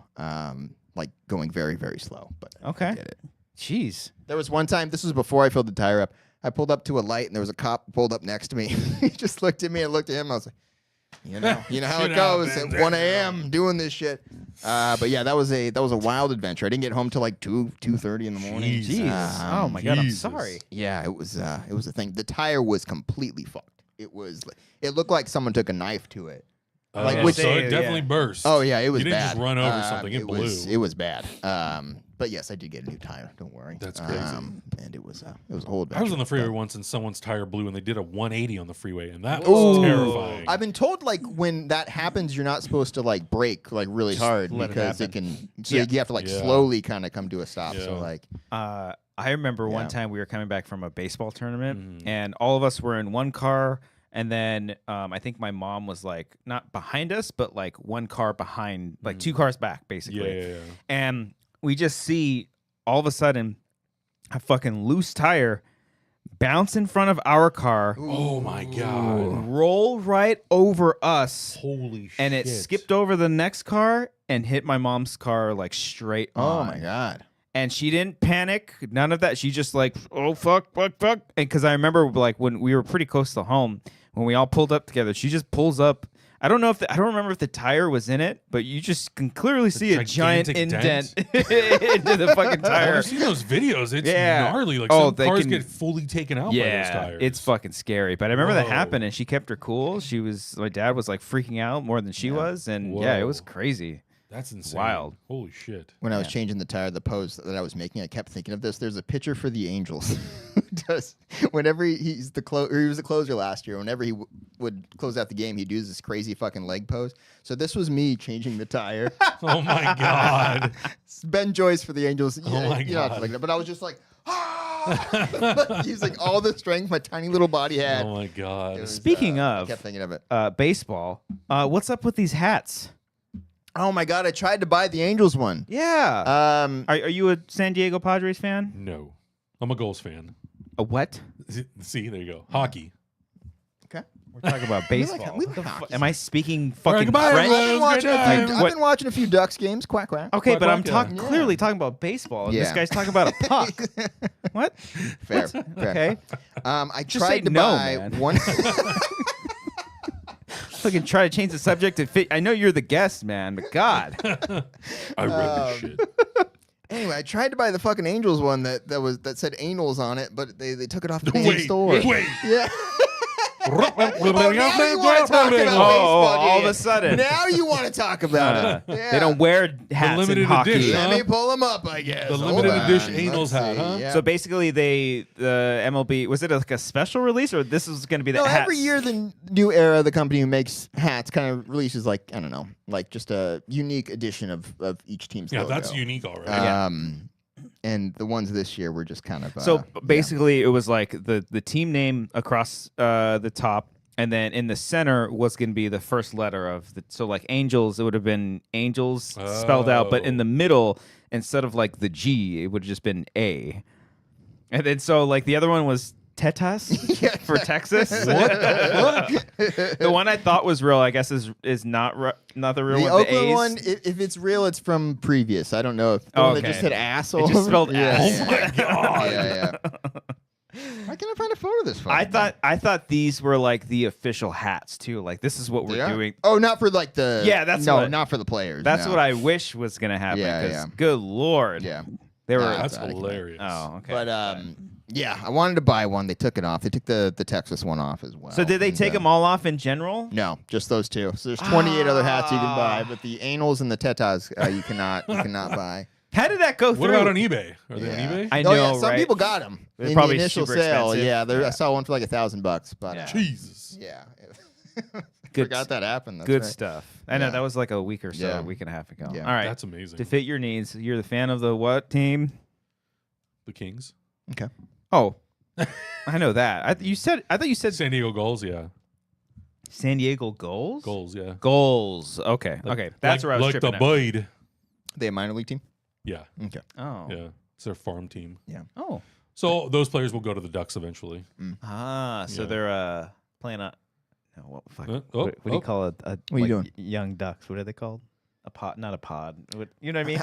like going very, very slow. But I did it. Jeez. There was one time, this was before I filled the tire up. I pulled up to a light and there was a cop pulled up next to me. He just looked at me and looked at him. I was like, you know how it goes at 1 a.m. doing this shit. But yeah, that was a wild adventure. I didn't get home till like 2:30 in the morning. Jeez. Oh my God, I'm sorry. Yeah, it was a thing. The tire was completely fucked. It looked like someone took a knife to it. So it definitely burst. Oh yeah, it was bad. You didn't just run over something; it blew. It was bad. But yes, I did get a new tire. Don't worry. That's crazy. And it was a whole adventure. I was on the freeway once, and someone's tire blew, and they did a 180 on the freeway, and that was terrifying. I've been told like when that happens, you're not supposed to like brake like really hard because it can. So you have to like slowly kind of come to a stop. Yeah. So like. I remember one time we were coming back from a baseball tournament, and all of us were in one car. And then I think my mom was like not behind us, but like one car behind, like 2 cars back, basically. Yeah. And we just see all of a sudden a fucking loose tire bounce in front of our car. Oh my God. Roll right over us. Holy shit. And it skipped over the next car and hit my mom's car like straight on. Oh my God. And she didn't panic, none of that. She just like, oh, fuck. And because I remember like when we were pretty close to home, when we all pulled up together, she just pulls up. I don't remember if the tire was in it, but you just can clearly see a giant indent into the fucking tire. I've seen those videos. It's gnarly. Like some cars get fully taken out by those tires. It's fucking scary. But I remember that happened, and she kept her cool. My dad was like freaking out more than she was, and it was crazy. That's insane. Wild. Holy shit. When I was changing the tire, the pose that I was making, I kept thinking of this. There's a pitcher for the Angels. Whenever he was the closer last year, whenever he would close out the game, he'd do this crazy fucking leg pose. So this was me changing the tire. Oh my God. Ben Joyce for the Angels. Oh my God. But I was just like, using all the strength my tiny little body had. Oh my God. Speaking of, I kept thinking of it. Baseball, what's up with these hats? Oh my God! I tried to buy the Angels one. Yeah. Are you a San Diego Padres fan? No, I'm a Gulls fan. A what? See, there you go. Hockey. Okay. We're talking about baseball. Am I speaking fucking French? I've been watching a few Ducks games. Quack quack. Okay, quack, but I'm quack, clearly talking about baseball. And this guy's talking about a puck. What? Fair. Okay. I tried to buy one. Fucking try to change the subject to fit. I know you're the guest, man, but God. I read this shit. Anyway, I tried to buy the fucking Angels one that said AnAels on it, but they took it off the main store. Wait. Yeah. Now you want to talk about baseball, all of a sudden. Now you want to talk about it. Yeah. They don't wear hats in hockey. Edition, Let me pull them up, I guess. The limited edition AnAels hat, huh? Yeah. So basically, the MLB, was it like a special release, or this is going to be the hats? Every year the New Era, the company who makes hats, kind of releases like, I don't know, like just a unique edition of each team's logo. Yeah, that's unique already. And the ones this year were just kind of so basically it was like the team name across the top, and then in the center was going to be the first letter of the, so like Angels, it would have been Angels spelled out, but in the middle, instead of like the G, it would have just been A. And then so like the other one was TeTas for Texas. The one I thought was real, I guess, is not the real one. The Oakland one, if it's real, it's from previous. I don't know if the one that just said asshole. It just spelled ass. Oh my god. Yeah. Why can't I find a photo of this? I thought these were like the official hats too. Like this is what we're doing. Oh, not for like the not for the players. That's what I wish was gonna happen. Yeah. Good lord. Yeah. They were. That's hilarious. Oh, okay. But yeah, I wanted to buy one. They took it off. They took the Texas one off as well. So did they take them all off in general? No, just those two. So there's 28 other hats you can buy, but the AnAels and the TeTas you cannot buy. How did that go through? What about on eBay? Are they on eBay? I know, some right? people got them. They're in probably the initial super sale. expensive. Yeah, I saw one for like $1,000, but Jesus. yeah. Good Forgot that happened. That's Good right. stuff. I know Yeah. that was like a week or so, Yeah. a week and a half ago. Yeah. All right, That's amazing. to fit your needs, you're the fan of the what team? The Kings. Okay. Oh, I know that. I thought you said San Diego Gulls, yeah. San Diego Goals. Goals, yeah. Goals. Okay. Okay. That's where I was like tripping the at. Bide. They a minor league team? Yeah. Okay. Oh. Yeah. It's their farm team. Yeah. Oh. So those players will go to the Ducks eventually. So Yeah. they're playing a. No, what, fuck, Oh, what do you call it? What are you doing? Young ducks. What are they called? A pod? Not a pod. What, you know what I mean?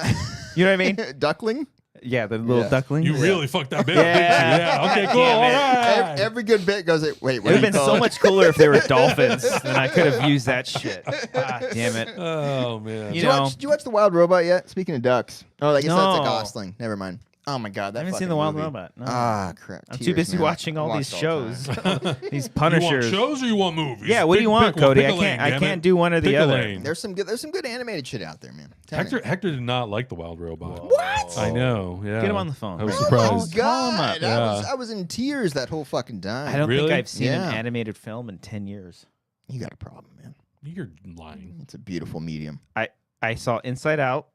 You know what I mean? Duckling? Yeah, the little Yeah. duckling. You really fucked that bit up, didn't you? Yeah. Okay, cool. All Damn right. Every good bit goes, wait, It would have been so much cooler if they were dolphins, and I could have used that shit. Ah, damn it. Oh, man. You Did know. you watch The Wild Robot yet? Speaking of ducks. Oh, I guess that's a No. Gosling. Never mind. Oh, my God. That I haven't seen fucking The Wild movie. Robot. No. Ah, crap. I'm too Tears, busy man. watching I all watched these all the shows. time. These You want Punishers. shows or you want movies? Yeah, what do you want, Pick Cody? a I lane, damn can't it. do one or the Pick a other. lane. There's some good animated shit out there, man. Tell me. Hector did not like The Wild Robot. What? I know. Yeah. Get him on the phone. I was Oh, surprised. God. Yeah. I was in tears that whole fucking time. I don't Really? think I've seen Yeah. an animated film in 10 years. You got a problem, man. You're lying. It's a beautiful medium. I saw Inside Out.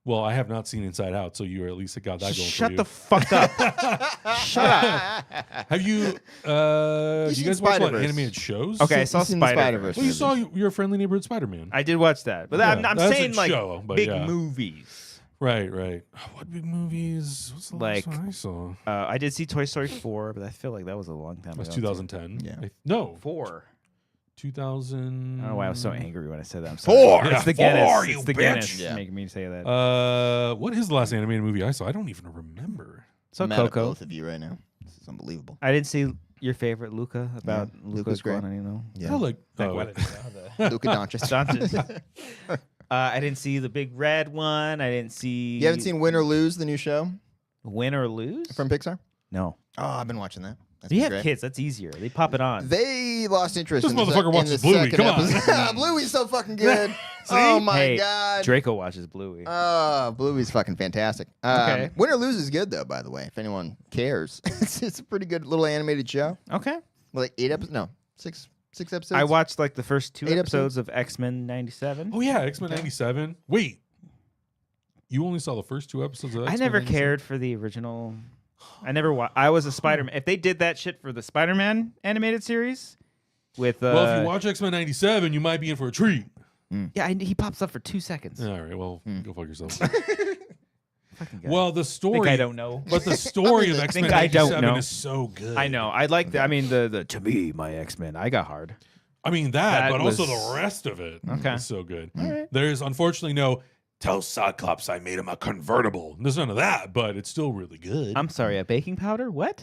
Well, I have not seen Inside Out, so you at least got that going Shut for you. the fuck up. Shut up. Have you? Do you seen guys watch a lot of Spider-Verse? animated shows? Okay, I saw You've seen the Spider-Verse. Well, you saw Your Friendly Neighborhood Spider-Man. I did watch that. But Yeah, I'm that's a saying like show, but big yeah. movies. Right. What big movies? What's the last one I saw? I did see Toy Story 4, but I feel like that was a long time That's ago. 2010. Yeah. No, 4. 2000. I don't know why I was so angry when I said that. I'm sorry. 4. It's the Yeah, Guinness. 4, It's you the bitch. Guinness Yeah. making me say that. What is the last animated movie I saw? I don't even remember. So I'm mad at Coco. both of you right now. This is unbelievable. I didn't see your favorite Luca about Yeah, Luca's Luca's great. going, you know. Yeah. Oh, like Luka Doncic. Doncic. I didn't see the big red one. I didn't see. You haven't seen Win or Lose, the new show Win or Lose from Pixar? No. Oh, I've been watching that. That's You been have great. kids. That's easier. They pop it on. They lost interest This in the motherfucker in watches the Bluey. second Come on. episode. Bluey's so fucking good. Oh, my Hey, God. Draco watches Bluey. Oh, Bluey's fucking fantastic. Okay. Win or Lose is good, though, by the way, if anyone cares. it's a pretty good little animated show. Okay. Like 8 episodes? No, six episodes? I watched like the first 2 8 episodes of X-Men 97. Oh yeah, X-Men 97. Wait, you only saw the first 2 episodes of I X-Men never 97? cared for the original. I never I was a Spider-Man. If they did that shit for the Spider-Man animated series with Well, if you watch X-Men 97, you might be in for a treat. yeah, he pops up for 2 seconds. All right, well, go fuck yourself. Fucking guy. Well, the story. think I don't know. But the story of I X-Men think I don't 97 know. is so good. I know. I like the. I mean, the to me, my X-Men. I got hard. I mean that, That but also was- the rest of it Okay. is so good. right. There's unfortunately no tell Cyclops I made him a convertible. There's none of that, but it's still really good. I'm sorry, a baking powder? What?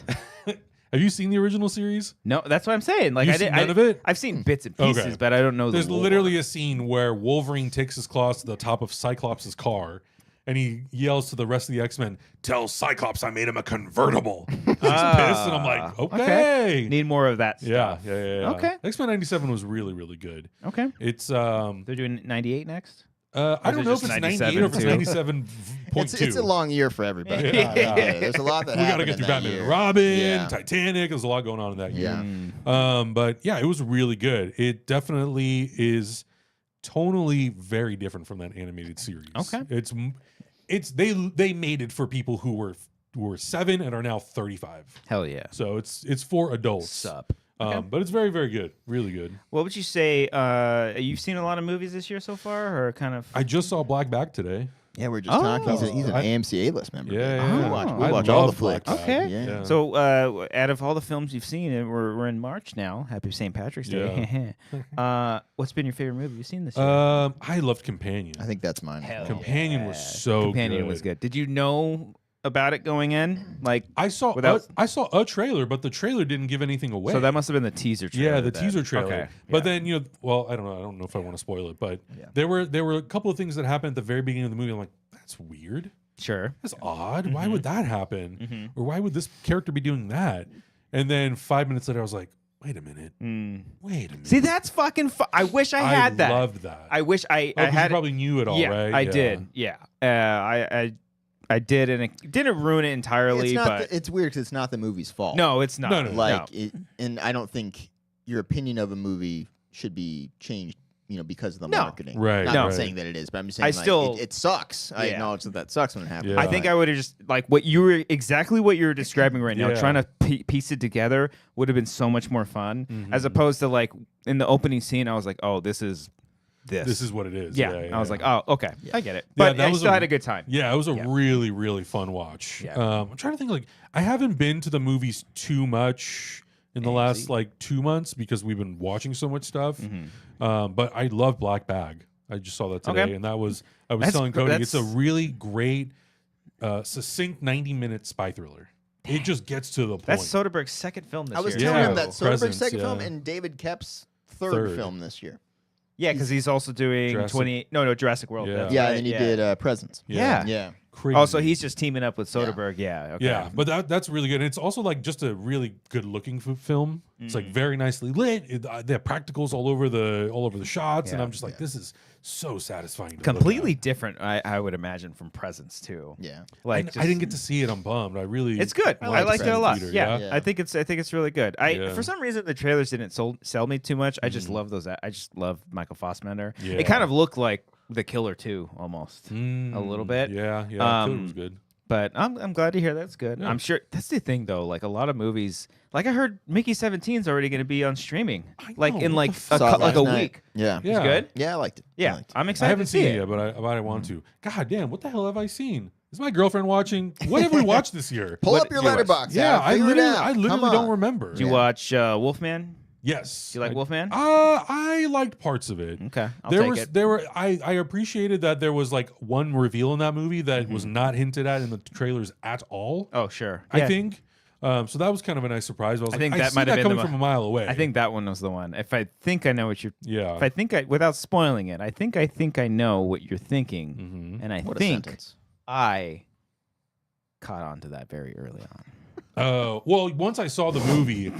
Have you seen the original series? No, that's what I'm saying. Like You've I seen did. none of it? I've seen bits and pieces, Okay. but I don't know. There's the lore. literally a scene where Wolverine takes his claws to the top of Cyclops' car, and he yells to the rest of the X-Men, "Tell Cyclops I made him a convertible." He's pissed, and I'm like, okay. Need more of that. Yeah, Stuff. yeah. Okay. X-Men 97 was really, really good. Okay. It's They're doing 98 next. I don't it know if just it's 97 98 or if it's too? 97.2. It's a long year for everybody. Yeah. There's a lot that We got to happened get in through that Batman year. and Robin, Yeah. Titanic. There's a lot going on in that year. Yeah. But yeah, it was really good. It definitely is tonally very different from that animated series. Okay. they made it for people who were 7 and are now 35. Hell yeah. So it's for adults. Sup. Okay. But it's very, very good. Really good. What would you say? You've seen a lot of movies this year so far, or kind of? I just saw Black Bag today. Yeah, we're just talking. He's an AMC A-list member. Yeah. We watch all the flicks. Okay. Yeah. So, out of all the films you've seen, we're in March now. Happy St. Patrick's Day. What's been your favorite movie you've seen this year? I loved Companion. I think that's mine. Companion was so Companion good. was good. Did you know about it going in? Like I saw a trailer, but the trailer didn't give anything away. So that must have been the teaser trailer. Yeah, the teaser trailer. Okay. But then I don't know if I want to spoil it, but there were a couple of things that happened at the very beginning of the movie. I'm like, that's weird. Sure. That's odd. Why would that happen? Or why would this character be doing that? And then 5 minutes later, I was like, wait a minute. Wait a minute. See, that's fucking I wish I had that. I loved that. I wish I You had probably knew it all, right? I did. Yeah. I did, and it didn't ruin it entirely. It's weird because it's not the movie's fault. No, it's not. No. And I don't think your opinion of a movie should be changed, because of the marketing. Right. Not saying that it is, but I'm just saying it sucks. I acknowledge that sucks when it happens. Yeah. I think I would have just what you're describing right now. Yeah. Trying to piece it together would have been so much more fun, as opposed to in the opening scene. I was like, oh, this is what it is. Yeah. I was like, oh, okay, I get it. Yeah, But I still had a good time. Yeah, it was a really, really fun watch. Yeah. I'm trying to think, I haven't been to the movies too much in the last 2 months because we've been watching so much stuff. But I love Black Bag. I just saw that today, and I was telling Cody, it's a really great, succinct 90-minute spy thriller. It just gets to the point. That's Soderbergh's second film this year. I was telling him that Soderbergh's Presence, second film and David Koepp's third film this year. Yeah, because he's also doing Jurassic World. Yeah. Yeah, and he did Presence. Yeah. Crazy. Oh, so he's just teaming up with Soderbergh. Yeah. Okay. Yeah, but that's really good. And it's also just a really good looking film. It's very nicely lit. They have practicals all over the shots, and I'm just this is so satisfying. To Completely look at. different, I would imagine, from Presence too. Yeah, I didn't get to see it. I'm bummed. It's good. I liked it a lot. Theater, yeah. I think it's really good. For some reason the trailers didn't sell me too much. I just love those. I just love Michael Fassbender. Yeah. It kind of looked like The Killer too, almost a little bit. Yeah. Killer was good. But I'm glad to hear that's good. Yeah. I'm sure that's the thing though. A lot of movies, I heard Mickey 17's already going to be on streaming, in a week. Yeah, It's good. Yeah, I liked it. Yeah, I'm I excited. haven't to see seen it yet, but I want to. God damn, what the hell have I seen? Is my girlfriend watching? What have we watched this year? Pull up your letterbox. Yeah, I literally Come on. don't remember. Did you watch Wolfman? Yes. Do you like Wolfman? I liked parts of it. Okay, I'll take it. I appreciated that there was one reveal in that movie that was not hinted at in the trailers at all. Oh, sure. I think. So that was kind of a know I think that might have been coming from a mile away. I think that one was the one. If I think I know what you're. Yeah. If I think without spoiling it, I think I know what you're thinking, and I think I caught on to that very early on. Well, once I saw the movie,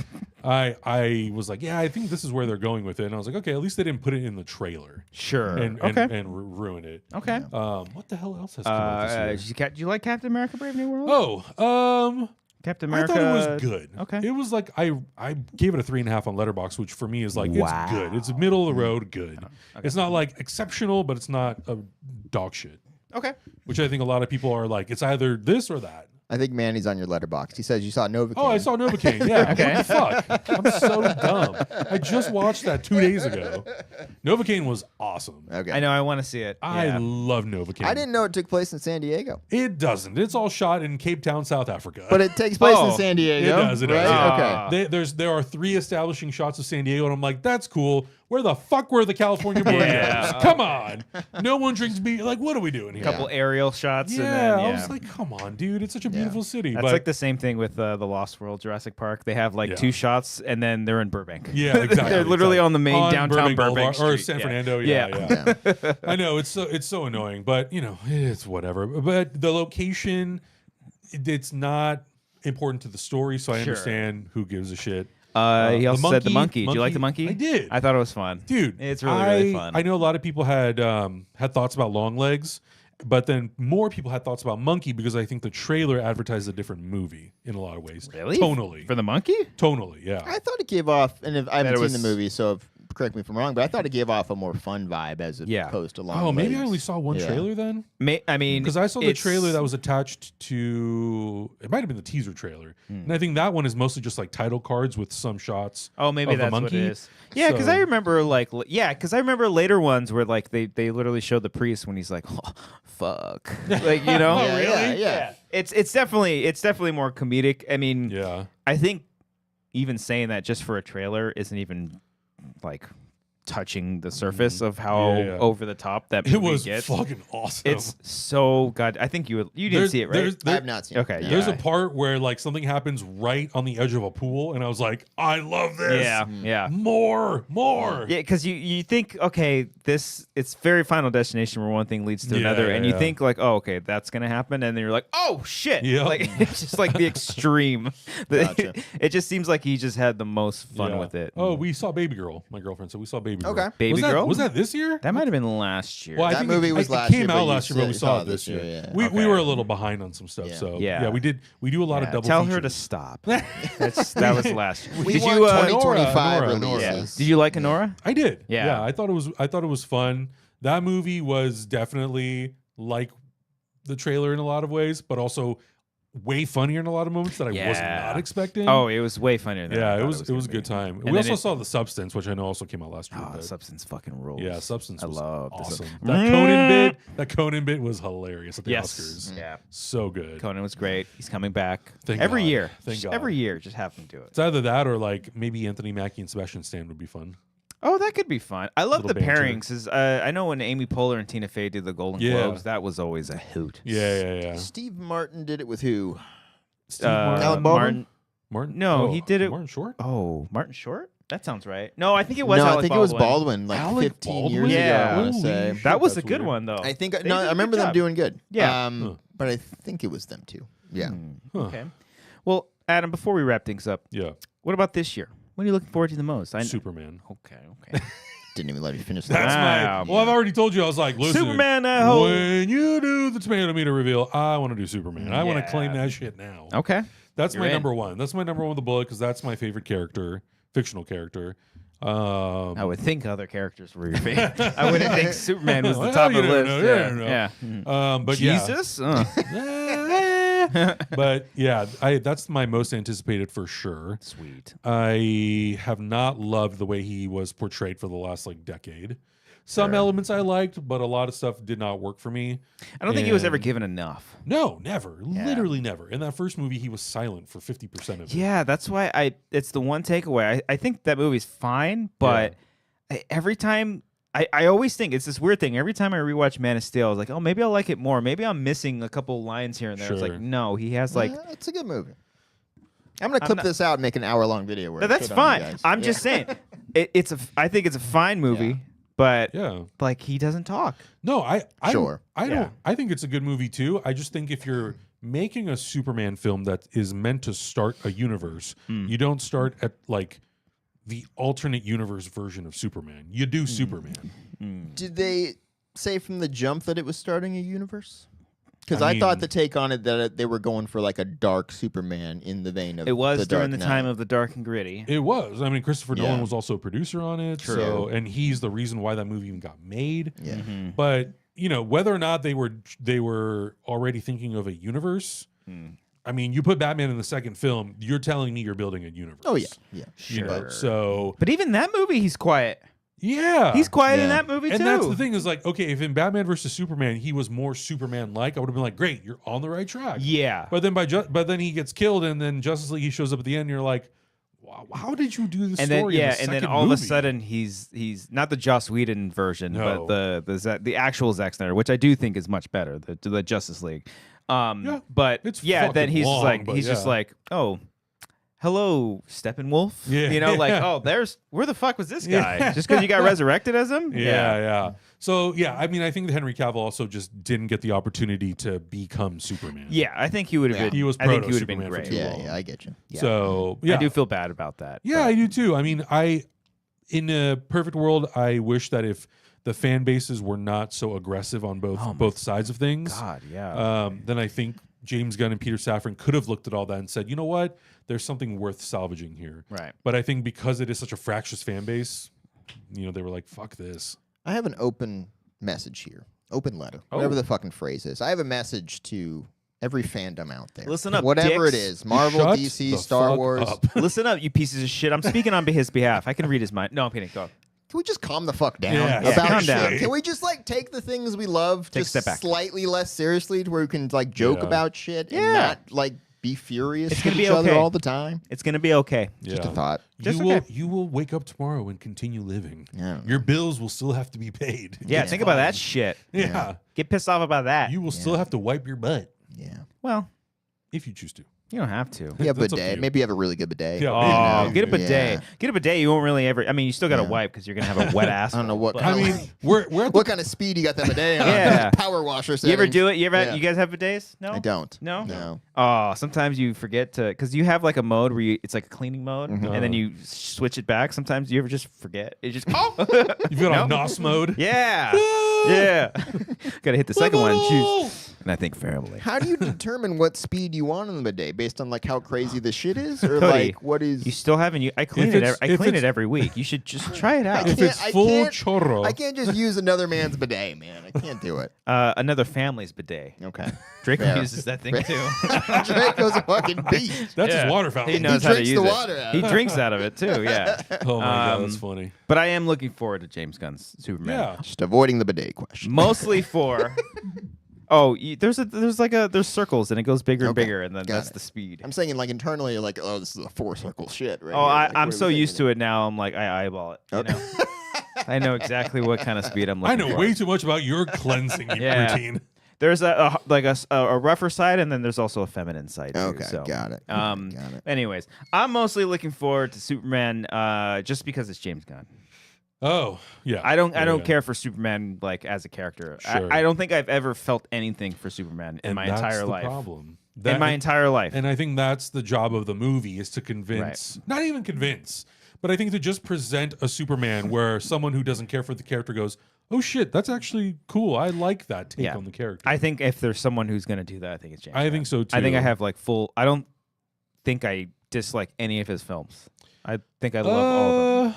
I was like, yeah, I think this is where they're going with it. And I was like, okay, at least they didn't put it in the trailer. Sure. And ruin it. Okay. What the hell else has come out this year? Do you like Captain America: Brave New World? Captain America. I thought it was good. Okay. It was I gave it a 3.5 on Letterboxd, which for me is it's good. It's middle of the road good. Okay. It's not exceptional, but it's not a dog shit. Okay. Which I think a lot of people are it's either this or that. I think Manny's on your letterbox. He says you saw Novocaine. Oh, I saw Novocaine. Yeah. Okay. What the fuck? I'm so dumb. I just watched that 2 days ago. Novocaine was awesome. Okay. I know. I want to see it. I love Novocaine. I didn't know it took place in San Diego. It doesn't. It's all shot in Cape Town, South Africa. But it takes place in San Diego. It does. It does. Right? Yeah. Okay. There are 3 establishing shots of San Diego, and I'm like, that's cool. Where the fuck were the California burritos? Come on. No one drinks beer. What are we doing here? A couple aerial shots. Yeah, and then, I was like, come on, dude. It's such a beautiful city. That's but the same thing with the Lost World Jurassic Park. They have 2 shots, and then they're in Burbank. Yeah, exactly. They're literally on the main downtown Burbank Street. Or San Fernando. Yeah. I know it's so annoying, but it's whatever. But the location, it's not important to the story, so I understand who gives a shit. He also said the monkey. Did you like the monkey? I did. I thought it was fun, dude. It's really fun. I know a lot of people had thoughts about Longlegs, but then more people had thoughts about Monkey because I think the trailer advertised a different movie in a lot of ways. Really? Tonally. For the monkey? Tonally, yeah. I thought it gave off, and I haven't seen the movie, so correct me if I'm wrong, but I thought it gave off a more fun vibe as opposed to long. Oh, maybe I legs. only saw one trailer then. I mean, because I saw the trailer that was attached to. It might have been the teaser trailer, and I think that one is mostly just like title cards with some shots. Oh, maybe of that's a monkey. what it is. Yeah, because I remember because I remember later ones where like they literally showed the priest when he's like, oh, fuck, like you know, Oh, really? Yeah. It's definitely more comedic. I mean, Yeah. I think even saying that just for a trailer isn't even like touching the surface of how over the top that movie was gets. fucking awesome. It's so good. I think you didn't see it, right? I have not seen it. Okay, There's a part where like something happens right on the edge of a pool, and I was like, I love this. Yeah. More. Yeah, because you think, okay, it's very Final Destination where one thing leads to another, and you think like, oh, okay, that's gonna happen, and then you're like, oh shit, like it's just like the extreme. Gotcha. It just seems like he just had the most fun with it. Oh, we saw Baby Girl. My girlfriend said we saw Baby Girl. Okay. Baby Girl? Was that this year? That might have been last year. Well, I That think movie was last it came year, out but you last year, but we said- saw saw it this year. yeah. We were a little behind on some stuff, so Yeah. we do a lot of double. Tell features. her to stop. That was last year. We Did want you 2025 Nora, releases. Did you like Honora? I did. Yeah. I thought it was fun. That movie was definitely like the trailer in a lot of ways, but also way funnier in a lot of moments that I was not expecting. Oh, it was way funnier than I yeah, thought it was a good time. And We then also it- saw The Substance, which I know also came out last year. Oh, but- Substance fucking rules. yeah, Substance I was love the awesome. Sub- That Conan bit was hilarious at the Yes. Oscars. Yeah. So good. Conan was great. He's coming back Thank every God. year. Thank Just God. every year, just have him do it. It's either that or like maybe Anthony Mackie and Sebastian Stan would be fun. Oh, that could be fun. I love the Little banter. pairings. I know when Amy Poehler and Tina Fey did the Golden Globes, that was always a hoot. Yeah. Steve Martin did it with who? Steve Martin. Alan Baldwin? Martin? No, he did it- Martin Short? Oh, Martin Short? That sounds right. No, I think it was. No, I Alec think it was Baldwin. Baldwin, like Alec 15 Baldwin? years ago. Yeah. I want to Holy say. shit. That was a That's good weird. one, though. I think They no, did a I good remember them job. doing good. Yeah. But I think it was them too. Yeah. Huh. Okay. Well, Adam, before we wrap things up, Yeah. what about this year? What are you looking forward to the most? Superman. Okay. Didn't even let me finish That's that. Wow. Well, I've already told you. I was like, listen. Superman, I hope. When you do the tomato meter reveal, I want to do Superman. I want to Yeah. claim that shit now. Okay. That's You're my in. number one. That's my number one with the bullet because that's my favorite character, fictional character. I would think other characters were your favorite. I wouldn't think Superman was the Well, top you of the never list. know. You Yeah. never know. Yeah. But Jesus? but yeah, that's my most anticipated for sure. Sweet. I have not loved the way he was portrayed for the last like decade. Some elements I liked, but a lot of stuff did not work for me. I don't think he was ever And- given enough. No, never. Literally never. In that first movie, he was silent for 50% of it. Yeah, that's why it's the one takeaway. I think that movie's fine, but every time I always think it's this weird thing. Every time I rewatch Man of Steel, I was like, oh, maybe I'll like it more. Maybe I'm missing a couple lines here and there. It's Sure. like, no, he has like It's a good movie. I'm gonna clip this out and make an hour-long video. Where no, I that's shit on you fine. guys. I'm just saying, I think it's a fine movie, but Yeah. like he doesn't talk. No, I Sure. don't. I think it's a good movie too. I just think if you're making a Superman film that is meant to start a universe, you don't start at like the alternate universe version of Superman. You do Superman. Did they say from the jump that it was starting a universe? Because I I thought mean- the take on it that they were going for like a dark Superman in the vein of It was the during Dark the time Knight. of the Dark and Gritty. It was. I mean, Christopher Yeah. Nolan was also a producer on it. True. So, and he's the reason why that movie even got made. Yeah. Mm-hmm. But you know, whether or not they were already thinking of a universe. I mean, you put Batman in the second film, you're telling me you're building a universe. Oh yeah. You know, so But even that movie, he's quiet. yeah, He's quiet in Yeah. that movie and too. that's the thing is like, okay, if in Batman versus Superman he was more Superman-like, I would have been like, great, you're on the right track. Yeah. But then but then he gets killed, and then Justice League he shows up at the end, and you're like, wow, how did you do this And story? then in the and then second all of a movie? sudden he's not the Joss Whedon version, No. but the actual Zack Snyder, which I do think is much better, the Justice League. Yeah, But it's then fucking he's long, just like but just yeah. like, oh, hello, Steppenwolf. Yeah. You know, like, oh, where the fuck was this guy? Just because you got resurrected as him? Yeah. So yeah, I mean, I think that Henry Cavill also just didn't get the opportunity to become Superman. Yeah, I think he would have been. He was I think he would have been proto-Superman for great. too long. Yeah, I get you. So yeah, I do feel bad about that. Yeah, I do too. I mean, in a perfect world, I wish that if the fan bases were not so aggressive on both sides of things, God, yeah. then I think James Gunn and Peter Safran could have looked at all that and said, you know what, there's something worth salvaging here. Right. But I think because it is such a fractious fan base, they were like, fuck this. I have an open message here. Open letter. Whatever the fucking phrase is. I have a message to every fandom out there. Listen up, whatever dicks. it is. Marvel, Shut DC, the Star fuck Wars. up. Listen up, you pieces of shit. I'm speaking on his behalf. I can read his mind. No, I'm kidding. Go. Can we just calm the fuck down Yeah, about calm shit? down. Can we just take the things we love Take a just step back. slightly less seriously to where we can joke Yeah. about shit Yeah. and not be furious It's at gonna be each other okay. all the time? It's gonna be okay. Just a thought. Just You will wake up tomorrow and continue living. Yeah. Your bills will still have to be paid. Yeah, It's think about fine. that shit. Yeah. Get pissed off about that. You will still have to wipe your butt Yeah. Well, if you choose to. you don't have to. You have a That's up to bidet. you. Maybe you have a really good bidet. Yeah, Oh, maybe. get a bidet. Yeah. Get a bidet. You won't really ever. I mean, you still got to Yeah. wipe because you're gonna have a wet ass. I don't know what but- kind I of mean, we're at the what kind of speed you got that bidet on. Yeah. Power washer You ever settings. do it? You Yeah. guys have bidets? No, I don't. No? No. Oh, sometimes you forget to, because you have a mode where it's like a cleaning mode, Mm-hmm. and then you switch it back. Sometimes you ever just forget. It just You've got No. on NOS mode. yeah, yeah. Got to hit the second one. Choose. And I think Ferrell. How do you determine what speed you want on the bidet based on how crazy the shit is, or Cody, what is? You still haven't. I clean If it. it's- I if clean it's- it every week. You should just try it out. If it's I full can't- chorro. I can't just use another man's bidet, man. I can't do it. Another family's bidet. Okay. Draco Fair. uses that thing too. Draco's a fucking beast. That's Yeah. his water fountain. He knows how to drinks use the it. water out. He drinks out of it too. Yeah. Oh my god, that's funny. But I am looking forward to James Gunn's Superman. Yeah. Just avoiding the bidet question. Mostly for. There's circles and it goes bigger and Okay, bigger and then got that's it. the speed. I'm saying like internally, you're like, oh, this is a 4-circle shit. Right Oh, here. I'm so used to it now. I'm like I eyeball it. You know? I know exactly what kind of speed I'm I looking know for. way too much about your cleansing Yeah. routine. There's a rougher side and then there's also a feminine side. Too, Okay, so. got it. Got it. Anyways, I'm mostly looking forward to Superman just because it's James Gunn. Oh, yeah. I don't Yeah. care for Superman as a character. Sure. I don't think I've ever felt anything for Superman in And my that's entire the life. problem. In my entire life. And I think that's the job of the movie is to convince, not even convince, but I think to just present a Superman where someone who doesn't care for the character goes, oh shit, that's actually cool. I like that take on the character. I think if there's someone who's going to do that, I think it's James I Gunn. think so too. I think I have I don't think I dislike any of his films. I think I love all of them.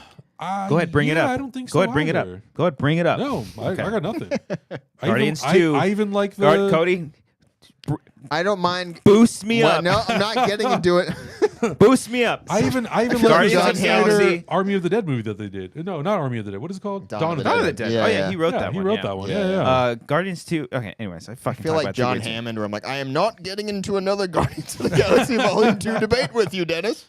Go ahead, bring it up. I don't think so. Go ahead, bring it up. either. Go ahead, bring it up. No, Okay. I got nothing. Guardians I 2. I even like the. All right, Cody, I don't mind. boost me What? up. No, I'm not getting into it. Boost me up. I even like the Guardians Zack of the Snyder Galaxy. Army of the Dead movie that they did. No, not Army of the Dead. What is it called? Dawn of the Dawn of the Dead. Dead. Yeah, Oh yeah, yeah. he wrote Yeah, that he one. wrote yeah. that one. Yeah, Yeah. Guardians 2. Okay, anyways, I fucking I feel talk like about John TV too. Hammond, where I'm like, I am not getting into another Guardians of the Galaxy Volume 2 debate with you, Dennis.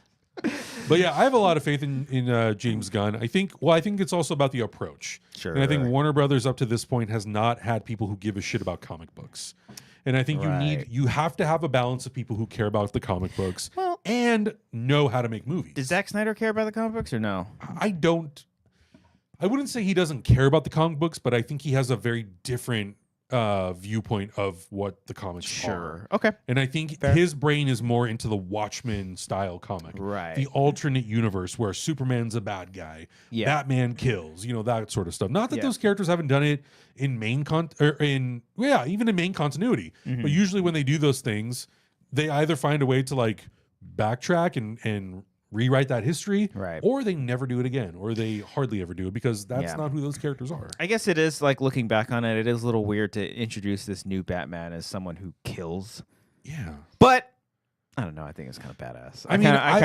But yeah, I have a lot of faith in James Gunn. I think it's also about the approach. Sure. And I think Right. Warner Brothers up to this point has not had people who give a shit about comic books. And I think Right. you have to have a balance of people who care about the comic books and know how to make movies. Does Zack Snyder care about the comic books or no? I wouldn't say he doesn't care about the comic books, but I think he has a very different viewpoint of what the comics are. Okay. And I think his brain is more into the Watchmen style comic. Right. The alternate universe where Superman's a bad guy. Yeah. Batman kills, that sort of stuff. Not that Yeah. those characters haven't done it in even in main continuity. Mm-hmm. But usually when they do those things, they either find a way to backtrack and rewrite that history, Right. or they never do it again, or they hardly ever do it because that's Yeah. not who those characters are. I guess it is looking back on it, it is a little weird to introduce this new Batman as someone who kills. Yeah. But I don't know. I think it's kind of badass. I mean, I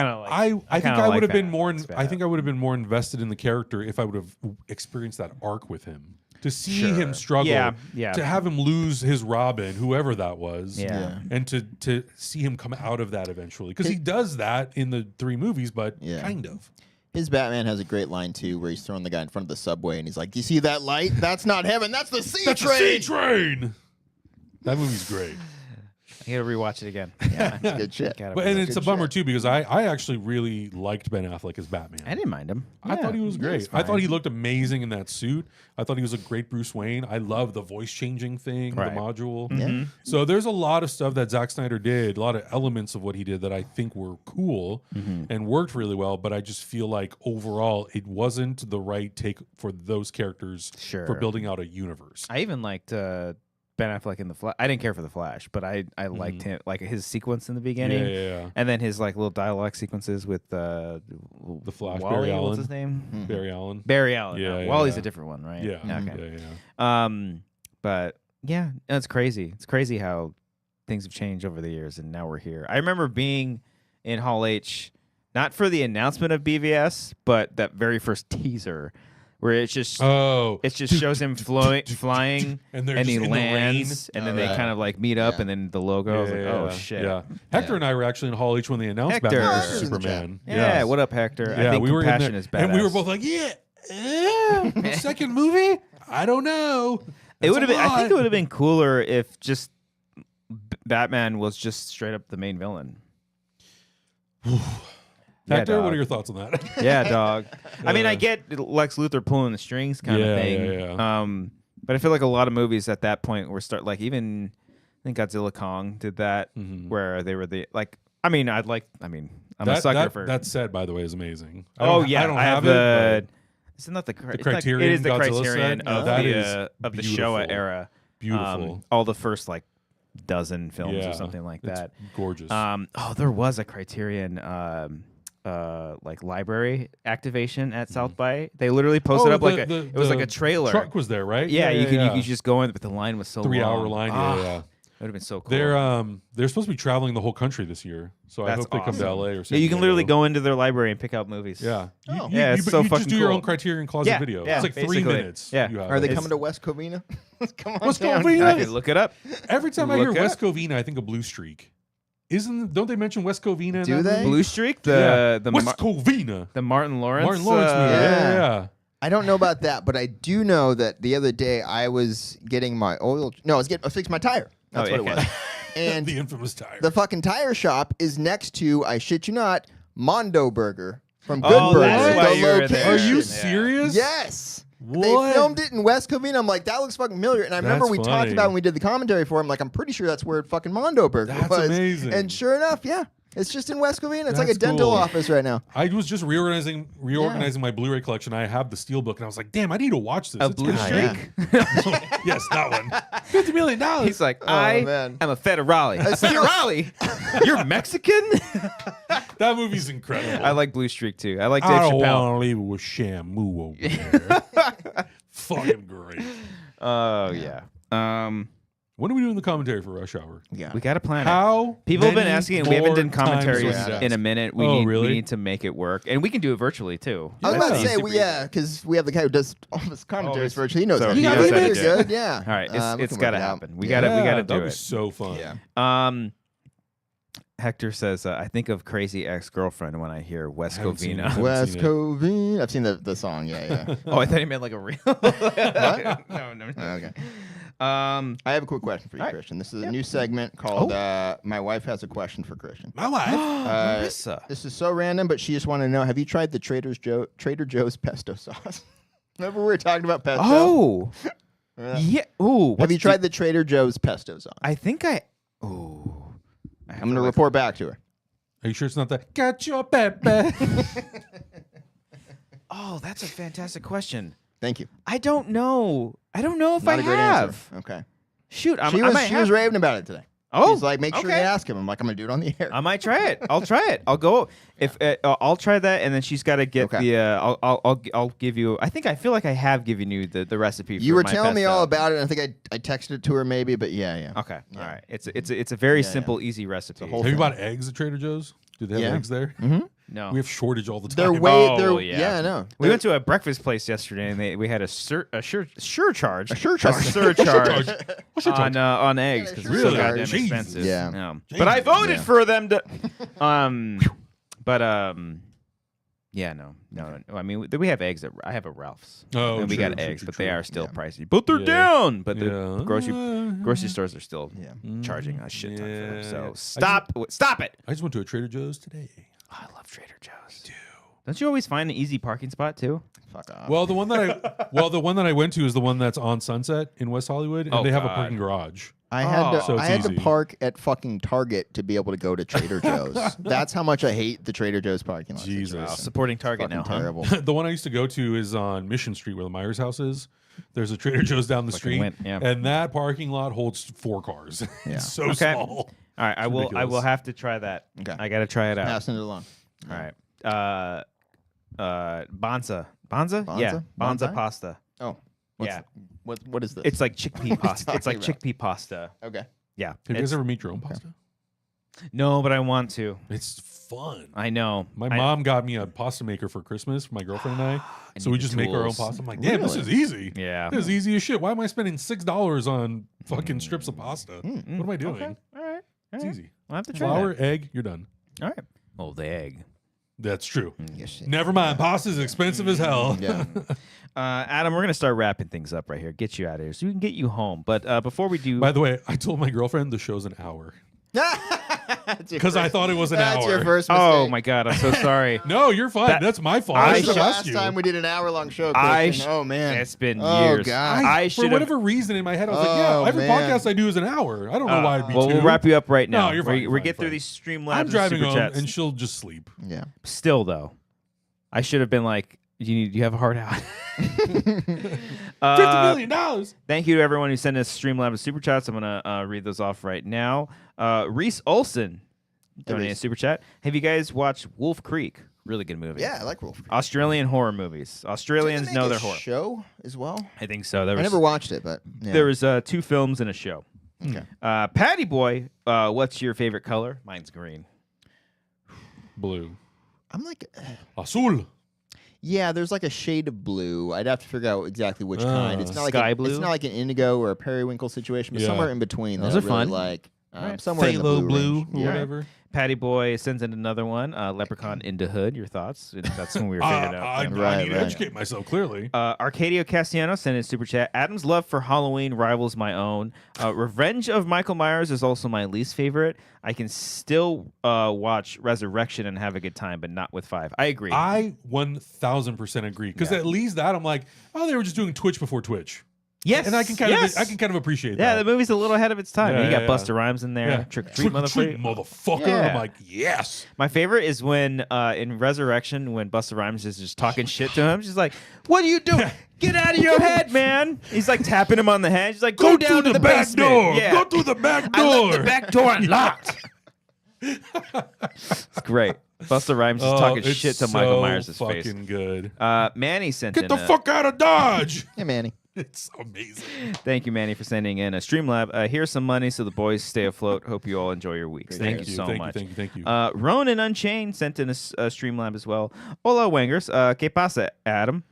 think I would have been more. I think I would have been more invested in the character if I would have experienced that arc with him, to see him struggle, Yeah. to have him lose his Robin, whoever that was, Yeah. and to see him come out of that eventually, because he does that in the 3 movies, but kind of. His Batman has a great line too, where he's throwing the guy in front of the subway, and he's like, "Do you see that light? That's not heaven. That's the C That's train." the C train. That movie's great. I gotta rewatch it again. Yeah, it's good shit. And it's a bummer too, because I actually really liked Ben Affleck as Batman. I didn't mind him. I thought he was great. was I thought fine. he looked amazing in that suit. I thought he was a great Bruce Wayne. I love the voice changing thing, Right. the module. Yeah. So there's a lot of stuff that Zack Snyder did, a lot of elements of what he did that I think were cool and worked really well. But I just feel like overall it wasn't the right take for those characters Sure. for building out a universe. I even liked Ben Affleck in the Flash. I didn't care for the Flash, but I liked him, like his sequence in the beginning, and then his like little dialogue sequences with the Flash. Wally, Barry Allen. what's his name? Barry Allen. Barry Allen. Yeah, Wally's a different one, right? Yeah. Okay. Yeah. But yeah, it's crazy. It's crazy how things have changed over the years, and now we're here. I remember being in Hall H, not for the announcement of BVS, but that very first teaser. Where it just shows him flying and he lands and then they kind of like meet up and then the logo. I was like, oh shit. Yeah. Hector and I were actually in Hall H when they announced Batman vs Superman. Yeah, what up, Hector? Yeah, I think we were Compassion is badass. and we were both like, second movie? I don't know. It would have been. I think it would have been cooler if just Batman was just straight up the main villain. Hector, what are your thoughts on that? Yeah, dog. I mean, I get Lex Luthor pulling the strings kind of thing. Yeah. But I feel like a lot of movies at that point were even I think Godzilla Kong did that, where they were the like. I mean, I'm a sucker for that. Set, by the way, is amazing. I don't have it. Isn't that the Criterion? It is the Godzilla Criterion set? of the Showa era. Beautiful. All the first like dozen films or something like that. Gorgeous. There was a Criterion. Like library activation at South by. They literally posted up like it was like a trailer. Truck was there, right? Yeah, you could just go in, but the line was so 3 long. 3 hour line. Yeah. That would have been so cool. They're supposed to be traveling the whole country this year, so I hope they come to LA or something. Yeah, you can literally go into their library and pick out movies. Yeah, it's so you fucking just do your own Criterion Closet video. Yeah, it's like basically. 3 minutes. Yeah, are they coming to West Covina? Come on, West Covina. Look it up. Every time I hear West Covina, I think of Blue Streak. Don't they mention West Covina? Do they? Blue Streak? The West Covina. The Martin Lawrence movie. Yeah. I don't know about that, but I do know that the other day I was getting my oil. No, I was fixing my tire. That's what it was. And the infamous tire. The fucking tire shop is next to, I shit you not, Mondo Burger from Good Burger. Burger. That's why you were there. Are you serious? Yes. What? They filmed it in West Covina. I'm like, that looks fucking familiar. And I remember we talked about when we did the commentary for him. Like, I'm pretty sure that's where fucking Mondo Burger was. That's amazing. And sure enough, yeah. It's just in West Covina. It's like a dental office right now. I was just reorganizing my Blu-ray collection. I have the Steelbook, and I was like, damn, I need to watch this. A Blue Streak? Yes, that one. $50 million. He's like, I am a federale. A federale? You're Mexican? That movie's incredible. I like Blue Streak, too. I like Dave Chappelle. I don't want to leave it with Shamu over there. Fucking great. Oh, yeah. When are we doing the commentary for Rush Hour? Yeah. We got to plan it. People have been asking, and we haven't done commentaries in a minute. We need to make it work. And we can do it virtually, too. I was about to say, because we have the guy who does all this commentaries virtually. He knows how to do it. You're good, yeah. All right, it's got to happen. We got to do it. That was so fun. Yeah. Hector says, I think of Crazy Ex-Girlfriend when I hear West Covina. West Covina. I've seen the song, yeah. Oh, I thought he meant like a real. What? No. Okay. I have a quick question for you, Christian. This is a new segment called My Wife Has a Question for Christian. My wife? Marissa. This is so random, but she just wanted to know, have you tried the Trader Joe's pesto sauce? Remember we were talking about pesto? Oh. Yeah. Ooh. Have you tried the Trader Joe's pesto sauce? I think Ooh. I'm going to report back to her. Are you sure it's not that? Got your pepe. Oh, that's a fantastic question. Thank you. I don't know. I don't know if Not I a great have. Answer. Okay. Shoot, she was raving about it today. Oh, she's like, make sure you ask him. I'm like, I'm gonna do it on the air. I might try it. I'll try it. I'll go. If I'll try that, and then she's got to get the. I'll give you. I feel like I have given you the recipe. You were telling me all about it. And I think I texted it to her maybe, but yeah. Okay, all right. It's a very simple, easy recipe. Have you bought eggs at Trader Joe's? Do they have eggs there? Mm-hmm. No, we have shortage all the time. They're way. I know. We went to a breakfast place yesterday, and we had a surcharge on eggs because it's so goddamn expensive. Yeah. But I voted for them to. Yeah, no. I mean, we have eggs. I have a Ralph's. Oh, and we got eggs, but they are still pricey. But they're down. But the grocery stores are still charging a shit ton for them. So stop it. I just went to a Trader Joe's today. Oh, I love Trader Joe's. Dude. Don't you always find an easy parking spot too? Fuck off. Well, the one that I went to is the one that's on Sunset in West Hollywood, and they have a parking garage. I had So to. it's I had to easy. park at fucking Target to be able to go to Trader Joe's. That's how much I hate the Trader Joe's parking lot. Jesus. situation. Wow, Supporting Target Fucking now, huh? terrible. The one I used to go to is on Mission Street where the Myers house is. There's a Trader Joe's down the street, went, yeah. and that parking lot holds 4 cars. Yeah. It's so Okay. small. All right, I will ridiculous. have to try that. Okay. I got to try it out. Passing it along. All right. Bonza. Bonza? Yeah. Bonza? Bonza pasta. Oh. Yeah. What is this? It's like chickpea pasta. It's like talking about? chickpea pasta. Okay. Yeah. Have you guys ever made your own pasta? No, but I want to. It's fun. I know. My mom got me a pasta maker for Christmas for my girlfriend and I. So we need the just make our own tools. pasta. I'm like, damn, this is easy. Yeah. This is easy as shit. Why am I spending $6 on fucking strips of pasta? What am I doing? Okay. All right. It's easy. I'll have to try Flour, that. egg, you're done. All right. Oh, the egg. That's true. Yes, Never mind. Pasta's expensive as hell. Yeah. Adam, we're going to start wrapping things up right here. Get you out of here so we can get you home. But before we do... By the way, I told my girlfriend the show's an hour. Because I thought it was an That's hour. your first mistake. Oh, my God. I'm so sorry. No, you're fine. That- That's my fault. I I This should is the have last asked you. time we did an hour-long show. I Christian. Oh, man. It's been Oh, years. God. I For should whatever reason in my head, I was like, Oh, yeah, every man. podcast I do is an hour. I don't know why it'd be Well, 2. we'll wrap you up right now. No, you're fine, We fine, get through fine. these Streamlabs I'm and driving Super home, Chats. and she'll just sleep. Yeah. Still, though, I should have been like, you have a heart out. $50 million. Thank you to everyone who sent us Streamlabs Super Chats. I'm going to read those off right now. Reese Olson donated a Super Chat. Have you guys watched Wolf Creek? Really good movie. Yeah, I like Wolf Creek. Australian horror movies. Australians know their horror. Show as well. I think so. I never watched it, but yeah. There was 2 films and a show. Okay. Patty Boy, what's your favorite color? Mine's green. Blue. I'm like, Azul. yeah. There's like a shade of blue. I'd have to figure out exactly which kind. It's not like Sky It's blue? not like an indigo or a periwinkle situation, but Yeah. somewhere in between. Those that are I really fun. Like Right. somewhere in the Phthalo blue, range. or Yeah. whatever. Patty Boy sends in another one. Leprechaun into Hood. Your thoughts? That's when we were figuring it out. I Right, need to right. educate myself, clearly. Arcadio Castellano sent in a super chat. Adam's love for Halloween rivals my own. Revenge of Michael Myers is also my least favorite. I can still watch Resurrection and have a good time, but not with 5. I agree. I 1000% agree. Because Yeah. at least that, I'm like, oh, they were just doing Twitch before Twitch. yes, And I can kind of appreciate Yeah, that. the movie's a little ahead of its time. Yeah, You got yeah, Busta Rhymes in there. Yeah. Trick or treat, Trick-or-treat, motherfucker. motherfucker. Yeah. I'm like, yes. My favorite is when in Resurrection, when Busta Rhymes is just talking shit to him. She's like, "What are you doing? Get out of your head, man!" He's like tapping him on the head. She's like, "Go down to the back basement." door. Yeah. Go through the back I door. left the back door unlocked. It's great. Busta Rhymes is talking it's shit to Michael so Myers' face. fucking good. Manny sent Get in the fuck out of Dodge. Hey, Manny. It's amazing. Thank you, Manny, for sending in a Streamlab. Here's some money so the boys stay afloat. Hope you all enjoy your weeks. Thank you so much. Thank you. Ronan Unchained sent in a Streamlab as well. Hola, Wangers. ¿Qué pasa, Adam?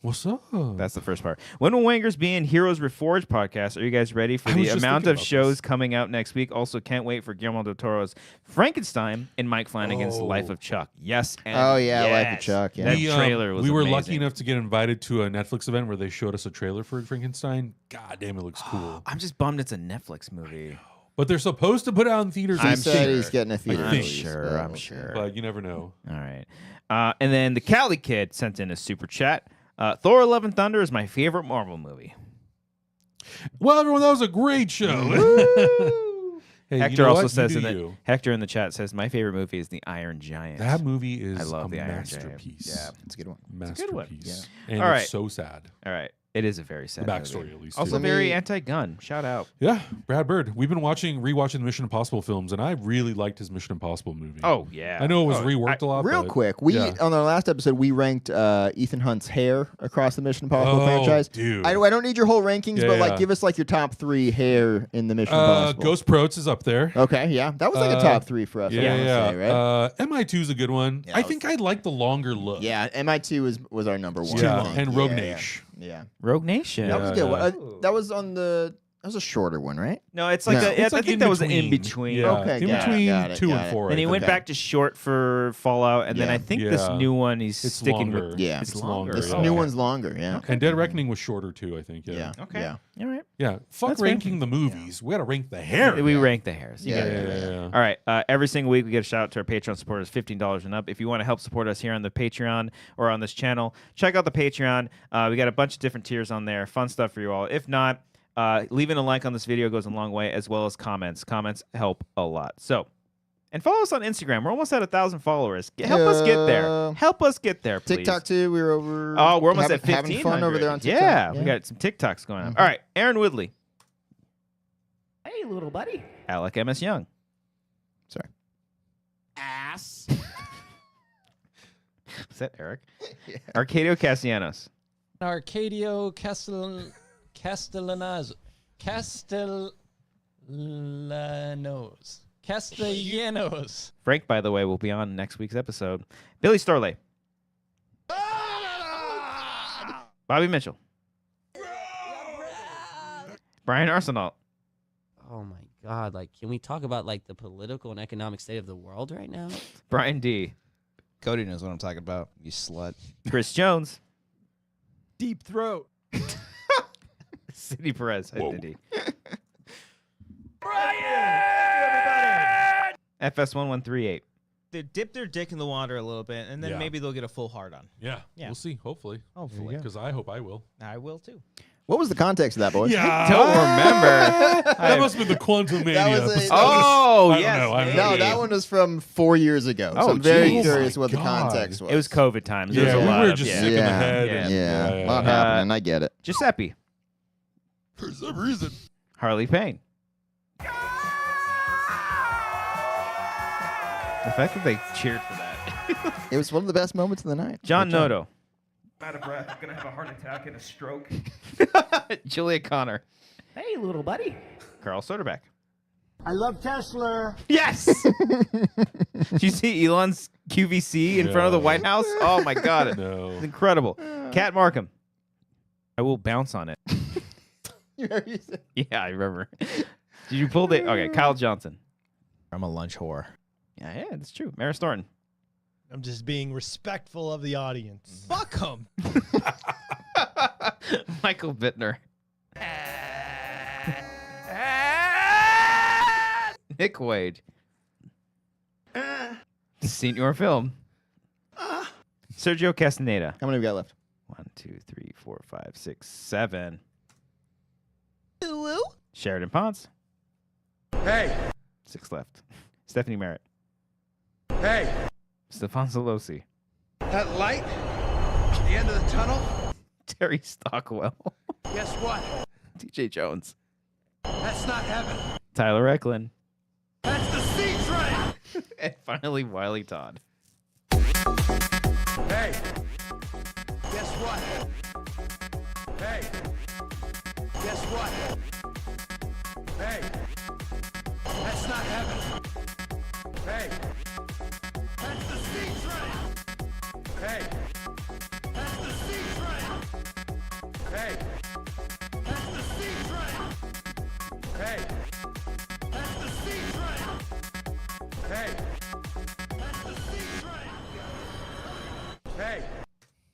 What's up? That's the first part. When will Wangers be in Heroes Reforged podcast? Are you guys ready for I the was just amount thinking of about shows this. coming out next week? Also, can't wait for Guillermo del Toro's Frankenstein and Mike Flanagan's Oh. Life of Chuck. Yes. And Oh, yeah, yes. Life of Chuck, yeah. That We, trailer was we were amazing. lucky enough to get invited to a Netflix event where they showed us a trailer for Frankenstein. God damn, it looks cool. I'm just bummed it's a Netflix movie. But they're supposed to put it out in theaters. He I said think, he's getting a theater think. release, Sure, but I'm we'll see. sure. but you never know. All right. And then the Cali Kid sent in a super chat. Thor: Love and Thunder is my favorite Marvel movie. Well, everyone, that was a great show. Hey, you Hector know also what? says You in do the you. Hector in the chat says my favorite movie is The Iron Giant. That movie is I love a The Iron Giant. masterpiece. Yeah. It's a good one. good one. Masterpiece. And All it's right. so sad. All right. It is a very sad The backstory, movie. at least, Also too. very Me- anti-gun. Shout out. Yeah, Brad Bird. We've been rewatching the Mission Impossible films, and I really liked his Mission Impossible movie. Oh, yeah. I know it was Oh, reworked a lot. Real but quick, yeah. on our last episode we ranked Ethan Hunt's hair across the Mission Impossible Oh, franchise. dude. I don't need your whole rankings, Yeah, but yeah. like give us like your top 3 hair in the Mission Impossible. Ghost Protes is up there. Okay, yeah, that was like a top 3 for us. I wanna say, right? MI2 is a good one. Yeah, I that think I like the longer look. Yeah, MI2 was our number 1. Yeah, I think. and Rogue Yeah, Nation. Yeah, Rogue Nation. that was a Yeah, good yeah. one. That was on the. That was a shorter one, right? No, it's like No. a, It's I like think that was in between. Yeah, Okay, in got it, between got it, 2 got and it. 4. And he I went think. back to short for Fallout, and then Yeah. I think this Yeah. new one he's It's sticking longer. with. Yeah. it's It's longer. longer, This yeah. new one's longer. Yeah. And Dead Reckoning was shorter too, I think. Yeah. Okay. Yeah. All right. Yeah. Fuck That's fair. ranking the movies. We got to rank the hair. We rank the hairs. You Yeah, gotta yeah, do that. yeah, yeah. All right. Every single week, we get a shout out to our Patreon supporters, $15 and up. If you want to help support us here on the Patreon or on this channel, check out the Patreon. We got a bunch of different tiers on there. Fun stuff for you all. If not, Leaving a like on this video goes a long way, as well as comments. Comments help a lot. So, and follow us on Instagram. We're almost at 1,000 followers. Help us get there. Help us get there, please. TikTok too. We were over. Oh, we're almost at 1500. Having fun over there on TikTok. Yeah, we got some TikToks going on. All right, Aaron Woodley. Hey, little buddy. Alec M.S. Young. Sorry. Ass. Is that Eric? Yeah. Arcadio Castellanos. Arcadio Castellanos. Frank, by the way, will be on next week's episode. Billy Storley. Bobby Mitchell. Brian Arsenault. Oh my God! Like, can we talk about like the political and economic state of the world right now? Brian D. Cody knows what I'm talking about, you slut. Chris Jones. Deep throat. Sidney Perez. Whoa. D. Brian! FS1138. They dip their dick in the water a little bit, and then Yeah. maybe they'll get a full hard on. Yeah, Yeah. we'll see. Hopefully, Hopefully. because I hope I will. I will too. What was the context of that, boys? Yeah, Don't remember. that must have been the Quantum Mania. That was a- episode. Oh, I don't yes. know, I don't No, know. that one was from 4 years ago. Oh, so I'm very geez. curious Oh what my the God. context was. It was COVID times. There Yeah, was a we lot were of, just yeah. sick in the Yeah. head. Yeah. and- Yeah, a lot Uh, happening. I get it. Giuseppe. For some reason. Harley Payne. The fact that they cheered for that. It was one of the best moments of the night. John Good job. Noto. Out of breath. I'm gonna have a heart attack and a stroke. Julia Connor. Hey, little buddy. Carl Soderbeck. I love Tesla. Yes! Did you see Elon's QVC in front of the No. White House? Oh, my God. It's No. incredible. Kat Markham. I will bounce on it. You heard me say- Yeah, I remember. Did you pull the... Okay, Kyle Johnson. I'm a lunch whore. Yeah, that's true. Maris Thornton. I'm just being respectful of the audience. Fuck them. Michael Bittner. Nick Wade. Senior Film. Sergio Castaneda. How many we got left? 1, 2, 3, 4, 5, 6, 7. Sheridan Ponce. Hey, 6 left. Stephanie Merritt. hey, Stefan Zalosi. that light at the end of the tunnel, Terry Stockwell. guess what? TJ Jones. That's not heaven. Tyler Eklund. That's the sea train. And finally, Wiley Todd. Hey, guess what? Hey, guess what? Hey, that's not heaven. Hey, that's the sea train. Hey, that's the sea train. Hey, that's the sea train. Hey, that's the sea train. Hey, that's the sea train. Hey.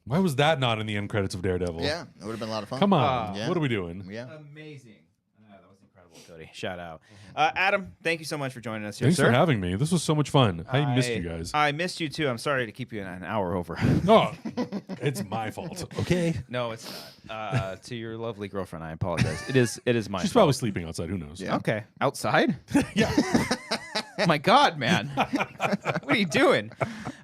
Why was that not in the end credits of Daredevil? Yeah, it would have been a lot of fun. Come on. Yeah. What are we doing? Yeah. Amazing. That was incredible, Cody. Shout out. Adam, thank you so much for joining us here, Thanks sir. for having me. This was so much fun. I missed you guys. I missed you too. I'm sorry to keep you an hour over. Oh, it's my fault. Okay. No, it's not. To your lovely girlfriend, I apologize. It is my She's fault. probably sleeping outside. Who knows? Yeah. Okay. Outside? Yeah. My God, man. What are you doing?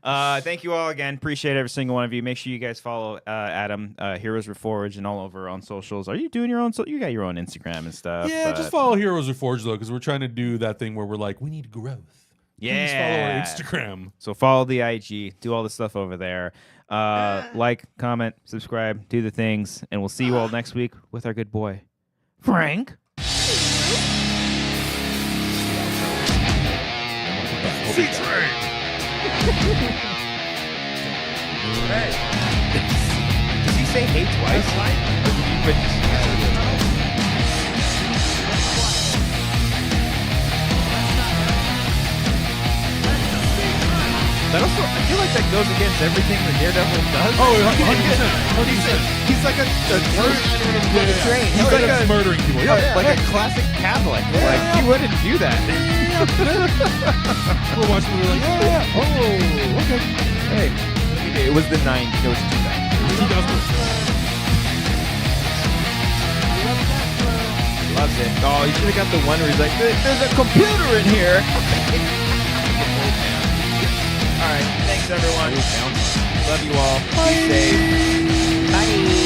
Thank you all again. Appreciate every single one of you. Make sure you guys follow Adam, Heroes Reforged, and all over on socials. Are you doing your own? You got your own Instagram and stuff. Yeah, but- just follow Heroes Reforged, though, because we're trying to do that thing where we're like, we need growth. Please follow our Instagram. So follow the IG. Do all the stuff over there. Like, comment, subscribe, do the things. And we'll see you all next week with our good boy, Frank. Did he say hate twice? That also, I feel like that goes against everything the Daredevil does. Oh, 100%. He's like a train. He's He's like a murdering people. Yeah, like a classic Catholic. Like he wouldn't do that. We're watching. We're like, yeah. Oh, okay. Hey, it was the 90s. It was 2000. 2000. it. Oh, you should have got the one where he's like, there's a computer in here. All right. Thanks, everyone. Love you all. Be safe. Bye.